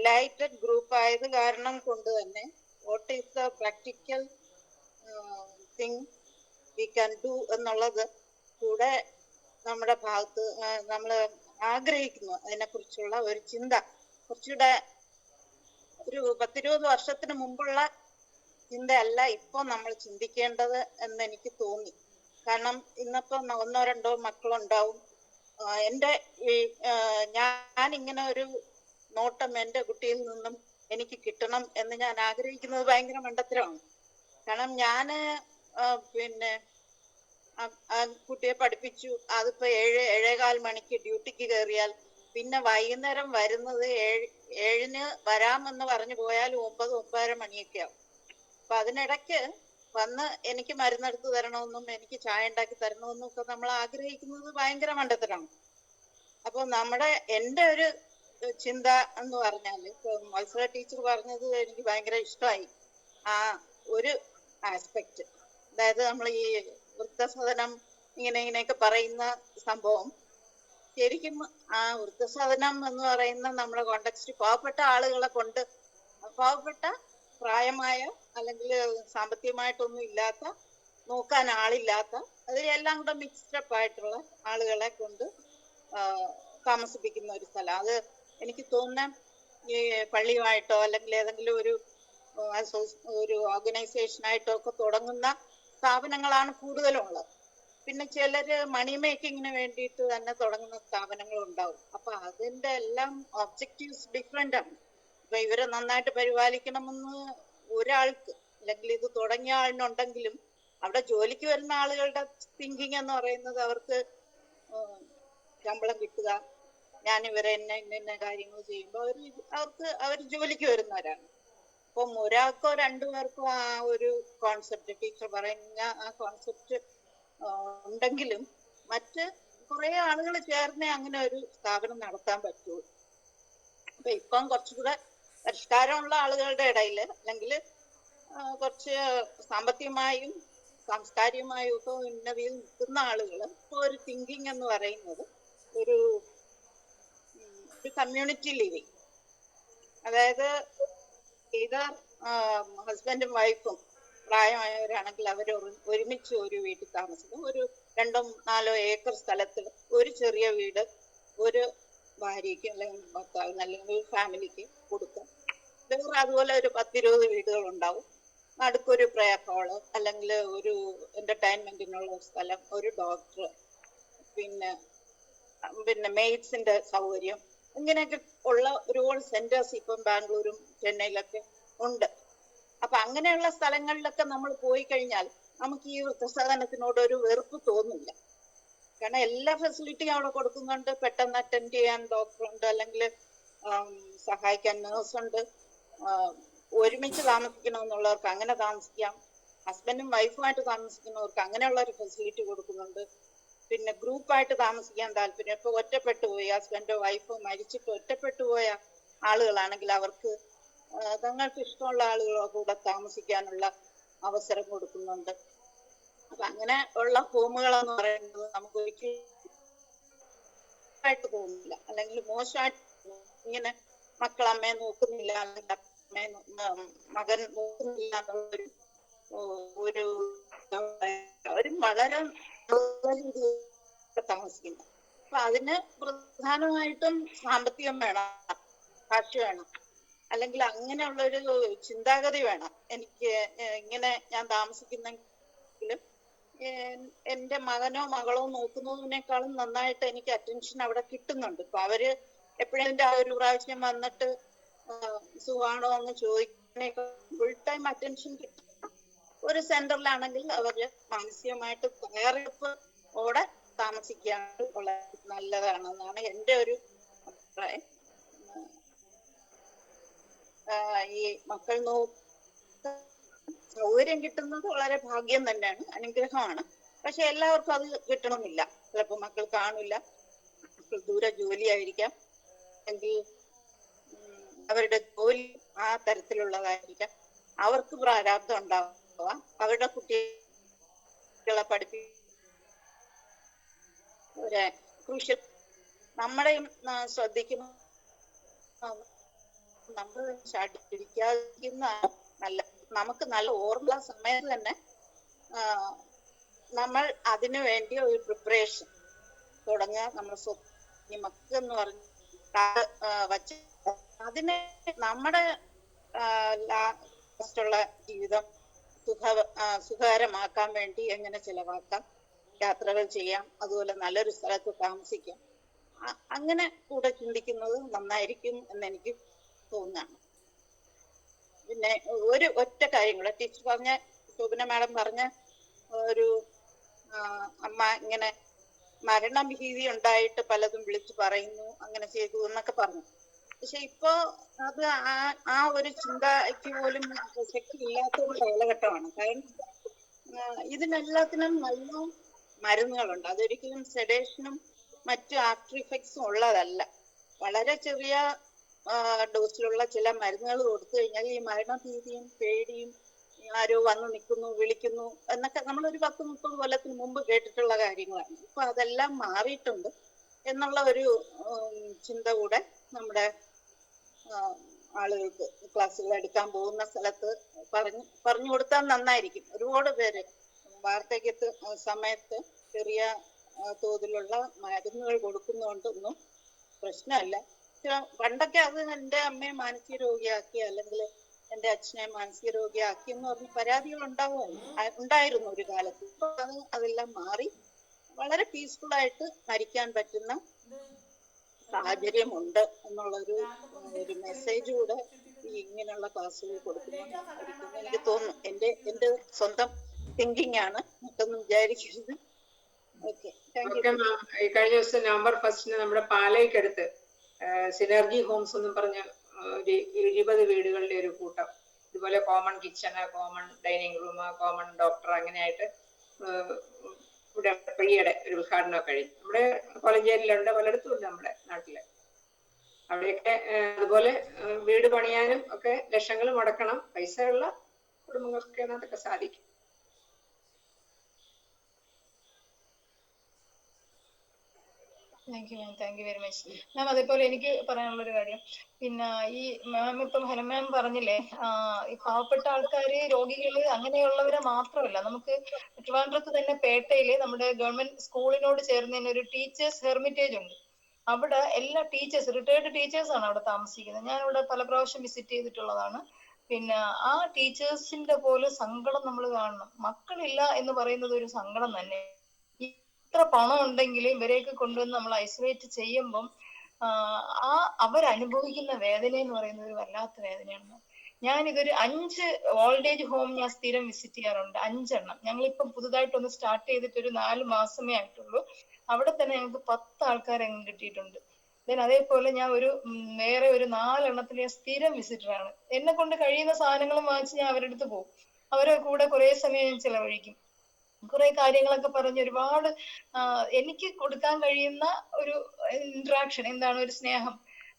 ലൈറ്റഡ് ഗ്രൂപ്പ് ആയത് കാരണം കൊണ്ട് തന്നെ what is the practical thing we can do എന്നുള്ളത് കൂടെ നമ്മുടെ ഭാഗത്ത് നമ്മൾ ആഗ്രഹിക്കുന്നു. അതിനെക്കുറിച്ചുള്ള ഒരു ചിന്ത കുറച്ചുകൂടെ ഒരു 10-20 വർഷത്തിന് മുമ്പുള്ള ചിന്തയല്ല ഇപ്പോൾ നമ്മൾ ചിന്തിക്കേണ്ടത് എന്ന് എനിക്ക് തോന്നി. കാരണം ഇന്നിപ്പോ 1-2 മക്കളുണ്ടാവും. എൻ്റെ ഞാൻ ഇങ്ങനെ ഒരു നോട്ടം എൻ്റെ കുട്ടിയിൽ നിന്നും എനിക്ക് കിട്ടണം എന്ന് ഞാൻ ആഗ്രഹിക്കുന്നത് ഭയങ്കര മണ്ടത്തരമാണ്. കാരണം ഞാന് പിന്നെ ആ കുട്ടിയെ പഠിപ്പിച്ചു. അതിപ്പോ 7-7:15 മണിക്ക് ഡ്യൂട്ടിക്ക് കയറിയാൽ പിന്നെ വൈകുന്നേരം വരുന്നത് 7-7-ന് വരാമെന്ന് പറഞ്ഞു പോയാൽ 9-9:30 മണിയൊക്കെ ആവും. അപ്പൊ അതിനിടയ്ക്ക് വന്ന് എനിക്ക് മരുന്നെടുത്ത് തരണമെന്നും എനിക്ക് ചായ ഉണ്ടാക്കി തരണമെന്നും ഒക്കെ നമ്മൾ ആഗ്രഹിക്കുന്നത് ഭയങ്കര മണ്ടത്തരമാണ്. അപ്പൊ എൻ്റെ ഒരു ചിന്ത എന്ന് പറഞ്ഞാല് മത്സര ടീച്ചർ പറഞ്ഞത് എനിക്ക് ഭയങ്കര ഇഷ്ടമായി. ആ ഒരു ആസ്പെക്ട്, അതായത് നമ്മൾ ഈ വൃദ്ധസദനം ഇങ്ങനെയൊക്കെ പറയുന്ന സംഭവം ശരിക്കും ആ വൃദ്ധസദനം എന്ന് പറയുന്ന നമ്മുടെ കോണ്ടെക്സ്റ്റ് പാവപ്പെട്ട ആളുകളെ കൊണ്ട്, പാവപ്പെട്ട പ്രായമായ അല്ലെങ്കിൽ സാമ്പത്തികമായിട്ടൊന്നും ഇല്ലാത്ത, നോക്കാൻ ആളില്ലാത്ത, അതിലെല്ലാം കൂടെ മിക്സ്ഡപ്പ് ആയിട്ടുള്ള ആളുകളെ കൊണ്ട് താമസിപ്പിക്കുന്ന ഒരു സ്ഥലം. അത് എനിക്ക് തോന്നുന്ന ഈ പള്ളിയുമായിട്ടോ അല്ലെങ്കിൽ ഏതെങ്കിലും ഒരു ഓർഗനൈസേഷനായിട്ടോ ഒക്കെ തുടങ്ങുന്ന സ്ഥാപനങ്ങളാണ് കൂടുതലും ഉള്ളത്. പിന്നെ ചിലര് മണി മേക്കിങ്ങിന് വേണ്ടിയിട്ട് തന്നെ തുടങ്ങുന്ന സ്ഥാപനങ്ങൾ ഉണ്ടാവും. അപ്പൊ അതിന്റെ എല്ലാം ഒബ്ജക്റ്റീവ്സ് ഡിഫറെന്റ് ആണ്. അപ്പൊ ഇവരെ നന്നായിട്ട് പരിപാലിക്കണമെന്ന് ഒരാൾക്ക് അല്ലെങ്കിൽ ഇത് തുടങ്ങിയ ആളിനുണ്ടെങ്കിലും അവിടെ ജോലിക്ക് വരുന്ന ആളുകളുടെ തിങ്കിങ് എന്ന് പറയുന്നത് അവർക്ക് ശമ്പളം കിട്ടുക, ഞാൻ ഇവരെ ഇന്ന കാര്യങ്ങൾ ചെയ്യുമ്പോൾ അവർ ജോലിക്ക് വരുന്നവരാണ്. അപ്പം ഒരാൾക്കോ 2 പേർക്കോ ആ ഒരു കോൺസെപ്റ്റ്, ടീച്ചർ പറയുന്ന ആ കോൺസെപ്റ്റ് ഉണ്ടെങ്കിലും മറ്റ് കുറെ ആളുകൾ ചേർന്നേ അങ്ങനെ ഒരു സ്ഥാപനം നടത്താൻ പറ്റുള്ളൂ. അപ്പൊ ഇപ്പം കുറച്ചുകൂടെ പരിഷ്കാരമുള്ള ആളുകളുടെ ഇടയിൽ അല്ലെങ്കിൽ കുറച്ച് സാമ്പത്തികമായും സാംസ്കാരികമായും ഒക്കെ ഉന്നതിയിൽ നിൽക്കുന്ന ആളുകൾ ഇപ്പോൾ ഒരു തിങ്കിങ് എന്ന് പറയുന്നത് ഒരു കമ്മ്യൂണിറ്റി ലിവിങ്, അതായത് ഇത് ഹസ്ബൻഡും വൈഫും പ്രായമായവരാണെങ്കിൽ അവർ ഒരുമിച്ച് ഒരു വീട്ടിൽ താമസിക്കും. ഒരു 2-4 ഏക്കർ സ്ഥലത്ത് ഒരു ചെറിയ വീട് ഒരു ഭാര്യയ്ക്ക് അല്ലെങ്കിൽ ഭർത്താവിന് അല്ലെങ്കിൽ ഫാമിലിക്ക് കൊടുക്കും. വേറെ അതുപോലെ ഒരു 10-20 വീടുകൾ ഉണ്ടാവും. നടുക്കൊരു പ്രയർ ഹാള് അല്ലെങ്കിൽ ഒരു എന്റർടൈൻമെന്റിനുള്ള സ്ഥലം, ഒരു ഡോക്ടർ, പിന്നെ മെയ്ഡ്സിന്റെ സൗകര്യം, ഇങ്ങനെയൊക്കെ ഉള്ള ഒരുപാട് സെന്റേഴ്സ് ഇപ്പം ബാംഗ്ലൂരും ചെന്നൈയിലൊക്കെ ഉണ്ട്. അപ്പൊ അങ്ങനെയുള്ള സ്ഥലങ്ങളിലൊക്കെ നമ്മൾ പോയി കഴിഞ്ഞാൽ നമുക്ക് ഈ വൃദ്ധസദനത്തിനോട് ഒരു വെറുപ്പ് തോന്നില്ല. കാരണം എല്ലാ ഫെസിലിറ്റിയും അവിടെ കൊടുക്കുന്നുണ്ട്. പെട്ടെന്ന് അറ്റൻഡ് ചെയ്യാൻ ഡോക്ടറുണ്ട്, അല്ലെങ്കിൽ സഹായിക്കാൻ നേഴ്സുണ്ട്. ഒരുമിച്ച് താമസിക്കണമെന്നുള്ളവർക്ക് അങ്ങനെ താമസിക്കാം. ഹസ്ബൻഡും വൈഫുമായിട്ട് താമസിക്കുന്നവർക്ക് അങ്ങനെയുള്ള ഒരു ഫെസിലിറ്റി കൊടുക്കുന്നുണ്ട്. പിന്നെ ഗ്രൂപ്പായിട്ട് താമസിക്കാൻ താല്പര്യം, ഇപ്പൊ ഒറ്റപ്പെട്ടു പോയി ഹസ്ബൻഡോ വൈഫോ മരിച്ചിട്ട് ഒറ്റപ്പെട്ടു പോയ ആളുകളാണെങ്കിൽ അവർക്ക് തങ്ങൾക്ക് ഇഷ്ടമുള്ള ആളുകളോ കൂടെ താമസിക്കാനുള്ള അവസരം കൊടുക്കുന്നുണ്ട്. അപ്പൊ അങ്ങനെ ഉള്ള ഹോമുകളെന്ന് പറയുന്നത് നമുക്ക് ഒരിക്കലും ആയിട്ട് തോന്നില്ല, അല്ലെങ്കിൽ മോശമായിട്ട് ഇങ്ങനെ മക്കൾ അമ്മയെ നോക്കുന്നില്ല, അല്ലെങ്കിൽ മകൻ നോക്കുന്നില്ല എന്നുള്ളൊരു ഒരു അവരും വളരെ രീതിയിൽ താമസിക്കുന്നു. അപ്പൊ അതിന് പ്രധാനമായിട്ടും സാമ്പത്തികം വേണം, കാശ് വേണം, അല്ലെങ്കിൽ അങ്ങനെയുള്ളൊരു ചിന്താഗതി വേണം. എനിക്ക് ഇങ്ങനെ ഞാൻ താമസിക്കുന്നെങ്കിലും എന്റെ മകനോ മകളോ നോക്കുന്നതിനേക്കാളും നന്നായിട്ട് എനിക്ക് അറ്റൻഷൻ അവിടെ കിട്ടുന്നുണ്ട്. ഇപ്പൊ അവര് എപ്പോഴെങ്കിലും ആ ഒരു പ്രാവശ്യം വന്നിട്ട് സുഖാണോ എന്ന് ചോദിക്കുന്നേക്കാൾ ഫുൾ ടൈം അറ്റൻഷൻ കിട്ടും. ഒരു സെന്ററിലാണെങ്കിൽ അവര് മാനസികമായിട്ട് തയ്യാറെടുപ്പോടെ താമസിക്കാണ്ട് വളരെ നല്ലതാണെന്നാണ് എൻ്റെ ഒരു അഭിപ്രായം. ഈ മക്കൾ സൗകര്യം കിട്ടുന്നത് വളരെ ഭാഗ്യം തന്നെയാണ്, അനുഗ്രഹമാണ്. പക്ഷെ എല്ലാവർക്കും അത് കിട്ടണമെന്നില്ല. ചിലപ്പോൾ മക്കൾ കാണില്ല, മക്കൾ ദൂരെ ജോലിയായിരിക്കാം, അല്ലെങ്കിൽ അവരുടെ ജോലി ആ തരത്തിലുള്ളതായിരിക്കാം, അവർക്ക് പ്രാരാബ്ദം ഉണ്ടാവുക, അവരുടെ കുട്ടികളെ പഠിപ്പിക്കുക ക്രൂഷ്യൽ. നമ്മളെയും ശ്രദ്ധിക്കണം, നമ്മൾ ഇരിക്കാതിരിക്കുന്ന നല്ല, നമുക്ക് നല്ല ഓർമ്മ സമയത്ത് തന്നെ നമ്മൾ അതിനു വേണ്ടി ഒരു പ്രിപ്പറേഷൻ തുടങ്ങുക. നമ്മൾ മക്കെന്ന് പറഞ്ഞ് വച്ച് അതിനെ നമ്മുടെ ലാസ്റ്റുള്ള ജീവിതം സുഖകരമാക്കാൻ വേണ്ടി എങ്ങനെ ചെലവാക്കാം, യാത്രകൾ ചെയ്യാം, അതുപോലെ നല്ലൊരു സ്ഥലത്ത് താമസിക്കാം, അങ്ങനെ കൂടെ ചിന്തിക്കുന്നത് നന്നായിരിക്കും എന്നെനിക്ക് തോന്നുന്നതാണ്. പിന്നെ ഒരു ഒറ്റ കാര്യം കൂടെ, ടീച്ചർ പറഞ്ഞ, ശോഭന മാഡം പറഞ്ഞ ഒരു അമ്മ ഇങ്ങനെ മരണഭീതി ഉണ്ടായിട്ട് പലതും വിളിച്ചു പറയുന്നു, അങ്ങനെ ചെയ്തു എന്നൊക്കെ പറഞ്ഞു. പക്ഷെ ഇപ്പോ അത് ആ ഒരു ചിന്തയ്ക്ക് പോലും പ്രസക്തി ഇല്ലാത്ത ഒരു കാലഘട്ടമാണ്. കാരണം ഇതിനെല്ലാത്തിനും നല്ല മരുന്നുകളുണ്ട്. അതൊരിക്കലും സെഡേഷനും മറ്റു ആഫ്റ്റർ ഇഫക്ട്സും ഉള്ളതല്ല. വളരെ ചെറിയ ഡോസിലുള്ള ചില മരുന്നുകൾ കൊടുത്തു കഴിഞ്ഞാൽ ഈ മരണഭീതിയും പേടിയും, ആരോ വന്നു നിൽക്കുന്നു വിളിക്കുന്നു എന്നൊക്കെ നമ്മളൊരു 10-30 കൊല്ലത്തിന് മുമ്പ് കേട്ടിട്ടുള്ള കാര്യങ്ങളാണ്. ഇപ്പൊ അതെല്ലാം മാറിയിട്ടുണ്ട് എന്നുള്ള ഒരു ചിന്ത കൂടെ നമ്മുടെ ആളുകൾക്ക് ക്ലാസ്സുകൾ എടുക്കാൻ പോകുന്ന സ്ഥലത്ത് പറഞ്ഞു കൊടുത്താൽ നന്നായിരിക്കും. ഒരുപാട് പേര് വാർദ്ധക്യത്ത് സമയത്ത് ചെറിയ തോതിലുള്ള മരുന്നുകൾ കൊടുക്കുന്നതുകൊണ്ടൊന്നും പ്രശ്നമല്ല. പണ്ടൊക്കെ അത് എൻ്റെ അമ്മയെ മാനസിക രോഗിയാക്കി, അല്ലെങ്കിൽ എൻ്റെ അച്ഛനെ മാനസിക രോഗിയാക്കി എന്ന് പറഞ്ഞ് പരാതികൾ ഉണ്ടായിരുന്നു ഒരു കാലത്ത്. ഇപ്പൊ അതെല്ലാം മാറി വളരെ പീസ്ഫുൾ ആയിട്ട് മരിക്കാൻ പറ്റുന്ന സാഹചര്യമുണ്ട് എന്നുള്ളൊരു മെസ്സേജ് കൂടെ ഈ ഇങ്ങനെയുള്ള ക്ലാസ്സുകൾ കൊടുക്കുന്നുണ്ട് എനിക്ക് തോന്നുന്നു. എൻ്റെ സ്വന്തം തിങ്കിങ് ആണ്, മറ്റൊന്നും വിചാരിക്കരുത്. Okay, thank U. ഈ കഴിഞ്ഞ ദിവസം നവംബർ 1 നമ്മുടെ പാലയ്ക്കടുത്ത് സിനർജി ഹോംസ് എന്നും പറഞ്ഞ ഒരു 20 വീടുകളുടെ ഒരു കൂട്ടം, ഇതുപോലെ common kitchen, common dining room, common doctor, അങ്ങനെയായിട്ട് ഇവിടെ ഈയിടെ ഒരു ഉദ്ഘാടനം കഴിഞ്ഞു. നമ്മുടെ കോളേജിലുണ്ട്, പലയിടത്തും ഉണ്ട് നമ്മുടെ നാട്ടില്. അവിടെയൊക്കെ അതുപോലെ വീട് പണിയാനും ഒക്കെ ലക്ഷങ്ങൾ മുടക്കണം. പൈസയുള്ള കുടുംബങ്ങൾക്കൊക്കെ അതൊക്കെ സാധിക്കും. Thank you ma'am, thank you very much ma'am. അതേപോലെ എനിക്ക് പറയാനുള്ളൊരു കാര്യം, പിന്നെ ഈ മാം ഇപ്പം ഹെലൻ മാം പറഞ്ഞില്ലേ, ഈ പാവപ്പെട്ട ആൾക്കാര്, രോഗികള്, അങ്ങനെയുള്ളവരെ മാത്രമല്ല, നമുക്ക് ട്രിവാൻഡ്രത്ത് തന്നെ പേട്ടയില് നമ്മുടെ ഗവൺമെന്റ് സ്കൂളിനോട് ചേർന്ന് തന്നെ ഒരു ടീച്ചേഴ്സ് ഹെർമിറ്റേജ് ഉണ്ട്. അവിടെ എല്ലാ റിട്ടയർഡ് ടീച്ചേഴ്സ് ആണ് അവിടെ താമസിക്കുന്നത്. ഞാൻ ഇവിടെ പല പ്രാവശ്യം വിസിറ്റ് ചെയ്തിട്ടുള്ളതാണ്. പിന്നെ ആ ടീച്ചേഴ്സിന്റെ പോലെ സങ്കടം നമ്മൾ കാണണം. മക്കളില്ല എന്ന് പറയുന്നത് ഒരു സങ്കടം തന്നെ. ഇത്ര പണം ഉണ്ടെങ്കിലും ഇവരെയൊക്കെ കൊണ്ടുവന്ന് നമ്മൾ ഐസൊലേറ്റ് ചെയ്യുമ്പം അവരനുഭവിക്കുന്ന വേദന എന്ന് പറയുന്നത് ഒരു വല്ലാത്ത വേദനയാണ്. ഞാൻ ഇതൊരു 5 ഓൾഡ് ഏജ് ഹോം ഞാൻ സ്ഥിരം വിസിറ്റ് ചെയ്യാറുണ്ട്, 5 എണ്ണം. ഞങ്ങളിപ്പം പുതുതായിട്ടൊന്ന് സ്റ്റാർട്ട് ചെയ്തിട്ട് ഒരു 4 മാസമേ ആയിട്ടുള്ളൂ. അവിടെ തന്നെ ഞങ്ങൾക്ക് 10 ആൾക്കാരെ അങ്ങ് കിട്ടിയിട്ടുണ്ട്. ദെൻ അതേപോലെ ഞാൻ വേറെ ഒരു 4 എണ്ണത്തിൽ ഞാൻ സ്ഥിരം വിസിറ്ററാണ്. എന്നെ കൊണ്ട് കഴിയുന്ന സാധനങ്ങളും വാങ്ങിച്ച് ഞാൻ അവരുടെ അടുത്ത് പോകും. അവരെ കൂടെ കുറെ സമയം ഞാൻ ചെലവഴിക്കും. കുറെ കാര്യങ്ങളൊക്കെ പറഞ്ഞ് ഒരുപാട് എനിക്ക് കൊടുക്കാൻ കഴിയുന്ന ഒരു ഇന്ററാക്ഷൻ, എന്താണ്, ഒരു സ്നേഹം,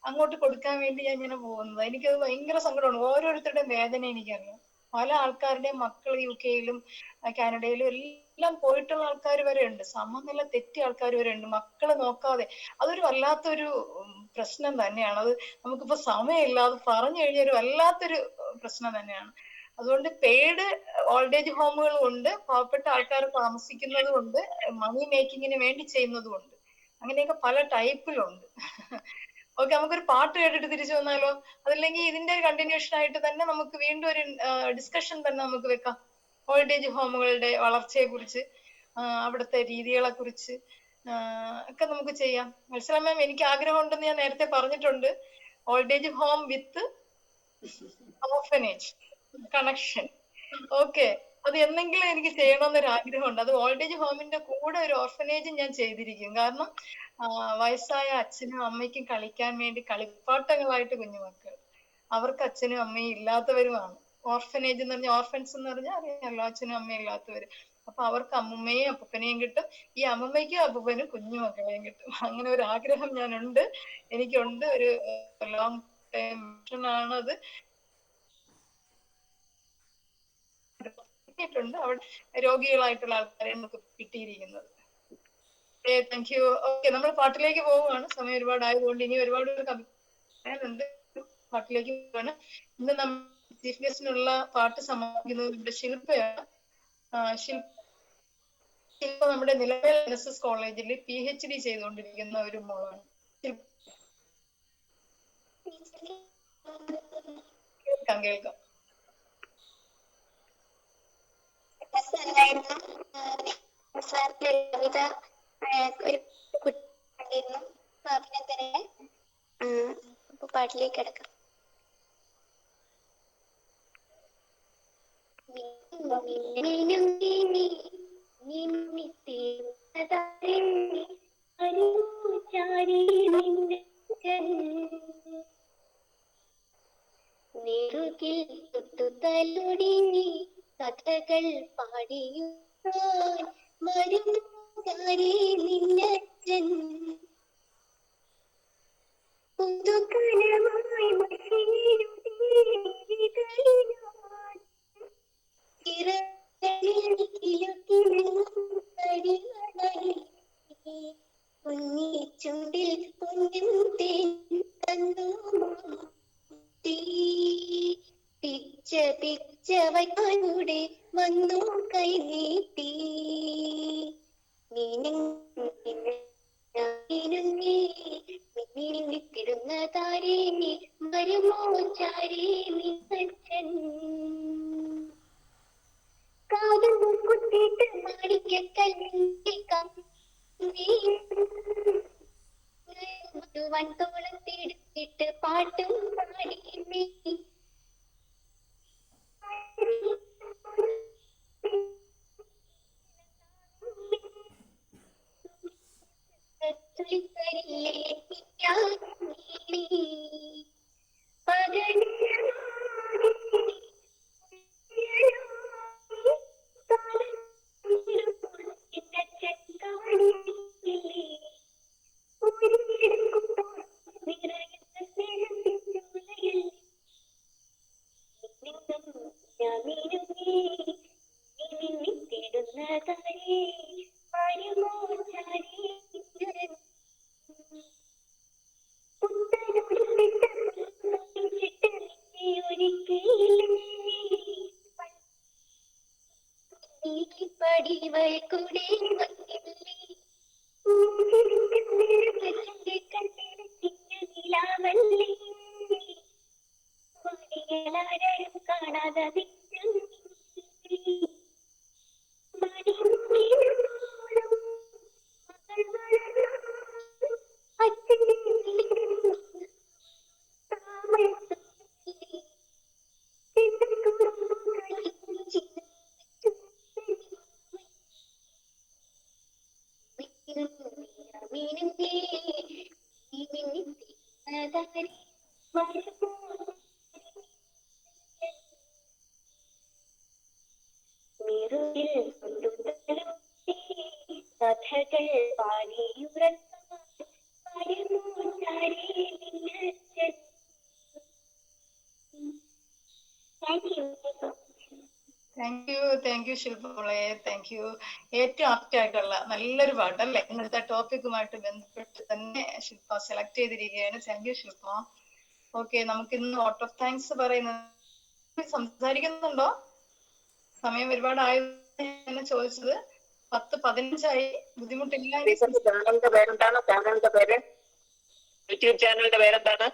അങ്ങോട്ട് കൊടുക്കാൻ വേണ്ടി ഞാൻ ഇങ്ങനെ പോകുന്നത്. എനിക്കത് ഭയങ്കര സങ്കടമാണ്. ഓരോരുത്തരുടെയും വേദന എനിക്കറിയാം. പല ആൾക്കാരുടെയും മക്കൾ UK-യിലും കാനഡയിലും എല്ലാം പോയിട്ടുള്ള ആൾക്കാർ വരെ ഉണ്ട്. സമനില തെറ്റിയ ആൾക്കാർ വരെ ഉണ്ട്, മക്കളെ നോക്കാതെ. അതൊരു വല്ലാത്തൊരു പ്രശ്നം തന്നെയാണ്. അത് നമുക്കിപ്പോ സമയമില്ല, അത് പറഞ്ഞു കഴിഞ്ഞ ഒരു വല്ലാത്തൊരു പ്രശ്നം തന്നെയാണ്. അതുകൊണ്ട് പെയ്ഡ് ഓൾഡ് ഏജ് ഹോമുകളും ഉണ്ട്, പാവപ്പെട്ട ആൾക്കാർ താമസിക്കുന്നതും ഉണ്ട്, മണി മേക്കിങ്ങിന് വേണ്ടി ചെയ്യുന്നതും ഉണ്ട്. അങ്ങനെയൊക്കെ പല ടൈപ്പിലുണ്ട്. ഓക്കെ, നമുക്കൊരു പാട്ട് കേട്ടിട്ട് തിരിച്ചു വന്നാലോ? അതല്ലെങ്കിൽ ഇതിന്റെ കണ്ടിന്യൂഷൻ ആയിട്ട് തന്നെ നമുക്ക് വീണ്ടും ഒരു ഡിസ്കഷൻ തന്നെ നമുക്ക് വെക്കാം. ഓൾഡ് ഏജ് ഹോമുകളുടെ വളർച്ചയെ കുറിച്ച്, അവിടുത്തെ രീതികളെ കുറിച്ച് ഒക്കെ നമുക്ക് ചെയ്യാം. മത്സര മാം, എനിക്ക് ആഗ്രഹം ഉണ്ടെന്ന് ഞാൻ നേരത്തെ പറഞ്ഞിട്ടുണ്ട്. Old age home with orphanage connection. Okay, അത് എന്തെങ്കിലും എനിക്ക് ചെയ്യണമെന്നൊരു ആഗ്രഹമുണ്ട്. അത് ഓൾഡ് ഏജ് ഹോമിന്റെ കൂടെ ഒരു ഓർഫനേജും ഞാൻ ചെയ്തിരിക്കും. കാരണം വയസ്സായ അച്ഛനും അമ്മയ്ക്കും കളിക്കാൻ വേണ്ടി കളിപ്പാട്ടങ്ങളായിട്ട് കുഞ്ഞുമക്കൾ, അവർക്ക് അച്ഛനും അമ്മയും ഇല്ലാത്തവരുമാണ്. ഓർഫനേജ് എന്ന് പറഞ്ഞാൽ, ഓർഫൻസ് എന്ന് പറഞ്ഞാൽ അറിയാമല്ലോ, അച്ഛനും അമ്മയും ഇല്ലാത്തവര്. അപ്പൊ അവർക്ക് അമ്മൂമ്മയും അപ്പൂപ്പനെയും കിട്ടും, ഈ അമ്മമ്മയ്ക്കും അപ്പൂപ്പനും കുഞ്ഞുമക്കളെയും കിട്ടും. അങ്ങനെ ഒരു ആഗ്രഹം ഞാനുണ്ട്, എനിക്കുണ്ട്. ഒരു ലോങ് ടൈം മിഷൻ ആണത്. കിട്ടിയിട്ടുണ്ട്, അവിടെ രോഗികളായിട്ടുള്ള ആൾക്കാരെ നമുക്ക് കിട്ടിയിരിക്കുന്നത്. Thank you. ഓക്കെ, നമ്മൾ പാട്ടിലേക്ക് പോവുകയാണ്. സമയം ഒരുപാട് ആയതുകൊണ്ട് ഇനി ഒരുപാട് പറയാനുണ്ട്. പാട്ടിലേക്ക് പോവുകയാണ്. ഇന്ന് നമ്മൾ ചീഫ് ഗസ്റ്റിനുള്ള പാട്ട് സമ്മാനിക്കുന്നത് ഇവിടെ ശില്പയാണ്. ശില്പ നമ്മുടെ നിലവിൽ NSS കോളേജിൽ PhD ചെയ്തുകൊണ്ടിരിക്കുന്ന ഒരു മോളാണ്. കേൾക്കാം. പാട്ടിലേക്ക് കിടക്കാം. നെറുകിൽ തൊട്ടുതലോടിനി കഥകൾ പാടിയും മരുന്നുകാരി നിന്നച്ഛൻ പുതുകലമായി ചുണ്ടിൽ പൊന്നും തേൻ തന്നു പിച്ച പിച്ച വൈകാനൂടെ വന്നു കൈ നീട്ടി മിന്നിത്തിടുന്ന താരേ വരുമോ ചാരേ നിന്നച്ഛൻ കാതും കുത്തിയിട്ട് വൻതോളത്തെടുത്തിട്ട് പാട്ടും പാടി പടിവൾ കൂടെ കാണാതെ കഥകൾ പാടിയുറങ്ങ താങ്ക് യു ശില്പമോളെ, താങ്ക് യു. ഏറ്റവും ആപ്റ്റ് ആയിട്ടുള്ള നല്ലൊരു പാട്ടല്ലേ, ഇന്നത്തെ ടോപ്പിക്കുമായിട്ട് ബന്ധപ്പെട്ട് തന്നെ ശില്പ സെലക്ട് ചെയ്തിരിക്കുകയാണ്. Thank you Shilpa. ഓക്കെ, നമുക്ക് ഇന്ന് വോട്ട് ഓഫ് താങ്ക്സ് പറയുന്നത് സംസാരിക്കുന്നുണ്ടോ? സമയം ഒരുപാടായെന്ന് ചോദിച്ചത്. 10:15 ബുദ്ധിമുട്ടില്ല. ചാനലിന്റെ പേരെന്താണ്? ചാനലിന്റെ പേര്, യൂട്യൂബ് ചാനലിന്റെ പേരെന്താണ്?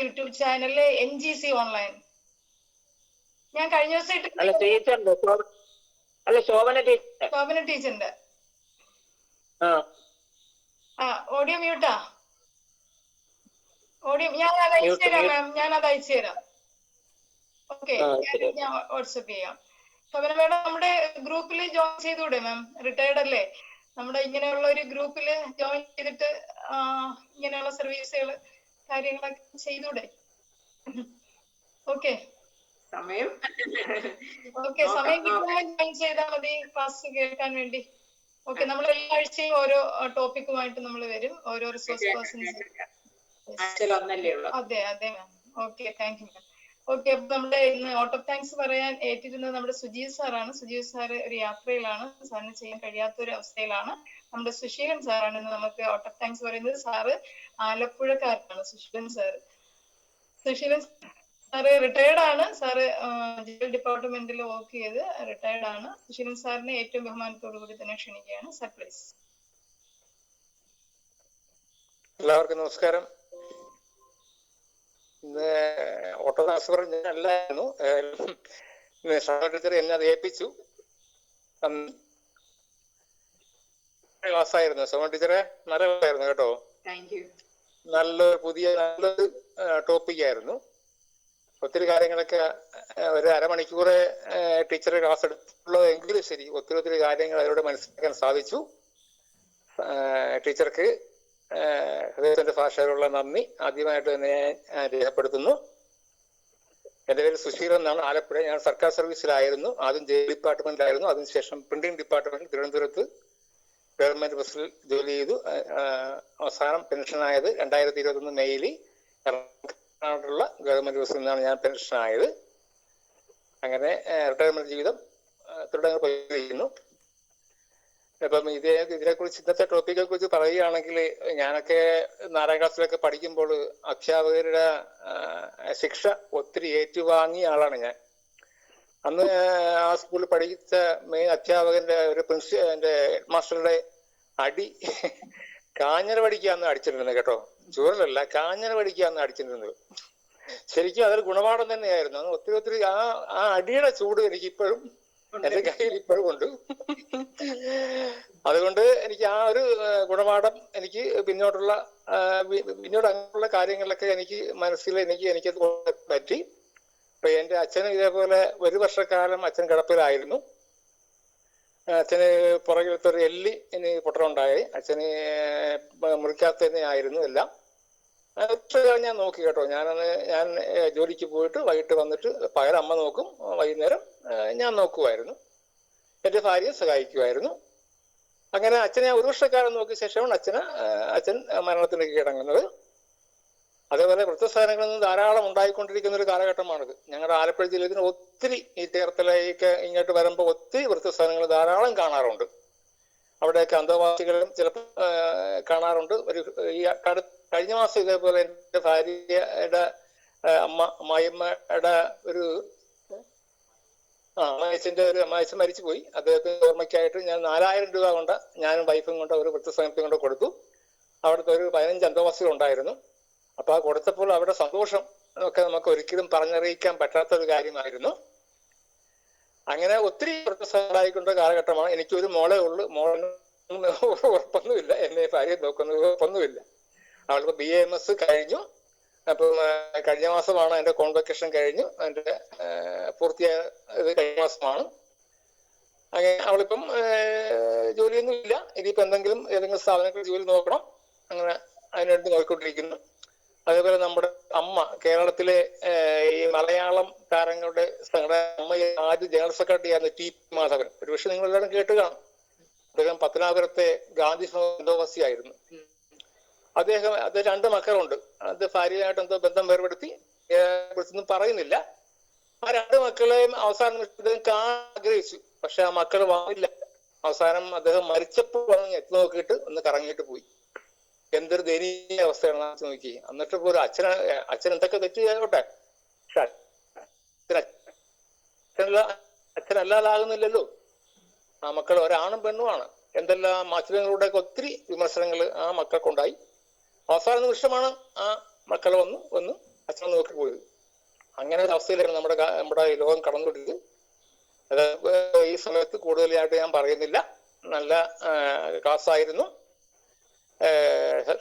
യൂട്യൂബ് ചാനലില് NGC ഓൺലൈൻ. ഞാൻ കഴിഞ്ഞ ദിവസം അല്ല ടീച്ചറിന്റെ, അല്ല ശോഭന ടീച്ചർ. ശോഭന ടീച്ചറിന്റെ ആ ഓഡിയോ മ്യൂട്ടാ. ഓഡിയോ ഞാൻ അത് അയച്ചു തരാം മാം, ഞാൻ അത് അയച്ചു തരാം. ഓക്കെ, ഞാൻ വാട്സപ്പ് ചെയ്യാം. ശോഭന മേഡം നമ്മുടെ ഗ്രൂപ്പിൽ ജോയിൻ ചെയ്തൂടെ മാം? റിട്ടയർഡ് അല്ലേ? നമ്മുടെ ഇങ്ങനെയുള്ള ഒരു ഗ്രൂപ്പിൽ ജോയിൻ ചെയ്തിട്ട് ഇങ്ങനെയുള്ള സർവീസുകൾ കാര്യങ്ങളൊക്കെ ചെയ്തൂടെ? ഓക്കെ സമയം ഓക്കെ, സമയം കിട്ടുമ്പോൾ ജോയിൻ ചെയ്താൽ മതി ക്ലാസ് കേൾക്കാൻ വേണ്ടി. ഓക്കെ, നമ്മൾ എല്ലാ ആഴ്ചയും ഓരോ ടോപ്പിക്കുമായിട്ട് നമ്മൾ വരും, ഓരോ റിസോഴ്സ് പേഴ്സൺസ്. അതെ അതെ ma'am. Okay, thank you ma'am. Okay, അപ്പൊ നമ്മുടെ ഇന്ന് വോട്ട് ഓഫ് താങ്ക്സ് പറയാൻ ഏറ്റിരുന്നത് നമ്മുടെ സുജീവ് സാറാണ്. സുജീവ് സാറ് ഒരു യാത്രയിലാണ്, സാറിന് ചെയ്യാൻ കഴിയാത്ത ഒരു അവസ്ഥയിലാണ്. നമ്മുടെ സുശീലൻ സാറാണ് ഇന്ന് നമുക്ക് വോട്ട് ഓഫ് താങ്ക്സ് പറയുന്നത്. സാറ് ആലപ്പുഴക്കാരനാണ് Susheelan sir. Susheelan sir retired ആണ്. സാറ് ജില്ലൽ ഡിപ്പാർട്ട്മെന്റിൽ വർക്ക് ചെയ്ത് റിട്ടയർഡ് ആണ്. സുശീലൻ സാറിനെ ഏറ്റവും ബഹുമാനത്തോടു കൂടി തന്നെ ക്ഷണിക്കുകയാണ്. Sir please. എല്ലാവർക്കും നമസ്കാരം. ഇന്ന് ഓട്ടോ താങ്ക്സ് പറഞ്ഞല്ലായിരുന്നു, ടീച്ചർ എന്നെ അത് ഏൽപ്പിച്ചു. ക്ലാസ്സായിരുന്നു സോമ ടീച്ചറെ, നല്ല ക്ലാസ്സായിരുന്നു കേട്ടോ. നല്ലൊരു ടോപ്പിക്കായിരുന്നു. ഒത്തിരി കാര്യങ്ങളൊക്കെ ഒരു അരമണിക്കൂർ ടീച്ചറെ ക്ലാസ് എടുത്തുള്ളൂ എങ്കിലും ശരി, ഒത്തിരി കാര്യങ്ങൾ അതിലൂടെ മനസ്സിലാക്കാൻ സാധിച്ചു. ടീച്ചർക്ക് ഹൃദയത്തിന്റെ ഭാഷയിലുള്ള നന്ദി ആദ്യമായിട്ട് തന്നെ ഞാൻ രേഖപ്പെടുത്തുന്നു. എൻ്റെ പേര് സുശീലൻ എന്നാണ്, ആലപ്പുഴ. ഞാൻ സർക്കാർ സർവീസിലായിരുന്നു. ആദ്യം ജയിൽ ഡിപ്പാർട്ട്മെന്റിലായിരുന്നു, അതിനുശേഷം പ്രിന്റിംഗ് ഡിപ്പാർട്ട്മെന്റ് തിരുവനന്തപുരത്ത് ഗവൺമെന്റ് ബസ്സിൽ ജോലി ചെയ്തു. അവസാനം പെൻഷനായത് 2021 മെയ്യിൽ എറണാകുളത്തുള്ള ഗവൺമെന്റ് ബസ്സിൽ നിന്നാണ് ഞാൻ പെൻഷനായത്. അങ്ങനെ റിട്ടയർമെന്റ് ജീവിതം തുടർന്ന് പോയിരിക്കുന്നു. അപ്പം ഇതിനെക്കുറിച്ച്, ഇന്നത്തെ ടോപ്പിക്കെ കുറിച്ച് പറയുകയാണെങ്കിൽ, ഞാനൊക്കെ 4ാം ക്ലാസ്സിലൊക്കെ പഠിക്കുമ്പോൾ അധ്യാപകരുടെ ശിക്ഷ ഒത്തിരി ഏറ്റുവാങ്ങിയ ആളാണ് ഞാൻ. അന്ന് ആ സ്കൂളിൽ പഠിച്ച മെയിൻ അധ്യാപകന്റെ ഒരു എൻ്റെ ഹെഡ് മാസ്റ്ററുടെ അടി കാഞ്ഞിര വടിക്കാന്ന് അടിച്ചിരുന്നത് കേട്ടോ, ചൂരലല്ല, കാഞ്ഞിര വടിക്കാന്ന് അടിച്ചിരുന്നത്. ശരിക്കും അതൊരു ഗുണപാഠം തന്നെയായിരുന്നു. അന്ന് ഒത്തിരി ആ അടിയുടെ ചൂട് എനിക്ക് ഇപ്പോഴും എന്റെ കയ്യിൽ ഇപ്പോഴും ഉണ്ട്. അതുകൊണ്ട് എനിക്ക് ആ ഒരു ഗുണപാഠം എനിക്ക് പിന്നോട്ട് അങ്ങനെയുള്ള കാര്യങ്ങളിലൊക്കെ എനിക്ക് മനസ്സിൽ എനിക്കത് പറ്റി. അപ്പൊ എന്റെ അച്ഛന് ഇതേപോലെ 1 വർഷക്കാലം അച്ഛൻ കിടപ്പിലായിരുന്നു. അച്ഛന് പുറകിലത്തൊരു എല്ലി പൊട്ടലുണ്ടായി. അച്ഛന് മുറിക്കാത്ത തന്നെ ആയിരുന്നു എല്ലാം. ഞാൻ നോക്കി കേട്ടോ. ഞാൻ ജോലിക്ക് പോയിട്ട് വൈകിട്ട് വന്നിട്ട് പകരം അമ്മ നോക്കും, വൈകുന്നേരം ഞാൻ നോക്കുമായിരുന്നു. എൻ്റെ ഭാര്യയെ സഹായിക്കുമായിരുന്നു. അങ്ങനെ അച്ഛനെ 1 വർഷക്കാലം നോക്കിയ ശേഷമാണ് അച്ഛൻ മരണത്തിന് കീഴടങ്ങുന്നത്. അതേപോലെ വൃദ്ധസദനങ്ങളിൽ നിന്ന് ധാരാളം ഉണ്ടായിക്കൊണ്ടിരിക്കുന്ന ഒരു കാലഘട്ടമാണിത്. ഞങ്ങളുടെ ആലപ്പുഴ ജില്ലയിൽ ഒത്തിരി ഈ ചേർത്തലയ്ക്ക് ഇങ്ങോട്ട് വരുമ്പോൾ ഒത്തിരി വൃദ്ധസദനങ്ങൾ ധാരാളം കാണാറുണ്ട്. അവിടെയൊക്കെ അന്തേവാസികളും ചിലപ്പോൾ കാണാറുണ്ട്. കഴിഞ്ഞ മാസം ഇതേപോലെ എൻ്റെ ഭാര്യയുടെ അമ്മായിമ്മയുടെ ഒരു അമ്മായച്ചൻ മരിച്ചുപോയി. അദ്ദേഹത്തിന്റെ ഓർമ്മയ്ക്കായിട്ട് ഞാൻ 4000 രൂപ കൊണ്ട് ഞാനും വൈഫും കൊണ്ട് ഒരു വൃദ്ധസദനത്തിൽ കൊണ്ട് കൊടുത്തു. അവിടുത്തെ ഒരു 15 അന്തേവാസികൾ ഉണ്ടായിരുന്നു. അപ്പൊ ആ കൊടുത്തപ്പോൾ അവരുടെ സന്തോഷം ഒക്കെ നമുക്ക് ഒരിക്കലും പറഞ്ഞറിയിക്കാൻ പറ്റാത്ത ഒരു കാര്യമായിരുന്നു. അങ്ങനെ ഒത്തിരി വൃദ്ധസദനങ്ങളായിക്കൊണ്ട കാലഘട്ടമാണ്. എനിക്കൊരു മോളേ ഉള്ളു. മോളൊന്നും ഉറപ്പൊന്നുമില്ല, എന്നെ ഭാര്യ നോക്കുന്ന ഉറപ്പൊന്നുമില്ല. അവൾക്ക് BAMS കഴിഞ്ഞു. അപ്പം കഴിഞ്ഞ മാസമാണ് എൻ്റെ കോൺവെക്കേഷൻ കഴിഞ്ഞു. എൻ്റെ പൂർത്തിയായത് കഴിഞ്ഞ മാസമാണ്. അങ്ങനെ അവളിപ്പം ജോലിയൊന്നും ഇല്ല. ഇനിയിപ്പോൾ ഏതെങ്കിലും സ്ഥാപനങ്ങളിൽ ജോലി നോക്കണം. അങ്ങനെ അതിനുവേണ്ടി നോക്കിക്കൊണ്ടിരിക്കുന്നു. അതേപോലെ നമ്മുടെ അമ്മ, കേരളത്തിലെ ഈ മലയാളം താരങ്ങളുടെ അമ്മ ആദ്യ ജനറൽ സെക്രട്ടറി ആയിരുന്നു TP മാധവൻ. ഒരുപക്ഷെ നിങ്ങളെല്ലാവരും കേട്ട് കാണും. അദ്ദേഹം പത്തനാപുരത്തെ ഗാന്ധി അന്തേവാസി ആയിരുന്നു. അദ്ദേഹം 2 മക്കളുണ്ട്. അത് ഭാര്യയായിട്ട് എന്തോ ബന്ധം വേർപെടുത്തി കുറിച്ചൊന്നും പറയുന്നില്ല. ആ 2 മക്കളെയും അവസാനം ആഗ്രഹിച്ചു. പക്ഷെ ആ മക്കൾ വന്നില്ല. അവസാനം അദ്ദേഹം മരിച്ചപ്പോൾ വന്ന് എത്തി നോക്കിയിട്ട് ഒന്ന് കറങ്ങിയിട്ട് പോയി. എന്തൊരു ദയനീയ അവസ്ഥയാണ് നോക്കി. എന്നിട്ട് പോലും അച്ഛൻ എന്തൊക്കെ തെറ്റ് ചെയ്തോട്ടെ, പക്ഷെ അച്ഛനല്ലാതാകുന്നില്ലല്ലോ. ആ മക്കൾ ഒരാണും പെണ്ണുമാണ്. എന്തെല്ലാം മാധ്യമങ്ങളുടെ ഒത്തിരി വിമർശനങ്ങൾ ആ മക്കൾക്കുണ്ടായി. അവസാന നിമിഷമാണ് ആ മക്കളെ വന്ന് അച്ഛനെ നോക്കി പോയത്. അങ്ങനെ ഒരു അവസ്ഥയിലാണ് നമ്മുടെ ലോകം കടന്നുകൊണ്ടിരിക്കുന്നത്. അത് ഈ സമയത്ത് കൂടുതലായിട്ട് ഞാൻ പറയുന്നില്ല. നല്ല ക്ലാസ് ആയിരുന്നു.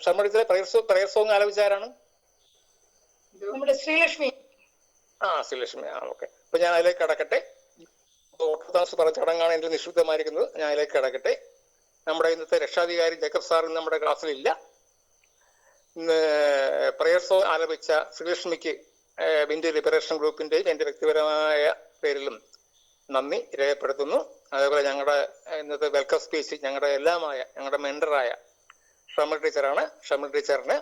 ഷർമ്മടിച്ചിലെ പ്രയർ സോങ് ആലോചിച്ചാരാണ്? ശ്രീലക്ഷ്മി. ശ്രീലക്ഷ്മി. ഓക്കെ. അപ്പൊ ഞാൻ അതിലേക്ക് കടക്കട്ടെ. ഓട്ടോദാസ് പറഞ്ഞ ചടങ്ങാണ് എന്റെ നിശ്ചിതമായിരിക്കുന്നത്. ഞാൻ അതിലേക്ക് കടക്കട്ടെ. നമ്മുടെ ഇന്നത്തെ രക്ഷാധികാരി ജേക്കബ് സാർ നമ്മുടെ ക്ലാസ്സിലില്ല. ഇന്ന് പ്രയർ സോങ് ആലപിച്ച ശ്രീലക്ഷ്മിക്ക് വിൻഡി ലിബറേഷൻ ഗ്രൂപ്പിന്റെയും എന്റെ വ്യക്തിപരമായ പേരിലും നന്ദി രേഖപ്പെടുത്തുന്നു. അതേപോലെ ഞങ്ങളുടെ ഇന്നത്തെ വെൽക്കം സ്പീച്ച് ഞങ്ങളുടെ മെന്ററായ ഷമൽ ടീച്ചറാണ്. ഷമൽ ടീച്ചറിന്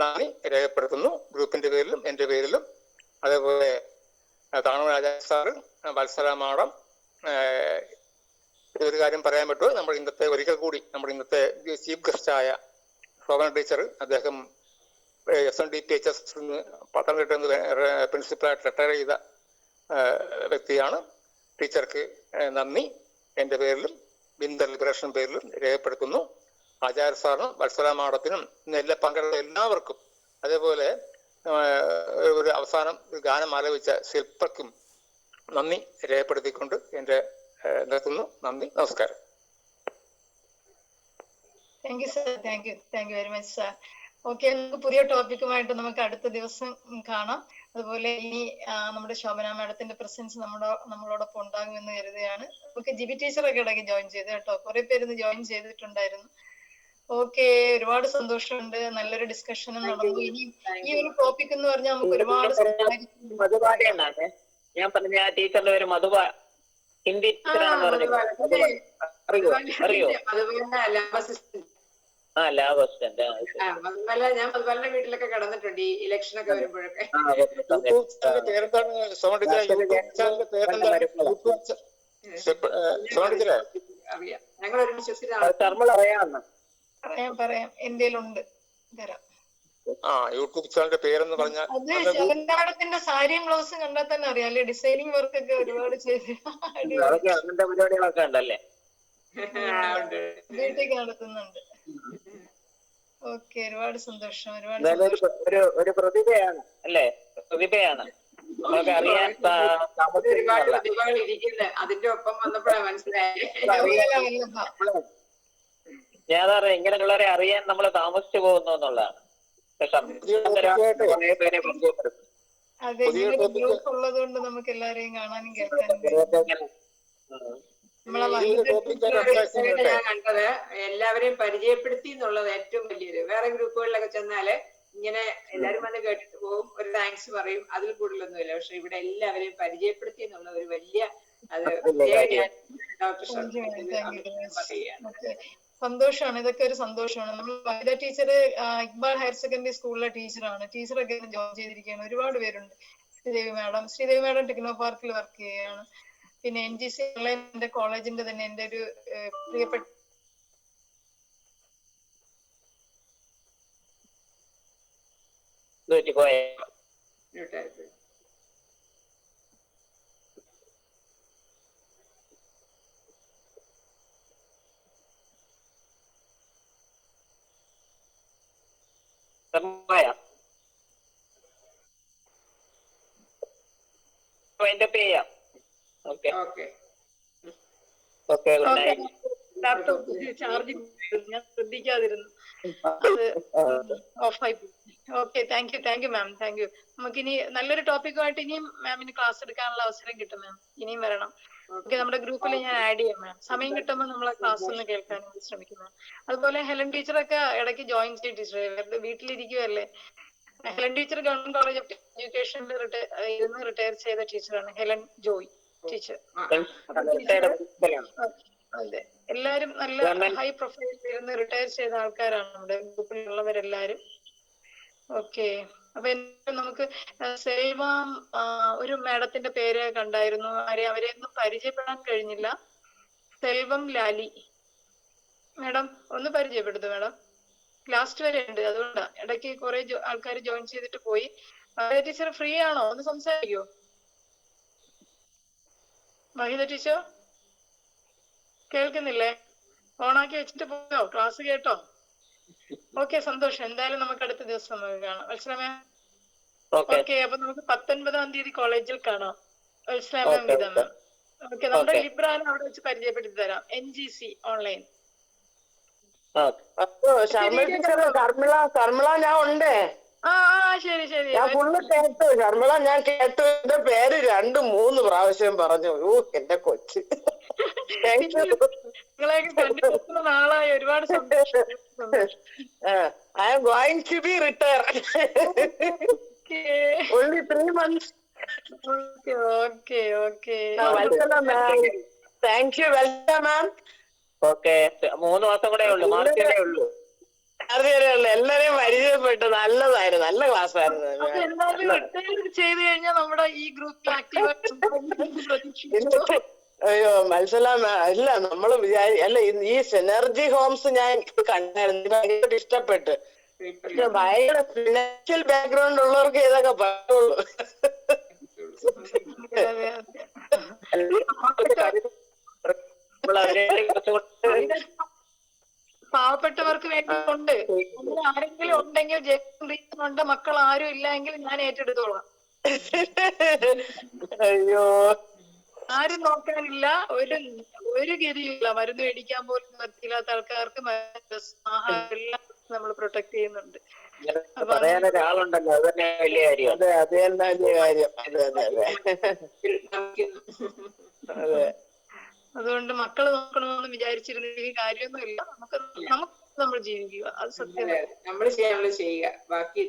നന്ദി രേഖപ്പെടുത്തുന്നു ഗ്രൂപ്പിന്റെ പേരിലും എന്റെ പേരിലും. അതേപോലെ താണൂർ രാജാ സാറ്, വത്സല മാഡം. ഒരു കാര്യം പറയാൻ പറ്റുമോ, ഒരിക്കൽ കൂടി നമ്മുടെ ഇന്നത്തെ ചീഫ് ഗസ്റ്റായ ശോഭന ടീച്ചർ, അദ്ദേഹം SNDP-HS പത്തനംതിട്ട പ്രിൻസിപ്പലായിട്ട് റിട്ടയർ ചെയ്ത വ്യക്തിയാണ്. ടീച്ചർക്ക് നന്ദി എൻ്റെ പേരിലും വിന്ദർ ലിബറേഷൻ പേരിലും രേഖപ്പെടുത്തുന്നു. ആചാര്യ സാറിനും വത്സല മാഡത്തിനും ഇന്ന് പങ്കെടുത്ത എല്ലാവർക്കും, അതേപോലെ ഒരു അവസാനം ഗാനം ആലപിച്ച ശില്പക്കും നന്ദി രേഖപ്പെടുത്തിക്കൊണ്ട് എൻ്റെ നിർത്തുന്നു. നന്ദി, നമസ്കാരം. Thank you sir. Thank you very much sir. Okay, നമുക്ക് പുതിയ ടോപ്പിക്കുമായിട്ട് നമുക്ക് അടുത്ത ദിവസം കാണാം. അതുപോലെ ഇനി നമ്മുടെ ശോഭന മാഡത്തിന്റെ പ്രസൻസ് നമ്മളോടൊപ്പം ഉണ്ടാകുമെന്ന് കരുതുകയാണ്. നമുക്ക് ജിബി ടീച്ചറൊക്കെ ഇടയ്ക്ക് ജോയിൻ ചെയ്ത് കേട്ടോ, കുറെ പേര് ജോയിൻ ചെയ്തിട്ടുണ്ടായിരുന്നു. ഓക്കെ, ഒരുപാട് സന്തോഷമുണ്ട്. നല്ലൊരു ഡിസ്കഷനും നടന്നു. ഇനി ഈ ഒരു ടോപ്പിക് എന്ന് പറഞ്ഞാൽ നമുക്ക് ഒരുപാട് മധുബാലയാണ്. ഞാൻ പറഞ്ഞ ടീച്ചറിന്റെ പേര് മധുബ, ഹിന്ദി ടീച്ചറാണെന്ന് പറഞ്ഞു. അറിയോ? Lab assistant. ഞാൻ മധുബാലിന്റെ വീട്ടിലൊക്കെ കിടന്നിട്ടുണ്ട് ഈ ഇലക്ഷൻ ഒക്കെ വരുമ്പോഴൊക്കെ. അറിയാം, ഞങ്ങൾ ഒരുമിച്ച് പറയാം. എന്റെയിലുണ്ട്, തരാം. യൂട്യൂബ് ചാനലിന്റെ പേരെന്ന് പറഞ്ഞാൽ അത് ശവൻകാടത്തിന്റെ സാരിയും ബ്ലൗസും കണ്ടാൽ തന്നെ അറിയാം അല്ലെ. ഡിസൈനിങ് വർക്ക് ഒക്കെ ഒരുപാട് ചെയ്ത് അങ്ങനത്തെ പരിപാടികളൊക്കെ ഉണ്ടല്ലേ, വീട്ടിൽ നടത്തുന്നുണ്ട്. ഓക്കെ, ഒരുപാട് സന്തോഷം. ഒരു പ്രതിഭയാണ് അല്ലേ, പ്രതിഭയാണ്. നമുക്ക് അറിയാൻ ഒരുപാട് പ്രതിഭകൾ ഇരിക്കുന്നത് അതിന്റെ ഒപ്പം വന്നപ്പോഴാണ് മനസ്സിലായത്. ഞാൻ പറയാം, ഇങ്ങനെയുള്ളവരെ അറിയാൻ നമ്മൾ താമസിച്ചു പോകുന്നു എന്നുള്ളതാണ്. അതെ, ഗ്രൂപ്പ് ഉള്ളത് കൊണ്ട് നമുക്ക് എല്ലാരെയും കാണാനും കേൾക്കാനും. ഞാൻ കണ്ടത് എല്ലാവരെയും പരിചയപ്പെടുത്തി എന്നുള്ളത് ഏറ്റവും വലിയൊരു. വേറെ ഗ്രൂപ്പുകളിലൊക്കെ ചെന്നാല് ഇങ്ങനെ എല്ലാരും വന്ന് കേട്ടിട്ട് പോകും, ഒരു താങ്ക്സ് പറയും, അതിൽ കൂടുതലൊന്നുമില്ല. പക്ഷെ ഇവിടെ എല്ലാവരെയും പരിചയപ്പെടുത്തി എന്നുള്ള ഒരു വലിയ ഡോക്ടർ സന്തോഷമാണ്. ഇതൊക്കെ ഒരു സന്തോഷമാണ്. നമ്മൾ വനിത ടീച്ചർ ഇക്ബാൽ ഹയർ സെക്കൻഡറി സ്കൂളിലെ ടീച്ചറാണ്. ടീച്ചറൊക്കെ ജോയിൻ ചെയ്തിരിക്കുകയാണ്. ഒരുപാട് പേരുണ്ട്. ശ്രീദേവി മാഡം ടെക്നോ പാർക്കിൽ വർക്ക് ചെയ്യുകയാണ്. പിന്നെ NGC ഓൺലൈൻ എന്റെ കോളേജിന്റെ തന്നെ എന്റെ ഒരു പ്രിയപ്പെട്ട ലാപ്ടോപ്പ് ചാർജിങ് ഞാൻ ശ്രദ്ധിക്കാതിരുന്നു, അത് ഓഫായി പോയി. Okay, thank you ma'am. Thank U. നമുക്കിനി നല്ലൊരു ടോപ്പിക്കുമായിട്ട് ഇനിയും മാമിന് ക്ലാസ് എടുക്കാനുള്ള അവസരം കിട്ടും മാം. ഇനിയും വരണം. ഓക്കെ, നമ്മുടെ ഗ്രൂപ്പിൽ ഞാൻ ആഡ് ചെയ്യാം മാം. സമയം കിട്ടുമ്പോൾ നമ്മളെ ക്ലാസ് ഒന്ന് കേൾക്കാൻ ശ്രമിക്കുന്നു. അതുപോലെ ഹെലൻ ടീച്ചറൊക്കെ ഇടയ്ക്ക് ജോയിൻ ചെയ്യും. ടീച്ചർ വീട്ടിലിരിക്കുവല്ലേ. Helen teacher government college of എഡ്യൂക്കേഷനിൽ റിട്ടയർ ചെയ്ത ടീച്ചറാണ്. Helen Joy teacher. അതെ, എല്ലാരും നല്ല ഹൈ പ്രൊഫൈലിൽ ഇരുന്ന് റിട്ടയർ ചെയ്ത ആൾക്കാരാണ് നമ്മുടെ ഗ്രൂപ്പിലുള്ളവരെല്ലാരും. ഓക്കെ, അപ്പൊ എന്തായാലും നമുക്ക് സെൽവം, ഒരു മാഡത്തിന്റെ പേര് കണ്ടായിരുന്നു, അവരെ ഒന്നും പരിചയപ്പെടാൻ കഴിഞ്ഞില്ല. സെൽവം ലാലി മാഡം ഒന്ന് പരിചയപ്പെടുത്തു മാഡം. ലാസ്റ്റ് വരെ ഉണ്ട്, അതുകൊണ്ടാ. ഇടയ്ക്ക് കുറെ ആൾക്കാർ ജോയിൻ ചെയ്തിട്ട് പോയി. ടീച്ചർ ഫ്രീ ആണോ? ഒന്ന് സംസാരിക്കോ? മഹിത ടീച്ചർ കേൾക്കുന്നില്ലേ? ഓണാക്കി വെച്ചിട്ട് പോയോ? ക്ലാസ് കേട്ടോ? ഓക്കെ, സന്തോഷം. എന്തായാലും നമുക്ക് അടുത്ത ദിവസം നമുക്ക് കാണാം. വത്സലമേ, ഓക്കെ. അപ്പൊ നമുക്ക് 19-ാം തീയതി കോളേജിൽ കാണാം. വത്സലമേ, വിധ മാം. ഓക്കെ, നമ്മുടെ ലിബ്രാനെ അവിടെ വെച്ച് പരിചയപ്പെടുത്തി തരാം. NGC online. ശർമിള ഞാൻ ഉണ്ട്. ശരി ശരി. ഞാൻ ഫുള്ള് കേട്ടു ശർമിള, ഞാൻ കേട്ടു. എന്റെ പേര് 2-3 പ്രാവശ്യം പറഞ്ഞു. എന്റെ കൊച്ച്. നിങ്ങളെയൊക്കെ കണ്ടിട്ട് നാളായി. ഒരുപാട് സന്തോഷം. I am going to be retired. Only 3 months. Okay. Welcome, ma'am. Thank you. Welcome, ma'am. Okay, 3 മാസം കൂടെ ഉള്ളു, മാർച്ചേ ഉള്ളൂ. എല്ലാരെയും പരിചയപ്പെട്ടു. നല്ലതായിരുന്നു, നല്ല ക്ലാസ് ആയിരുന്നു. ചെയ്ത് കഴിഞ്ഞാൽ നമ്മുടെ ഈ ഗ്രൂപ്പിൽ ആക്റ്റീവ്. അയ്യോ മത്സല, ഇല്ല നമ്മള് അല്ല, ഈ സിനർജി ഹോംസ് ഞാൻ കണ്ടായിരുന്നു, ഭയങ്കര ഇഷ്ടപ്പെട്ട്. പക്ഷെ ഭയങ്കര ഫിനാൻഷ്യൽ ബാക്ക്ഗ്രൗണ്ട് ഉള്ളവർക്ക് ഇതൊക്കെ പറ്റുള്ളൂ. പാവപ്പെട്ടവർക്ക് വേണ്ടിയുണ്ട്. ആരെങ്കിലും ഉണ്ടെങ്കിൽ ജയിക്കുന്നുണ്ട്, മക്കൾ ആരും ഇല്ലെങ്കിൽ ഞാൻ ഏറ്റെടുത്തോളാം. അയ്യോ, ആരും നോക്കാനില്ല, ഒരു ഗതിയില്ല. മരുന്ന് മേടിക്കാൻ പോലും നിർത്തിയില്ലാത്ത ആൾക്കാർക്ക് എല്ലാം നമ്മൾ പ്രൊട്ടക്ട് ചെയ്യുന്നുണ്ട്. പറയാനൊരാളുണ്ടല്ലോ, അത് തന്നെ വലിയ കാര്യം. അതെ, അത് തന്നെ വലിയ കാര്യം. അതെ. അതുകൊണ്ട് മക്കള് നോക്കണമെന്ന് വിചാരിച്ചിരുന്നെങ്കിൽ കാര്യമൊന്നുമില്ല. നമുക്ക് നമ്മൾ ജീവിക്കുക, അത് സത്യം. നമ്മൾ ചെയ്യാനുള്ളത് ചെയ്യുക, ബാക്കി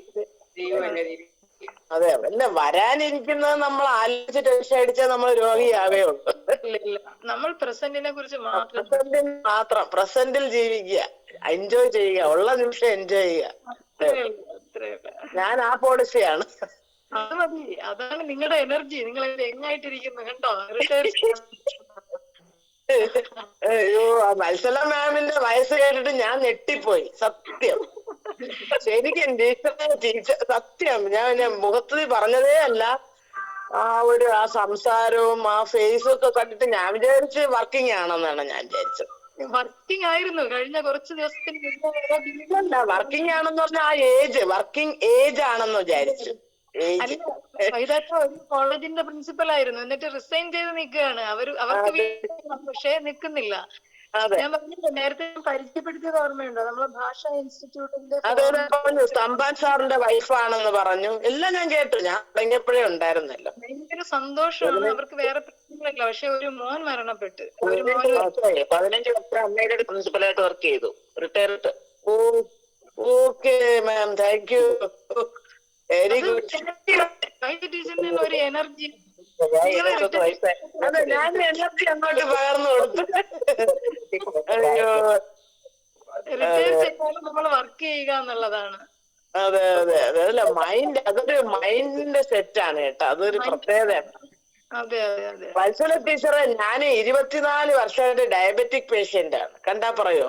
അതെ, അല്ല വരാനിരിക്കുന്നത് നമ്മൾ ആലോചിച്ച് ടെൻഷൻ അടിച്ചാൽ നമ്മൾ രോഗിയാവേ ഉള്ളൂ. നമ്മൾ പ്രസന്റിനെ കുറിച്ച് മാത്രം പ്രസന്റിൽ ജീവിക്കുക, എൻജോയ് ചെയ്യുക, ഉള്ള നിമിഷം എൻജോയ് ചെയ്യുക. ഞാൻ ആ പോളിസിയാണ്. അത് മതി, അതാണ് നിങ്ങളുടെ എനർജി. നിങ്ങൾ എങ്ങായിട്ടിരിക്കുന്നു കണ്ടോ? അയ്യോ, മത്സല മാമിന്റെ വയസ്സ് കേട്ടിട്ട് ഞാൻ ഞെട്ടിപ്പോയി, സത്യം. ശരിക്കും ടീച്ചർ സത്യം, ഞാൻ മുഖത്ത് പറഞ്ഞതേ അല്ല. ആ സംസാരവും ആ ഫേസും ഒക്കെ കണ്ടിട്ട് ഞാൻ വിചാരിച്ച് വർക്കിംഗ് ആണെന്നാണ് ഞാൻ വിചാരിച്ചത്. വർക്കിംഗ് ആയിരുന്നു കഴിഞ്ഞ കുറച്ച് ദിവസത്തിന്. വർക്കിംഗ് ആണെന്ന് പറഞ്ഞാൽ ആ വർക്കിംഗ് ഏജ് ആണെന്ന് വിചാരിച്ചു. ഒരു കോളേജിന്റെ പ്രിൻസിപ്പൽ ആയിരുന്നു, എന്നിട്ട് റിസൈൻ ചെയ്ത് നിൽക്കുകയാണ്. അവർക്ക് പക്ഷേ നിൽക്കുന്നില്ല. ഞാൻ പറഞ്ഞില്ല, നേരത്തെ പരിചയപ്പെടുത്തിയത് ഓർമ്മയുണ്ടോ? നമ്മളെ ഭാഷാ ഇൻസ്റ്റിറ്റ്യൂട്ടിന്റെ സ്തംഭാൻ സാറിന്റെ വൈഫാണെന്ന് പറഞ്ഞു. എല്ലാം ഞാൻ കേട്ടു, ഞാൻ തുടങ്ങിയപ്പോഴേ ഉണ്ടായിരുന്നല്ലോ. ഭയങ്കര സന്തോഷമാണ്. അവർക്ക് വേറെ പ്രശ്നങ്ങളില്ല, പക്ഷെ ഒരു മോൻ മരണപ്പെട്ട്. 15 വർഷം അമ്മയുടെ പ്രിൻസിപ്പലായിട്ട് വർക്ക് ചെയ്തു, retired. Okay ma'am, thank U, very good. ടീച്ചറിന് ഒരു എനർജി, അതെ, ഞാൻ എനർജി അങ്ങോട്ട് പകർന്നു കൊടുത്തു. അയ്യോ, റിട്ടയർ ചെയ്താലും നമ്മൾ വർക്ക് ചെയ്യുക എന്നുള്ളതാണ്. അതെ അതെ അതെ, അല്ല മൈൻഡ്, അതൊരു മൈൻഡിന്റെ സെറ്റാണ് കേട്ടോ, അതൊരു പ്രത്യേകതയാണ്. അതെ അതെ അതെ. വത്സല ടീച്ചറെ, ഞാൻ 24 വർഷമായിട്ട് ഡയബറ്റിക് പേഷ്യന്റ് ആണ്. കണ്ടാ പറയോ?